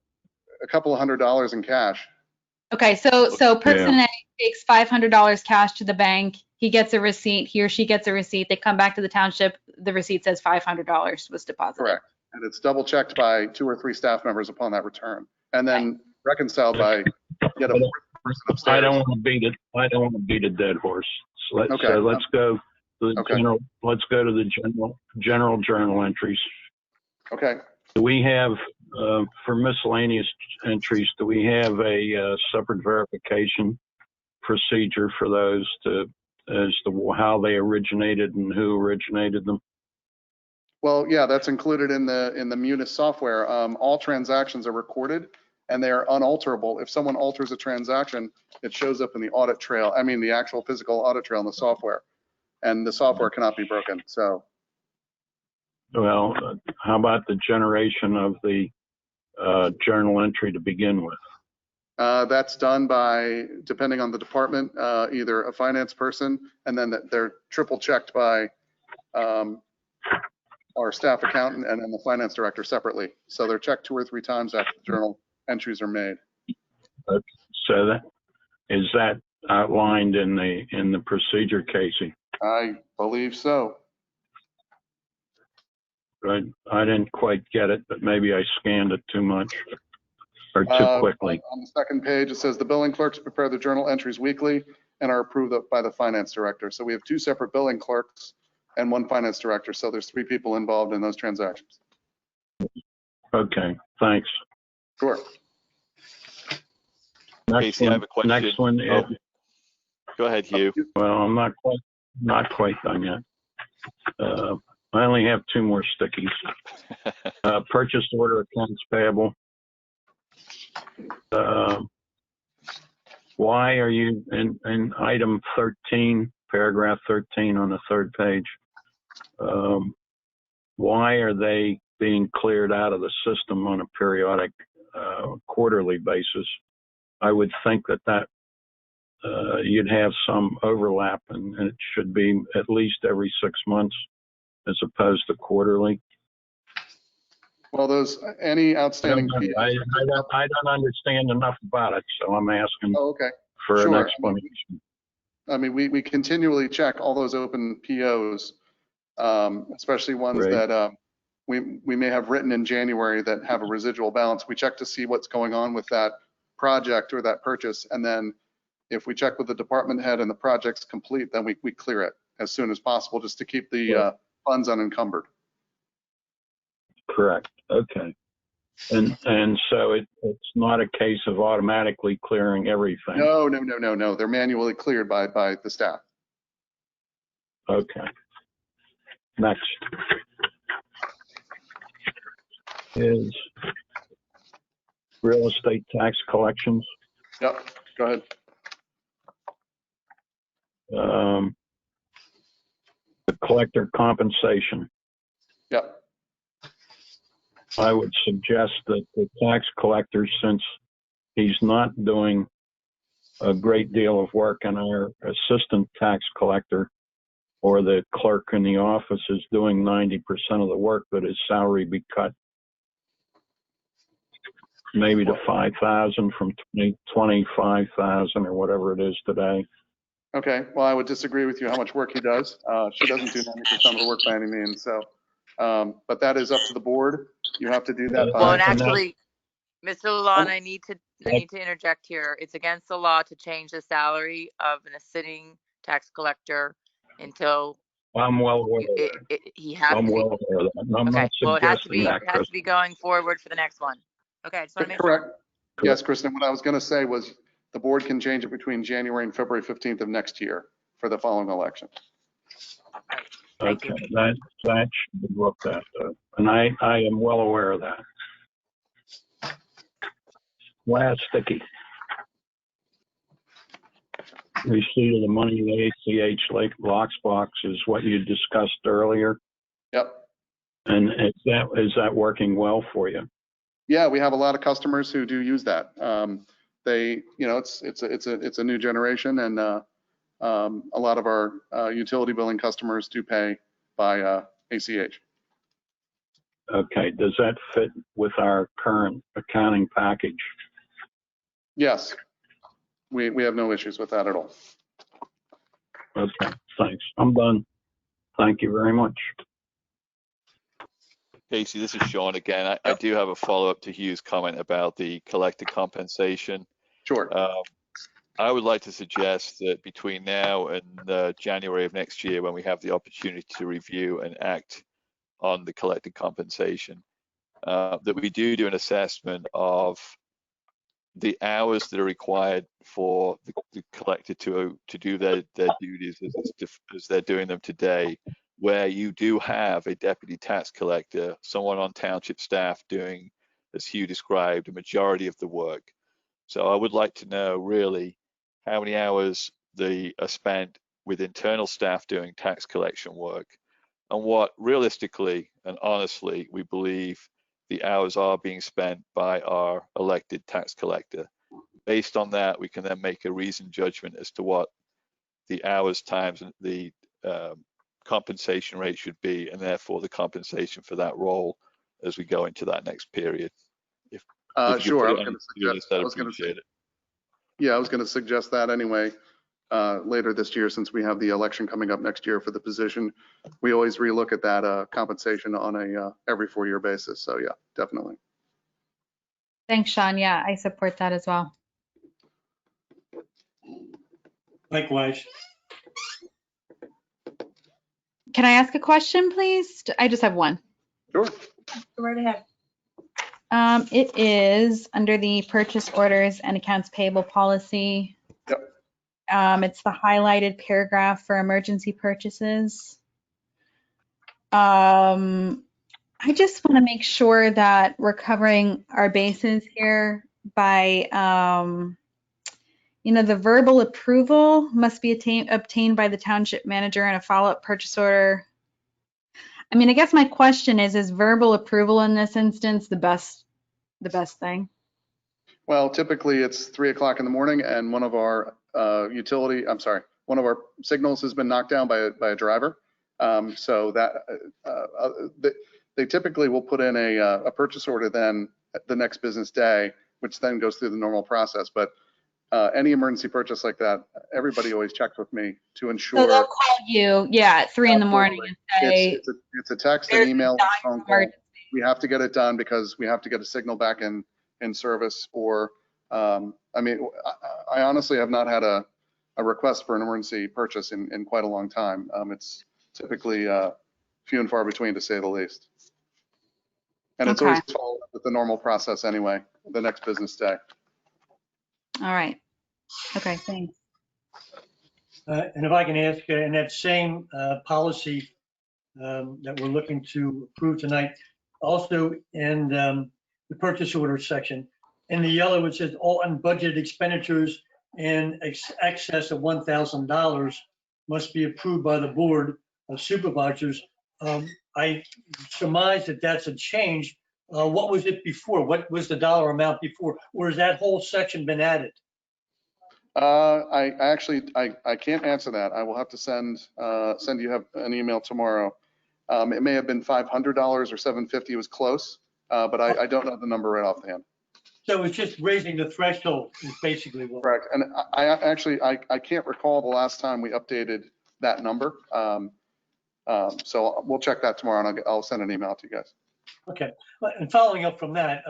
A couple of $100 in cash. Okay, so person A takes $500 cash to the bank. He gets a receipt. He or she gets a receipt. They come back to the township. The receipt says $500 was deposited. Correct. And it's double checked by 2 or 3 staff members upon that return, and then reconciled by yet a fourth person upstairs. I don't want to beat a dead horse. So let's go to the general. Let's go to the general journal entries. Okay. Do we have for miscellaneous entries? Do we have a separate verification procedure for those as to how they originated and who originated them? Well, yeah, that's included in the Munis software. All transactions are recorded and they are unalterable. If someone alters a transaction, it shows up in the audit trail. I mean, the actual physical audit trail in the software, and the software cannot be broken. So, well, how about the generation of the journal entry to begin with? That's done by, depending on the department, either a finance person, and then they're triple checked by our staff accountant and then the finance director separately. So they're checked 2 or 3 times after the journal entries are made. So is that outlined in the procedure, Casey? I believe so. I didn't quite get it, but maybe I scanned it too much or too quickly. On the second page, it says the billing clerks prepare the journal entries weekly and are approved by the finance director. So we have 2 separate billing clerks and 1 finance director. So there's 3 people involved in those transactions. Okay, thanks. Sure. Casey, I have a question. Next one. Go ahead, Hugh. Well, I'm not quite done yet. I only have 2 more stickies. Purchase order accounts payable. Why are you in item 13, paragraph 13 on the 3rd page? Why are they being cleared out of the system on a periodic quarterly basis? I would think that you'd have some overlap, and it should be at least every 6 months as opposed to quarterly. Well, any outstanding. I don't understand enough about it, so I'm asking for an explanation. I mean, we continually check all those open POs, especially ones that we may have written in January that have a residual balance. We check to see what's going on with that project or that purchase, and then if we check with the department head and the project's complete, then we clear it as soon as possible, just to keep the funds unencumbered. Correct. Okay. And so it's not a case of automatically clearing everything. No. They're manually cleared by the staff. Okay. Next is real estate tax collections. Yep. Go ahead. The collector compensation. Yep. I would suggest that the tax collector, since he's not doing a great deal of work, and our assistant tax collector or the clerk in the office is doing 90% of the work, that his salary be cut maybe to 5,000 from 25,000 or whatever it is today. Okay. Well, I would disagree with you how much work he does. She doesn't do 90% of the work by any means. So, but that is up to the board. You have to do that. Well, and actually, Mr. Lalonde, I need to interject here. It's against the law to change the salary of a sitting tax collector until I'm well aware of that. He has I'm to well aware of that. I'm okay. not Well, it has to be that, going forward for the next one. Okay. I just want to make Correct. sure. Yes, Kristen. What I was going to say was the board can change it between January and February 15th of next year for the following election. Okay, that should be looked at, and I am well aware of that. last sticky. Receipt of the money in the ACH Lake Blocks box is what you discussed earlier. Yep. And is that working well for you? Yeah, we have a lot of customers who do use that. They, you know, it's a new generation, and a lot of our utility billing customers do pay by ACH. Okay, does that fit with our current accounting package? Yes, we have no issues with that at all. Okay, thanks. I'm done. Thank you very much. Casey, this is Sean again. I do have a follow-up to Hugh's comment about the collector compensation. Sure. I would like to suggest that between now and January of next year, when we have the opportunity to review and act on the collector compensation, that we do an assessment of the hours that are required for the collector to do their duties as they're doing them today, where you do have a deputy tax collector, someone on township staff doing, as Hugh described, a majority of the work. So I would like to know really how many hours are spent with internal staff doing tax collection work, and what realistically and honestly we believe the hours are being spent by our elected tax collector. Based on that, we can then make a reasoned judgment as to what the hours times the compensation rate should be, and therefore the compensation for that role as we go into that next period. If Sure, I was going to suggest that anyway. Later this year, since we have the election coming up next year for the position, we always relook at that compensation on a every 4-year basis. So yeah, definitely. Thanks, Sean. Yeah, I support that as well. Likewise. Can I ask a question, please? I just have one. Sure. Go right ahead. It is under the purchase orders and accounts payable policy. Yep. It's the highlighted paragraph for emergency purchases. I just want to make sure that we're covering our bases here by, the verbal approval must be obtained by the township manager and a follow-up purchase order. I mean, I guess my question is verbal approval in this instance the best thing? Well, typically it's 3 o'clock in the morning and one of our one of our signals has been knocked down by a driver. So that they typically will put in a purchase order then the next business day, which then goes through the normal process. But any emergency purchase like that, everybody always checks with me to ensure. So they'll call you, at 3 in the morning and say, it's a text, an email, a phone call. We have to get it done because we have to get a signal back in service. Or, I mean, I honestly have not had a request for an emergency purchase in quite a long time. It's typically few and far between, to say the least. And it's always followed with the normal process anyway, the next business day. All right. Okay, thanks. And if I can ask, in that same policy that we're looking to approve tonight, also in the purchase order section, in the yellow it says all unbudgeted expenditures in excess of $1,000 must be approved by the Board of Supervisors. I surmise that that's a change. What was it before? What was the dollar amount before? Or has that whole section been added? I can't answer that. I will have to send you an email tomorrow. It may have been $500 or $750. It was close, but I don't know the number right off the hand. So it's just raising the threshold is basically what. Correct. And I can't recall the last time we updated that number. So we'll check that tomorrow, and I'll send an email to you guys. Okay. And following up from that,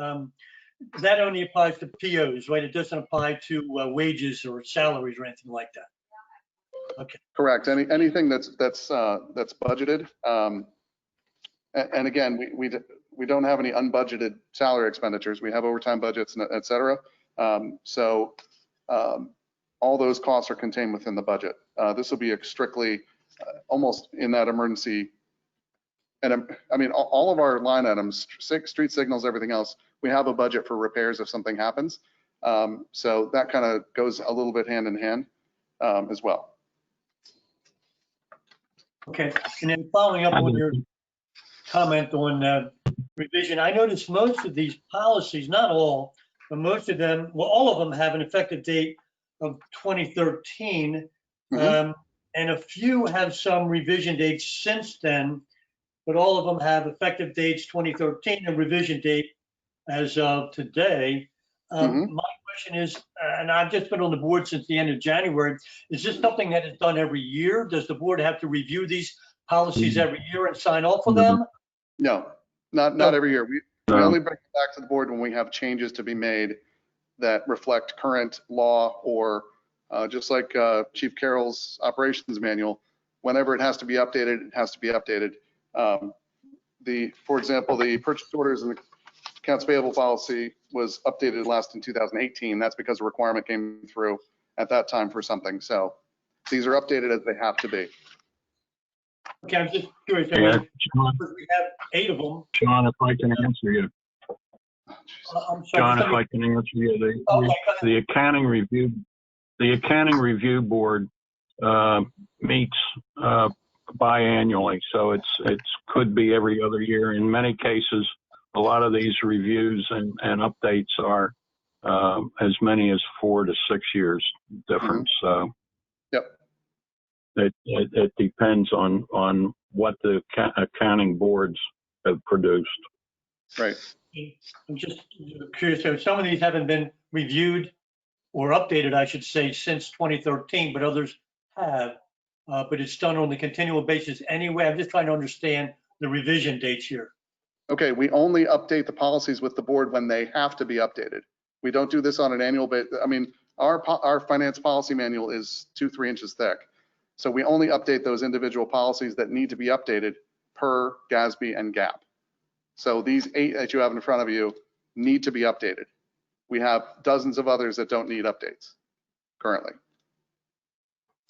that only applies to POs, right? It doesn't apply to wages or salaries or anything like that. Okay. Correct. Anything that's budgeted. And again, we don't have any unbudgeted salary expenditures. We have overtime budgets, et cetera. So all those costs are contained within the budget. This will be strictly almost in that emergency. And I mean, all of our line items, street signals, everything else, we have a budget for repairs if something happens. So that kind of goes a little bit hand in hand as well. Okay, and then following up on your comment on revision, I noticed most of these policies, not all, but most of them, well, all of them have an effective date of 2013. And a few have some revision dates since then, but all of them have effective dates 2013 and revision date as of today. My question is, and I've just been on the board since the end of January, is this something that is done every year? Does the board have to review these policies every year and sign off on them? No, not every year. We only bring it back to the board when we have changes to be made that reflect current law or just like Chief Carroll's operations manual, whenever it has to be updated, it has to be updated. For example, the purchase orders and the accounts payable policy was updated last in 2018. That's because a requirement came through at that time for something. So these are updated as they have to be. Okay, I'm just curious. I mean, we have 8 of them. John, if I can answer you. I'm sorry, John, if I can answer you, the accounting review board meets biannually, so it could be every other year. In many cases, a lot of these reviews and updates are as many as 4 to 6 years difference. So it depends on what the accounting boards have produced. Right. I'm just curious. So some of these haven't been reviewed or updated, I should say, since 2013, but others have. But it's done on a continual basis anyway. I'm just trying to understand the revision dates here. Okay, we only update the policies with the board when they have to be updated. We don't do this on an annual basis. I mean, our finance policy manual is 2-3 inches thick. So we only update those individual policies that need to be updated per GASB and GAAP. So these 8 that you have in front of you need to be updated. We have dozens of others that don't need updates currently.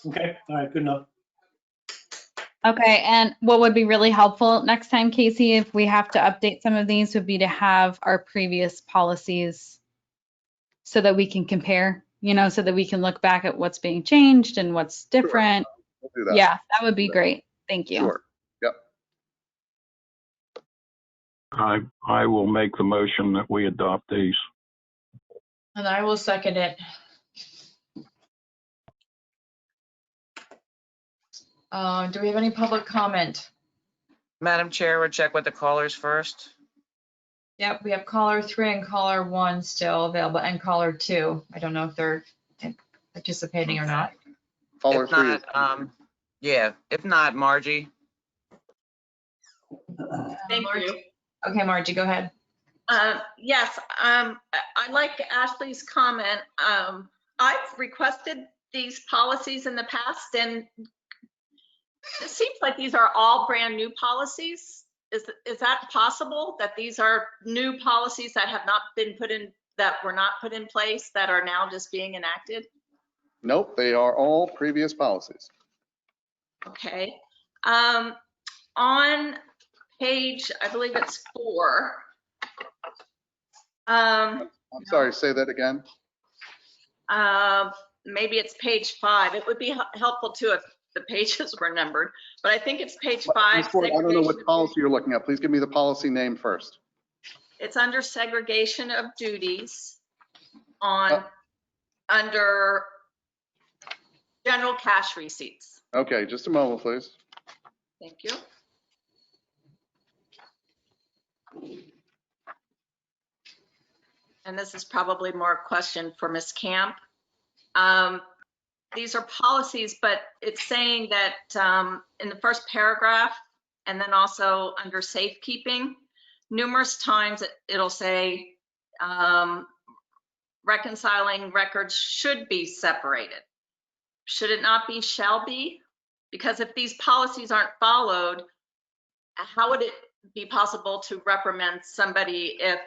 Okay, all right, good enough. Okay, and what would be really helpful next time, Casey, if we have to update some of these, would be to have our previous policies so that we can compare, so that we can look back at what's being changed and what's different. Sure. We'll do that. Yeah, that would be great. Thank you. Sure. Yep. I will make the motion that we adopt these. And I will second it. Do we have any public comment? Madam Chair, we'll check with the callers first. Yep, we have caller 3 and caller 1 still available, and caller 2. I don't know if they're participating or not. Caller If 3. not, yeah, if not, Margie. Thank you. Okay, Margie, go ahead. Yes, I like Ashley's comment. I've requested these policies in the past, and it seems like these are all brand new policies. Is that possible, that these are new policies that have not been put in, that were not put in place, that are now just being enacted? Nope, they are all previous policies. Okay. On page, I believe it's 4. I'm sorry, say that again. Maybe it's page 5. It would be helpful too if the pages were numbered, but I think it's page 5. I don't know what policy you're looking at. Please give me the policy name first. It's under segregation of duties under general cash receipts. Okay, just a moment, please. Thank you. And this is probably more a question for Ms. Camp. These are policies, but it's saying that in the first paragraph, and then also under safekeeping, numerous times it'll say reconciling records should be separated. Should it not be shall be? Because if these policies aren't followed, how would it be possible to reprimand somebody if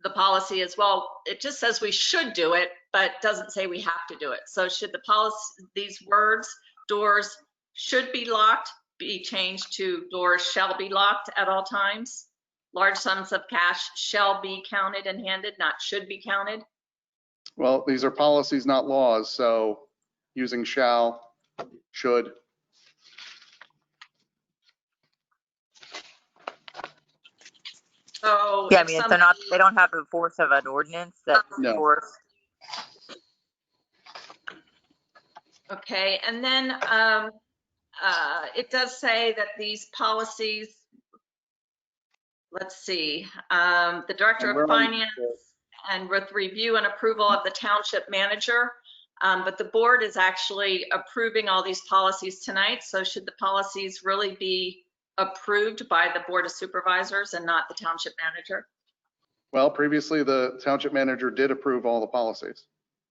the policy is, well, it just says we should do it, but doesn't say we have to do it. So should the policy, these words, doors should be locked, be changed to doors shall be locked at all times? Large sums of cash shall be counted and handed, not should be counted? Well, these are policies, not laws, so using shall, should. So Yeah, I if mean, somebody, they don't have the force of an ordinance that No. force. okay, and then it does say that these policies, let's see, the Director And where of are you? Finance and with review and approval of the Township Manager. But the board is actually approving all these policies tonight. So should the policies really be approved by the Board of Supervisors and not the Township Manager? Well, previously the township manager did approve all the policies.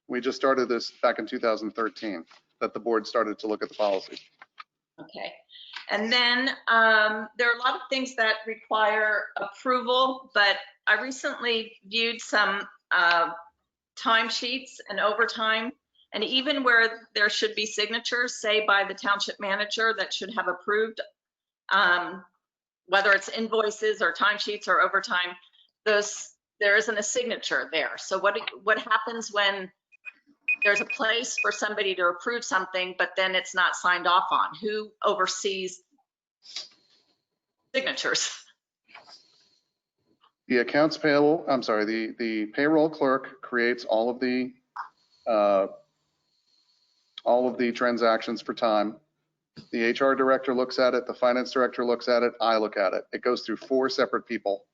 We just started this back in 2013, that the board started to look at the policies. Okay. And then there are a lot of things that require approval, but I recently viewed some timesheets and overtime, and even where there should be signatures, say by the township manager, that should have approved, whether it's invoices or timesheets or overtime, there isn't a signature there. So what happens when there's a place for somebody to approve something, but then it's not signed off on? Who oversees signatures? The accounts payable, I'm sorry, the payroll clerk creates all of the transactions for time. The HR director looks at it, the finance director looks at it, I look at it. It goes through 4 separate people,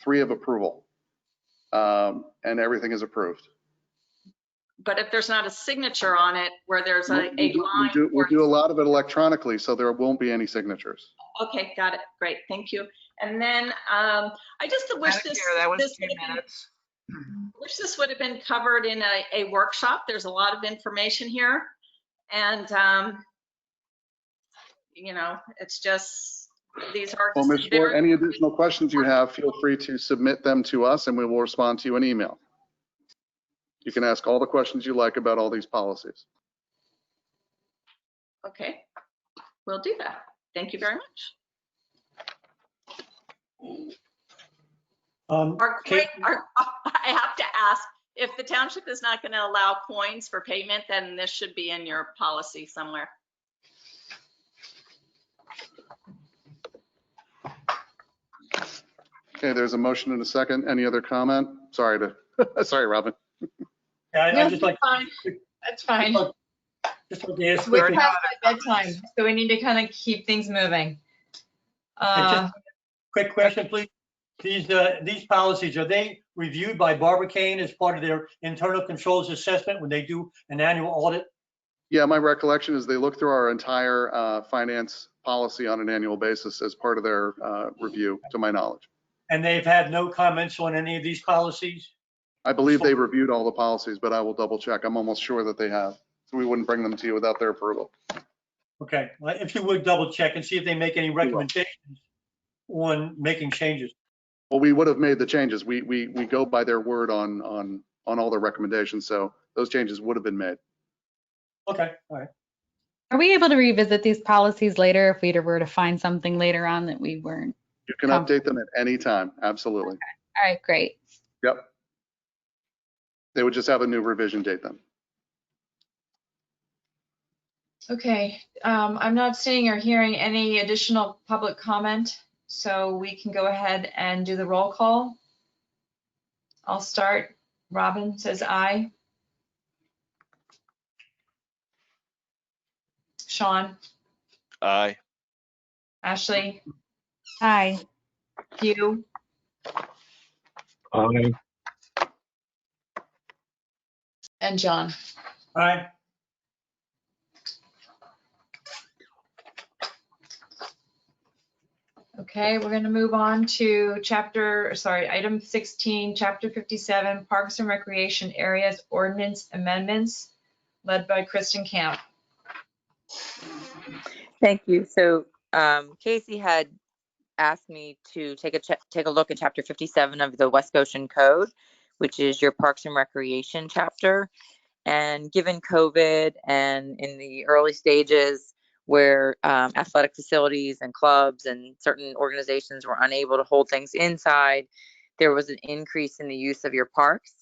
3 of approval, and everything is approved. But if there's not a signature on it where there's a line. We do a lot of it electronically, so there won't be any signatures. Okay, got it. Great, thank you. And then I just wish this would have been covered in a workshop. There's a lot of information here, and you know, it's just these are. Well, Ms. Short, any additional questions you have, feel free to submit them to us, and we will respond to you in email. You can ask all the questions you like about all these policies. Okay, we'll do that. Thank you very much. I have to ask, if the township is not going to allow coins for payment, then this should be in your policy somewhere. Okay, there's a motion and a second. Any other comment? Sorry, Robin. Yeah, No, that's fine. That's fine. We're past my bedtime, so we need to kind of keep things moving. Quick question, please. These policies, are they reviewed by Barbicane as part of their internal controls assessment when they do an annual audit? Yeah, my recollection is they look through our entire finance policy on an annual basis as part of their review, to my knowledge. And they've had no comments on any of these policies? I believe they reviewed all the policies, but I will double check. I'm almost sure that they have. So we wouldn't bring them to you without their approval. Okay, well, if you would double check and see if they make any recommendations on making changes. Well, we would have made the changes. We go by their word on all their recommendations. So those changes would have been made. Okay, all right. Are we able to revisit these policies later if we were to find something later on that we weren't? You can update them at any time. Absolutely. Okay. All right, great. Yep. They would just have a new revision date then. Okay, I'm not seeing or hearing any additional public comment, so we can go ahead and do the roll call. I'll start. Robin says aye. Sean? Aye. Ashley? Aye. Hugh? Aye. And John? Aye. Okay, we're going to move on to item 16, chapter 57, Parks and Recreation Areas Ordinance Amendments, led by Kristen Camp. Thank you. So Casey had asked me to take a look at chapter 57 of the West Goshen Code, which is your Parks and Recreation chapter. And given COVID and in the early stages where athletic facilities and clubs and certain organizations were unable to hold things inside, there was an increase in the use of your parks.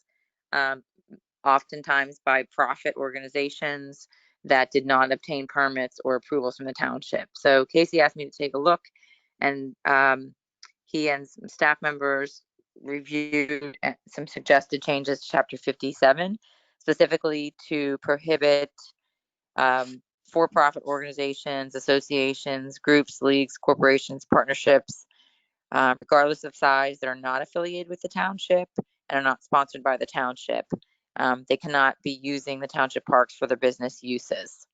oftentimes by profit organizations that did not obtain permits or approvals from the township. So Casey asked me to take a look, and he and some staff members reviewed some suggested changes to Chapter 57, specifically to prohibit for-profit organizations, associations, groups, leagues, corporations, partnerships, regardless of size, that are not affiliated with the township and are not sponsored by the township. They cannot be using the township parks for their business uses.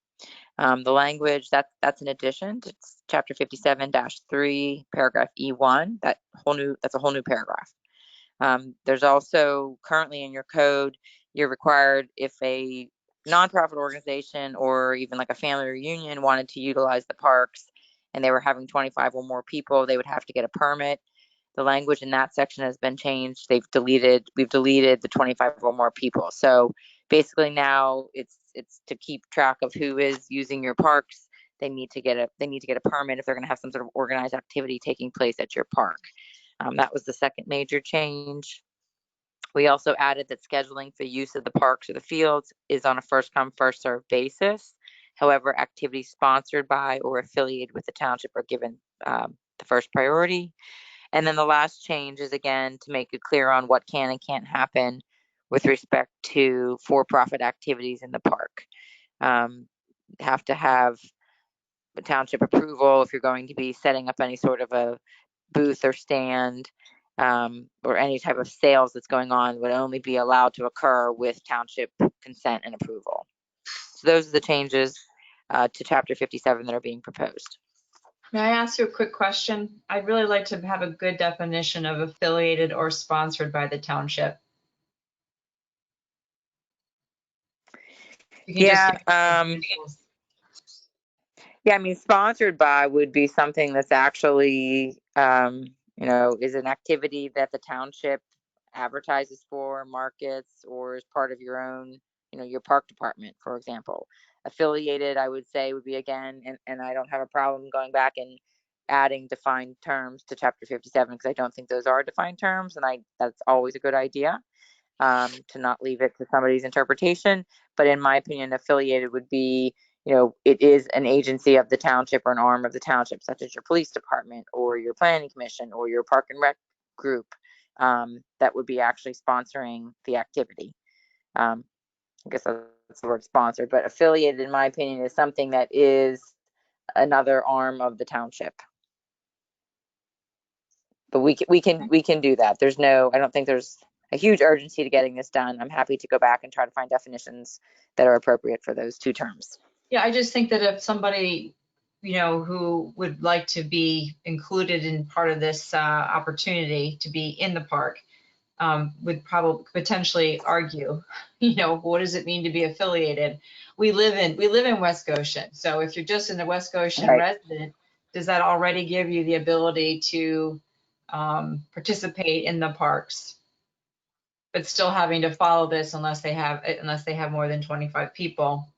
The language, that's an addition to Chapter 57-3, paragraph E1. That's a whole new paragraph. There's also currently in your code, you're required, if a nonprofit organization or even like a family reunion wanted to utilize the parks and they were having 25 or more people, they would have to get a permit. The language in that section has been changed. We've deleted the 25 or more people. So basically now it's to keep track of who is using your parks. They need to get a permit if they're going to have some sort of organized activity taking place at your park. That was the second major change. We also added that scheduling for use of the parks or the fields is on a first come, first served basis. However, activities sponsored by or affiliated with the township are given the first priority. And then the last change is, again, to make it clear on what can and can't happen with respect to for-profit activities in the park. Have to have the township approval if you're going to be setting up any sort of a booth or stand, or any type of sales that's going on would only be allowed to occur with township consent and approval. So those are the changes to Chapter 57 that are being proposed. May I ask you a quick question? I'd really like to have a good definition of affiliated or sponsored by the township. Yeah, I mean, sponsored by would be something that's actually, is an activity that the township advertises for, markets, or is part of your own, your park department, for example. Affiliated, I would say, would be, again, and I don't have a problem going back and adding defined terms to Chapter 57 because I don't think those are defined terms, and that's always a good idea, to not leave it to somebody's interpretation. But in my opinion, affiliated would be, it is an agency of the township or an arm of the township, such as your police department or your planning commission or your park and rec group, that would be actually sponsoring the activity. I guess that's the word sponsor, but affiliated, in my opinion, is something that is another arm of the township. But we can do that. I don't think there's a huge urgency to getting this done. I'm happy to go back and try to find definitions that are appropriate for those two terms. Yeah, I just think that if somebody, who would like to be included in part of this opportunity to be in the park, would probably potentially argue, what does it mean to be affiliated? We live in West Goshen. So if you're just in the West Goshen resident, does that already give you the ability to participate in the parks, but still having to follow this unless they have more than 25 people?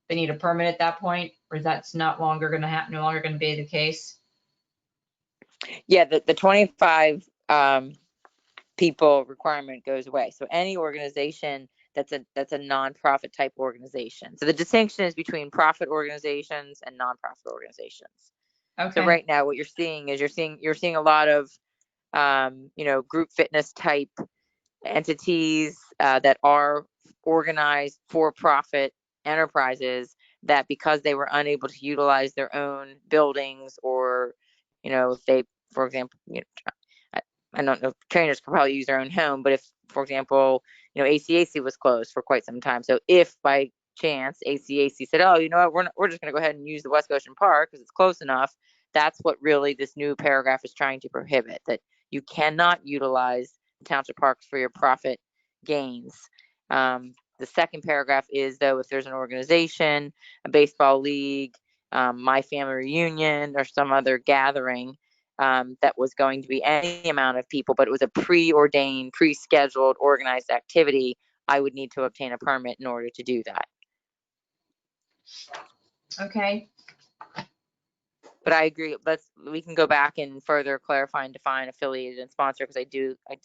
They need a permit at that point, or that's no longer going to be the case? Yeah, the 25 people requirement goes away. So any organization that's a nonprofit type organization. So the distinction is between profit organizations and nonprofit organizations. Okay. So right now, what you're seeing is you're seeing a lot of group fitness type entities that are organized for-profit enterprises that, because they were unable to utilize their own buildings, or if they, for example, I don't know if trainers could probably use their own home, but if, for example, ACAC was closed for quite some time. So if by chance ACAC said, oh, you know what, we're just going to go ahead and use the West Goshen Park because it's close enough, that's what really this new paragraph is trying to prohibit, that you cannot utilize township parks for your profit gains. The second paragraph is, though, if there's an organization, a baseball league, my family reunion, or some other gathering that was going to be any amount of people, but it was a preordained, pre-scheduled, organized activity, I would need to obtain a permit in order to do that. Okay. But I agree. We can go back and further clarify and define affiliated and sponsor, because I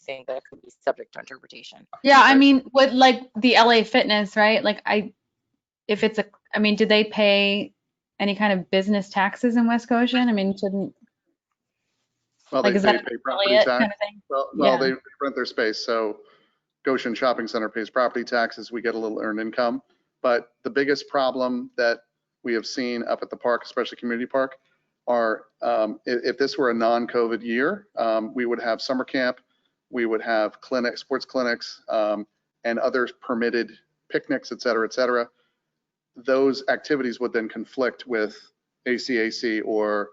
think that could be subject to interpretation. Yeah, I mean, with like the LA Fitness, right? Like do they pay any kind of business taxes in West Goshen? I mean, shouldn't, Well, like, they is that an pay property affiliate tax. kind of thing? Well, Yeah. they rent their space. So Goshen Shopping Center pays property taxes. We get a little earned income. But the biggest problem that we have seen up at the park, especially community park, are if this were a non-COVID year, we would have summer camp, we would have clinics, sports clinics, and other permitted picnics, et cetera, et cetera. Those activities would then conflict with ACAC or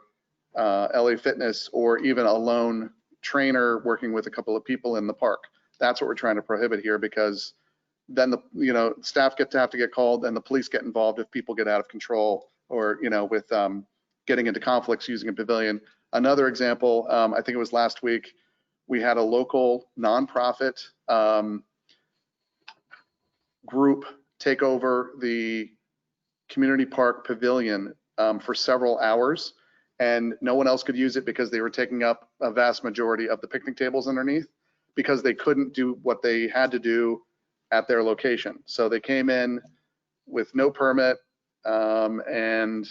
LA Fitness, or even a lone trainer working with a couple of people in the park. That's what we're trying to prohibit here, because then the staff have to get called and the police get involved if people get out of control, or with getting into conflicts using a pavilion. Another example, I think it was last week, we had a local nonprofit group take over the community park pavilion for several hours, and no one else could use it because they were taking up a vast majority of the picnic tables underneath, because they couldn't do what they had to do at their location. So they came in with no permit and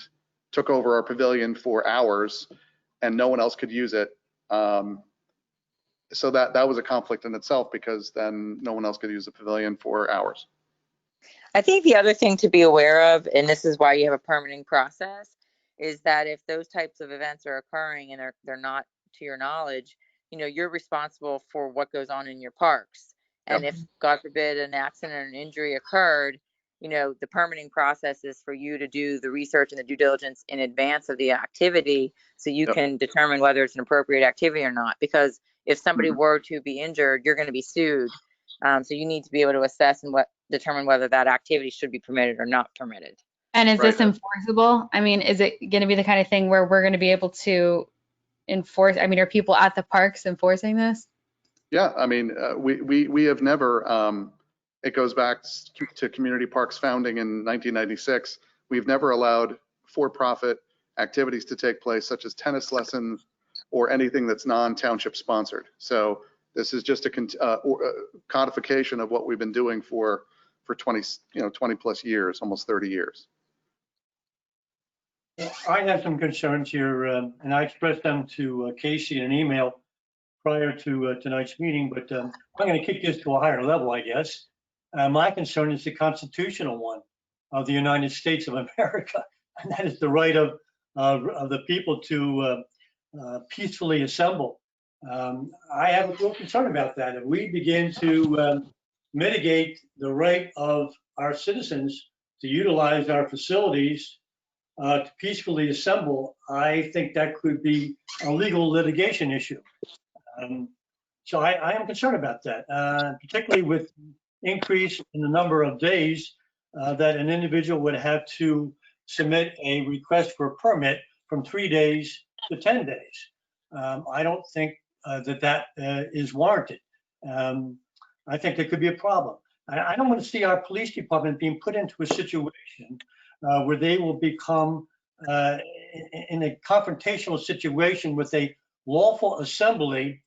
took over our pavilion for hours, and no one else could use it. So that was a conflict in itself, because then no one else could use the pavilion for hours. I think the other thing to be aware of, and this is why you have a permitting process, is that if those types of events are occurring and they're not to your knowledge, you're responsible for what goes on in your parks. And if, God forbid, an accident or an injury occurred, the permitting process is for you to do the research and the due diligence in advance of the activity, so you can determine whether it's an appropriate activity or not. Because if somebody were to be injured, you're going to be sued. So you need to be able to assess and determine whether that activity should be permitted or not permitted. And is this enforceable? I mean, is it going to be the kind of thing where we're going to be able to enforce? I mean, are people at the parks enforcing this? Yeah, I mean, we have never, it goes back to Community Parks founding in 1996. We've never allowed for-profit activities to take place, such as tennis lessons or anything that's non-township sponsored. So this is just a codification of what we've been doing for 20 plus years, almost 30 years. I have some concerns here, and I expressed them to Casey in an email prior to tonight's meeting, but I'm going to kick this to a higher level, I guess. My concern is the constitutional one of the United States of America, and that is the right of the people to peacefully assemble. I have a real concern about that. If we begin to mitigate the right of our citizens to utilize our facilities to peacefully assemble, I think that could be a legal litigation issue. So I am concerned about that, particularly with increase in the number of days that an individual would have to submit a request for a permit from 3 days to 10 days. I don't think that is warranted. I think there could be a problem. I don't want to see our police department being put into a situation where they will become in a confrontational situation with a lawful assembly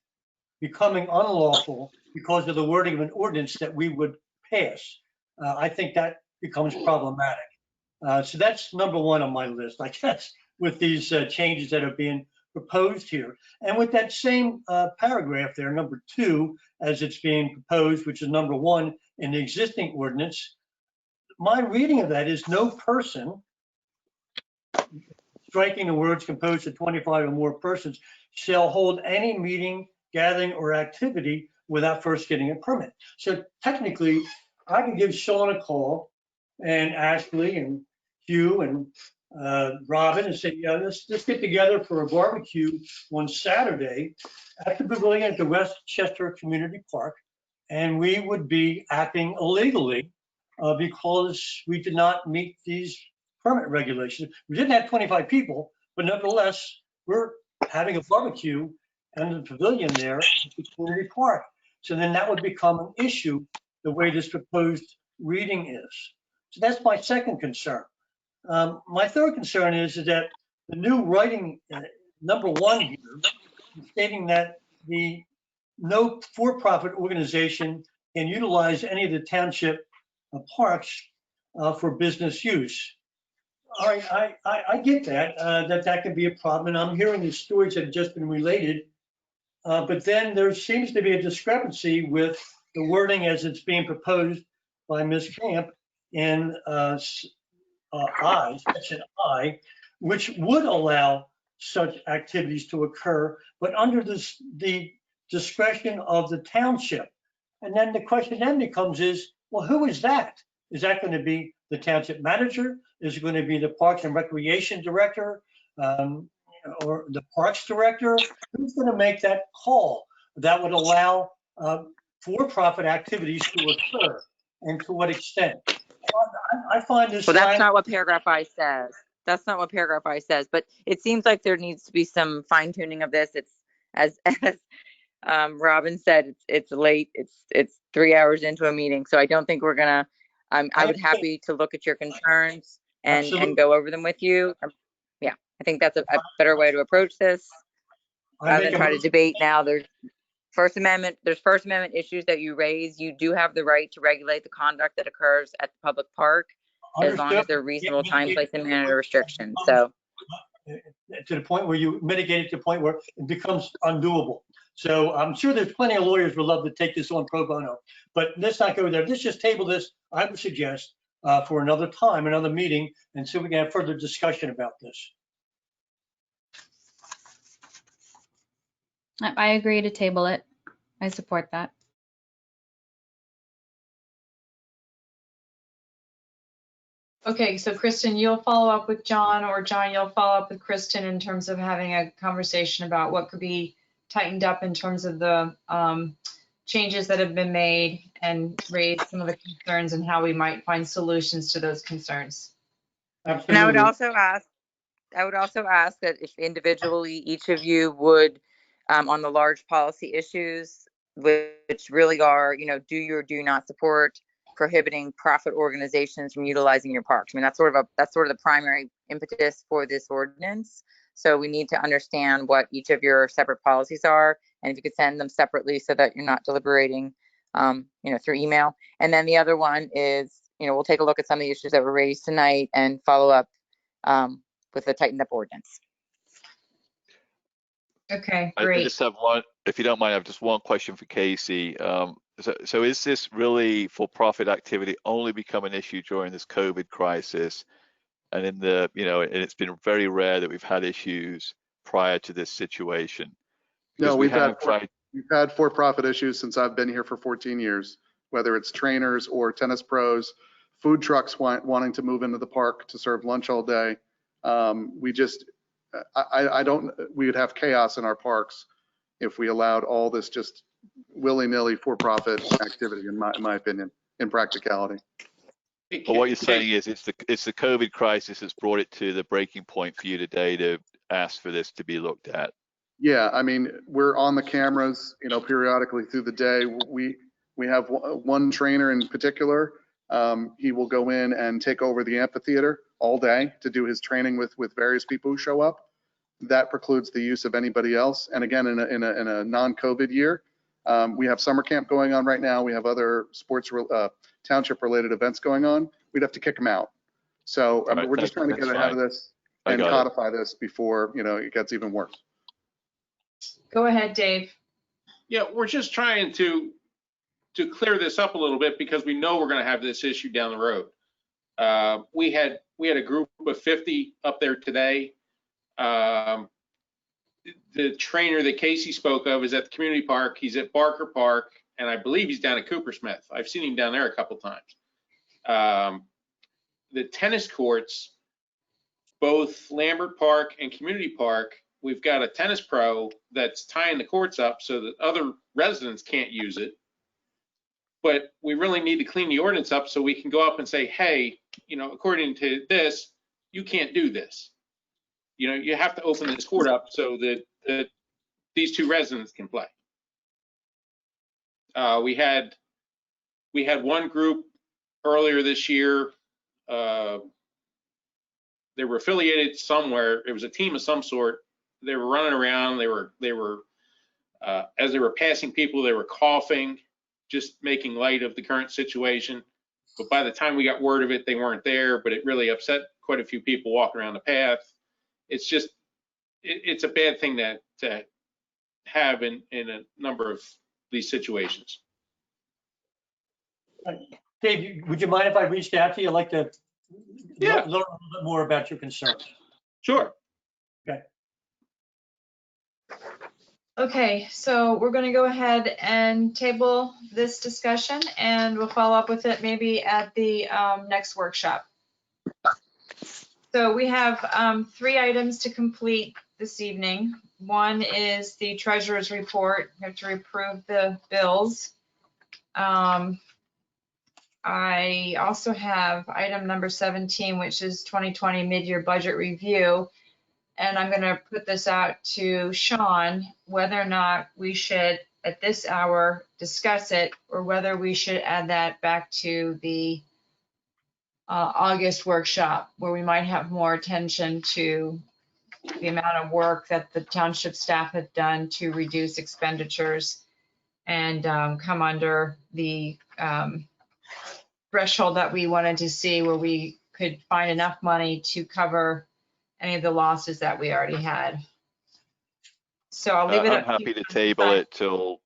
becoming unlawful because of the wording of an ordinance that we would pass. I think that becomes problematic. So that's number one on my list, I guess, with these changes that are being proposed here. And with that same paragraph there, number 2, as it's being proposed, which is number 1 in the existing ordinance, my reading of that is no person, striking the words composed of 25 or more persons, shall hold any meeting, gathering, or activity without first getting a permit. So technically, I can give Sean a call, and Ashley and Hugh and Robin, and say, yeah, let's get together for a barbecue one Saturday at the pavilion at the Westchester Community Park, and we would be acting illegally because we did not meet these permit regulations. We didn't have 25 people, but nevertheless, we're having a barbecue and the pavilion there at the community park. So then that would become an issue the way this proposed reading is. So that's my second concern. My third concern is that the new writing, number one here, stating that no for-profit organization can utilize any of the township parks for business use. All right, I get that, that can be a problem, and I'm hearing the stories that have just been related, but then there seems to be a discrepancy with the wording as it's being proposed by Ms. Camp in section I, which would allow such activities to occur, but under the discretion of the township. And then the question then becomes is, well, who is that? Is that going to be the township manager? Is it going to be the Parks and Recreation director or the Parks director? Who's going to make that call that would allow for-profit activities to occur, and to what extent? I find this. Well, that's not what paragraph I says. That's not what paragraph I says. But it seems like there needs to be some fine tuning of this. It's as Robin said, it's late. It's 3 hours into a meeting, so I don't think we're gonna. I would happy to look at your concerns and go over them with you. Yeah, I think that's a better way to approach this rather than try to debate now. There's First Amendment issues that you raise. You do have the right to regulate the conduct that occurs at the public park as long as there are reasonable time, place, and manner restrictions. So to the point where you mitigate it to the point where it becomes undoable. So I'm sure there's plenty of lawyers who would love to take this on pro bono, but let's not go there. Let's just table this, I would suggest, for another time, another meeting, and so we can have further discussion about this. I agree to table it. I support that. Okay, so Kristen, you'll follow up with John, or John, you'll follow up with Kristen in terms of having a conversation about what could be tightened up in terms of the changes that have been made, and raise some of the concerns and how we might find solutions to those concerns. Absolutely. And I would also ask that if individually each of you would, on the large policy issues, which really are, do or do not support prohibiting profit organizations from utilizing your parks. I mean, that's sort of the primary impetus for this ordinance. So we need to understand what each of your separate policies are, and if you could send them separately so that you're not deliberating, through email. And then the other one is, we'll take a look at some of the issues that were raised tonight and follow up with the tightened up ordinance. Okay, great. I just have one, if you don't mind, I have just one question for Casey. So is this really for-profit activity only become an issue during this COVID crisis? And and it's been very rare that we've had issues prior to this situation. No, we've had for-profit issues since I've been here for 14 years, whether it's trainers or tennis pros, food trucks wanting to move into the park to serve lunch all day. We would have chaos in our parks if we allowed all this just willy-nilly for-profit activity, in my opinion, in practicality. But what you're saying is it's the COVID crisis that's brought it to the breaking point for you today to ask for this to be looked at. Yeah, I mean, we're on the cameras, periodically through the day. We have one trainer in particular. He will go in and take over the amphitheater all day to do his training with various people who show up. That precludes the use of anybody else. And again, in a non-COVID year, we have summer camp going on right now. We have other sports township related events going on. We'd have to kick them out. So we're just trying to get ahead of this and codify this before it gets even worse. Go ahead, Dave. Yeah, we're just trying to clear this up a little bit because we know we're going to have this issue down the road. We had a group of 50 up there today. The trainer that Casey spoke of is at the community park. He's at Barker Park, and I believe he's down at Coopersmith. I've seen him down there a couple times. The tennis courts, both Lambert Park and Community Park, we've got a tennis pro that's tying the courts up so that other residents can't use it. But we really need to clean the ordinance up so we can go up and say, hey, according to this, you can't do this. You have to open this court up so that these two residents can play. We had one group earlier this year were affiliated somewhere. It was a team of some sort. They were running around. They were as they were passing people, they were coughing, just making light of the current situation. But by the time we got word of it, they weren't there, but it really upset quite a few people walking around the path. It's just, it's a bad thing to have in a number of these situations. Dave, would you mind if I reached out to you? I'd like to Yeah. learn a little bit more about your concerns. Sure. Okay. Okay, so we're going to go ahead and table this discussion, and we'll follow up with it maybe at the next workshop. So we have 3 items to complete this evening. One is the treasurer's report. We have to approve the bills. I also have item number 17, which is 2020 mid-year budget review. And I'm going to put this out to Sean, whether or not we should, at this hour, discuss it, or whether we should add that back to the August workshop, where we might have more attention to the amount of work that the township staff have done to reduce expenditures and come under the threshold that we wanted to see, where we could find enough money to cover any of the losses that we already had. So I'll leave it up. I'm happy to table it till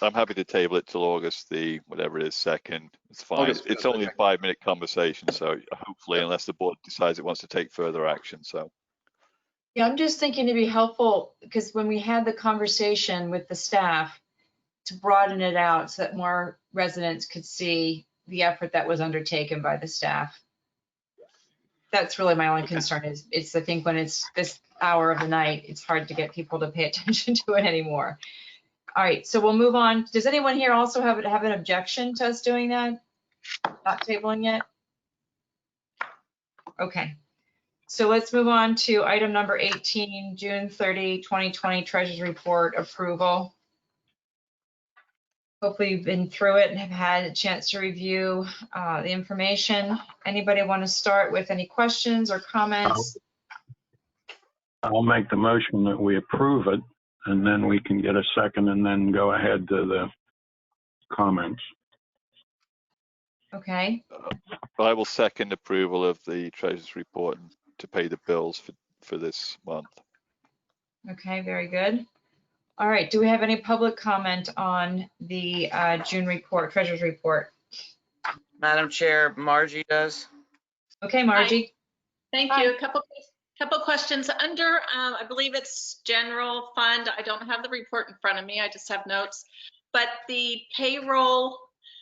August the whatever it is 2nd. It's fine. August, it's only a 5-minute conversation, so hopefully, unless the board decides it wants to take further action. So Yeah, I'm just thinking to be helpful, because when we had the conversation with the staff, to broaden it out so that more residents could see the effort that was undertaken by the staff. That's really my only concern is I think when it's this hour of the night, it's hard to get people to pay attention to it anymore. All right, so we'll move on. Does anyone here also have an objection to us doing that? Not tabling yet? Okay. So let's move on to item number 18, June 30, 2020 Treasurer's Report approval. Hopefully you've been through it and have had a chance to review the information. Anybody want to start with any questions or comments? I'll make the motion that we approve it, and then we can get a second and then go ahead to the comments. Okay. I will second approval of the treasurer's report to pay the bills for this month. Okay, very good. All right, do we have any public comment on the June report, treasurer's report? Madam Chair, Margie does. Okay, Margie. Thank you. A couple questions. Under, I believe it's general fund. I don't have the report in front of me. I just have notes. But the payroll,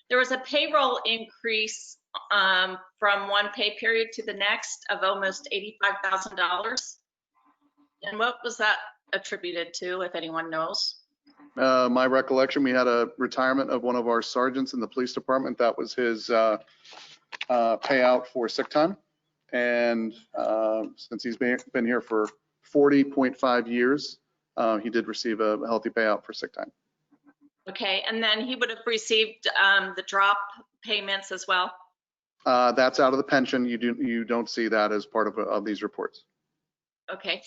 there was a payroll increase from one pay period to the next of almost $85,000. And what was that attributed to, if anyone knows? My recollection, we had a retirement of one of our sergeants in the police department. That was his payout for sick time. And since he's been here for 40.5 years, he did receive a healthy payout for sick time. Okay, and then he would have received the drop payments as well? That's out of the pension. You don't see that as part of these reports. Okay.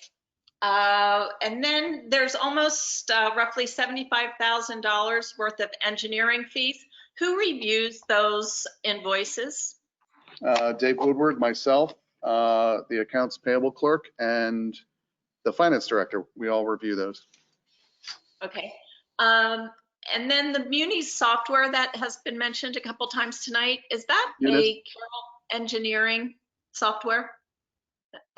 And then there's almost roughly $75,000 worth of engineering fees. Who reviews those invoices? Dave Woodward, myself, the accounts payable clerk, and the finance director. We all review those. Okay. And then the Munis software that has been mentioned a couple times tonight, is that a Carroll engineering software?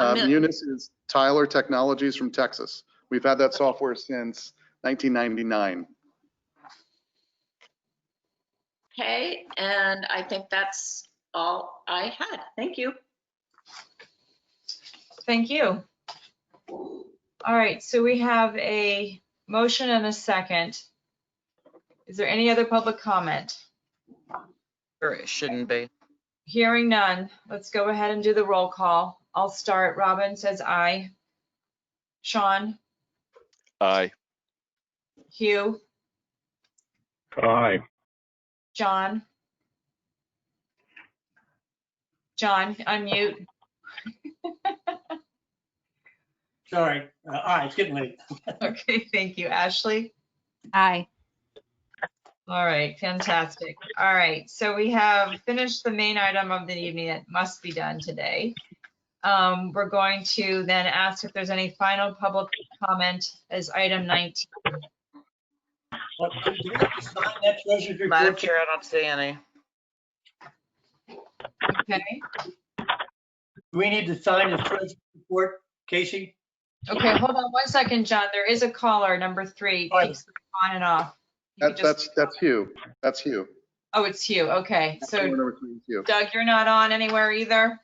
Munis is Tyler Technologies from Texas. We've had that software since 1999. Okay, and I think that's all I had. Thank you. Thank you. All right, so we have a motion and a second. Is there any other public comment? Sure, it shouldn't be. Hearing none, let's go ahead and do the roll call. I'll start. Robin says aye. Sean? Aye. Hugh? Aye. John? John, unmute. Sorry. Aye, it's getting late. Okay, thank you. Ashley? Aye. All right, fantastic. All right, so we have finished the main item of the evening that must be done today. We're going to then ask if there's any final public comment as item 19. Do we have to sign that treasurer's report? Madam Chair, I don't see any. Okay. Do we need to sign this treasurer's report, Casey? Okay, hold on 1 second, John. There is a caller, number 3. Keeps on and off. You could just- That's Hugh. That's Hugh. Oh, it's Hugh. Okay, so Number 3 is Hugh. Doug, you're not on anywhere either?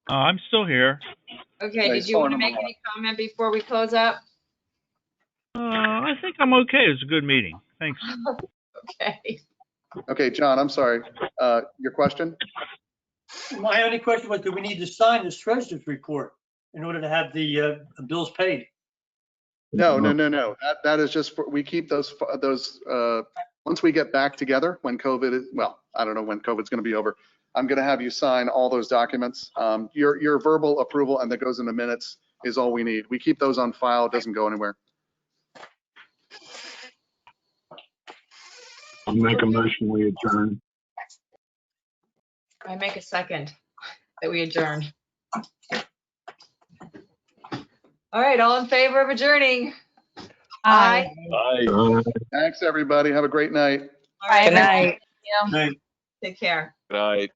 I'm still here. Okay, Yeah, did he's you want to calling make number any comment before we close up? I think I'm okay. It was a good meeting. Thanks. Okay. Okay, John, I'm sorry. Your question? My only question was, do we need to sign this treasurer's report in order to have the bills paid? No. That is just we keep those once we get back together when COVID is, well, I don't know when COVID's going to be over. I'm going to have you sign all those documents. Your verbal approval and that goes in the minutes is all we need. We keep those on file. It doesn't go anywhere. I'll make a motion, we adjourn. I make a second that we adjourn. All right, all in favor of adjourning? Aye. Bye. Thanks, everybody. Have a great night. All right, Good night. everyone. Take care. Good night.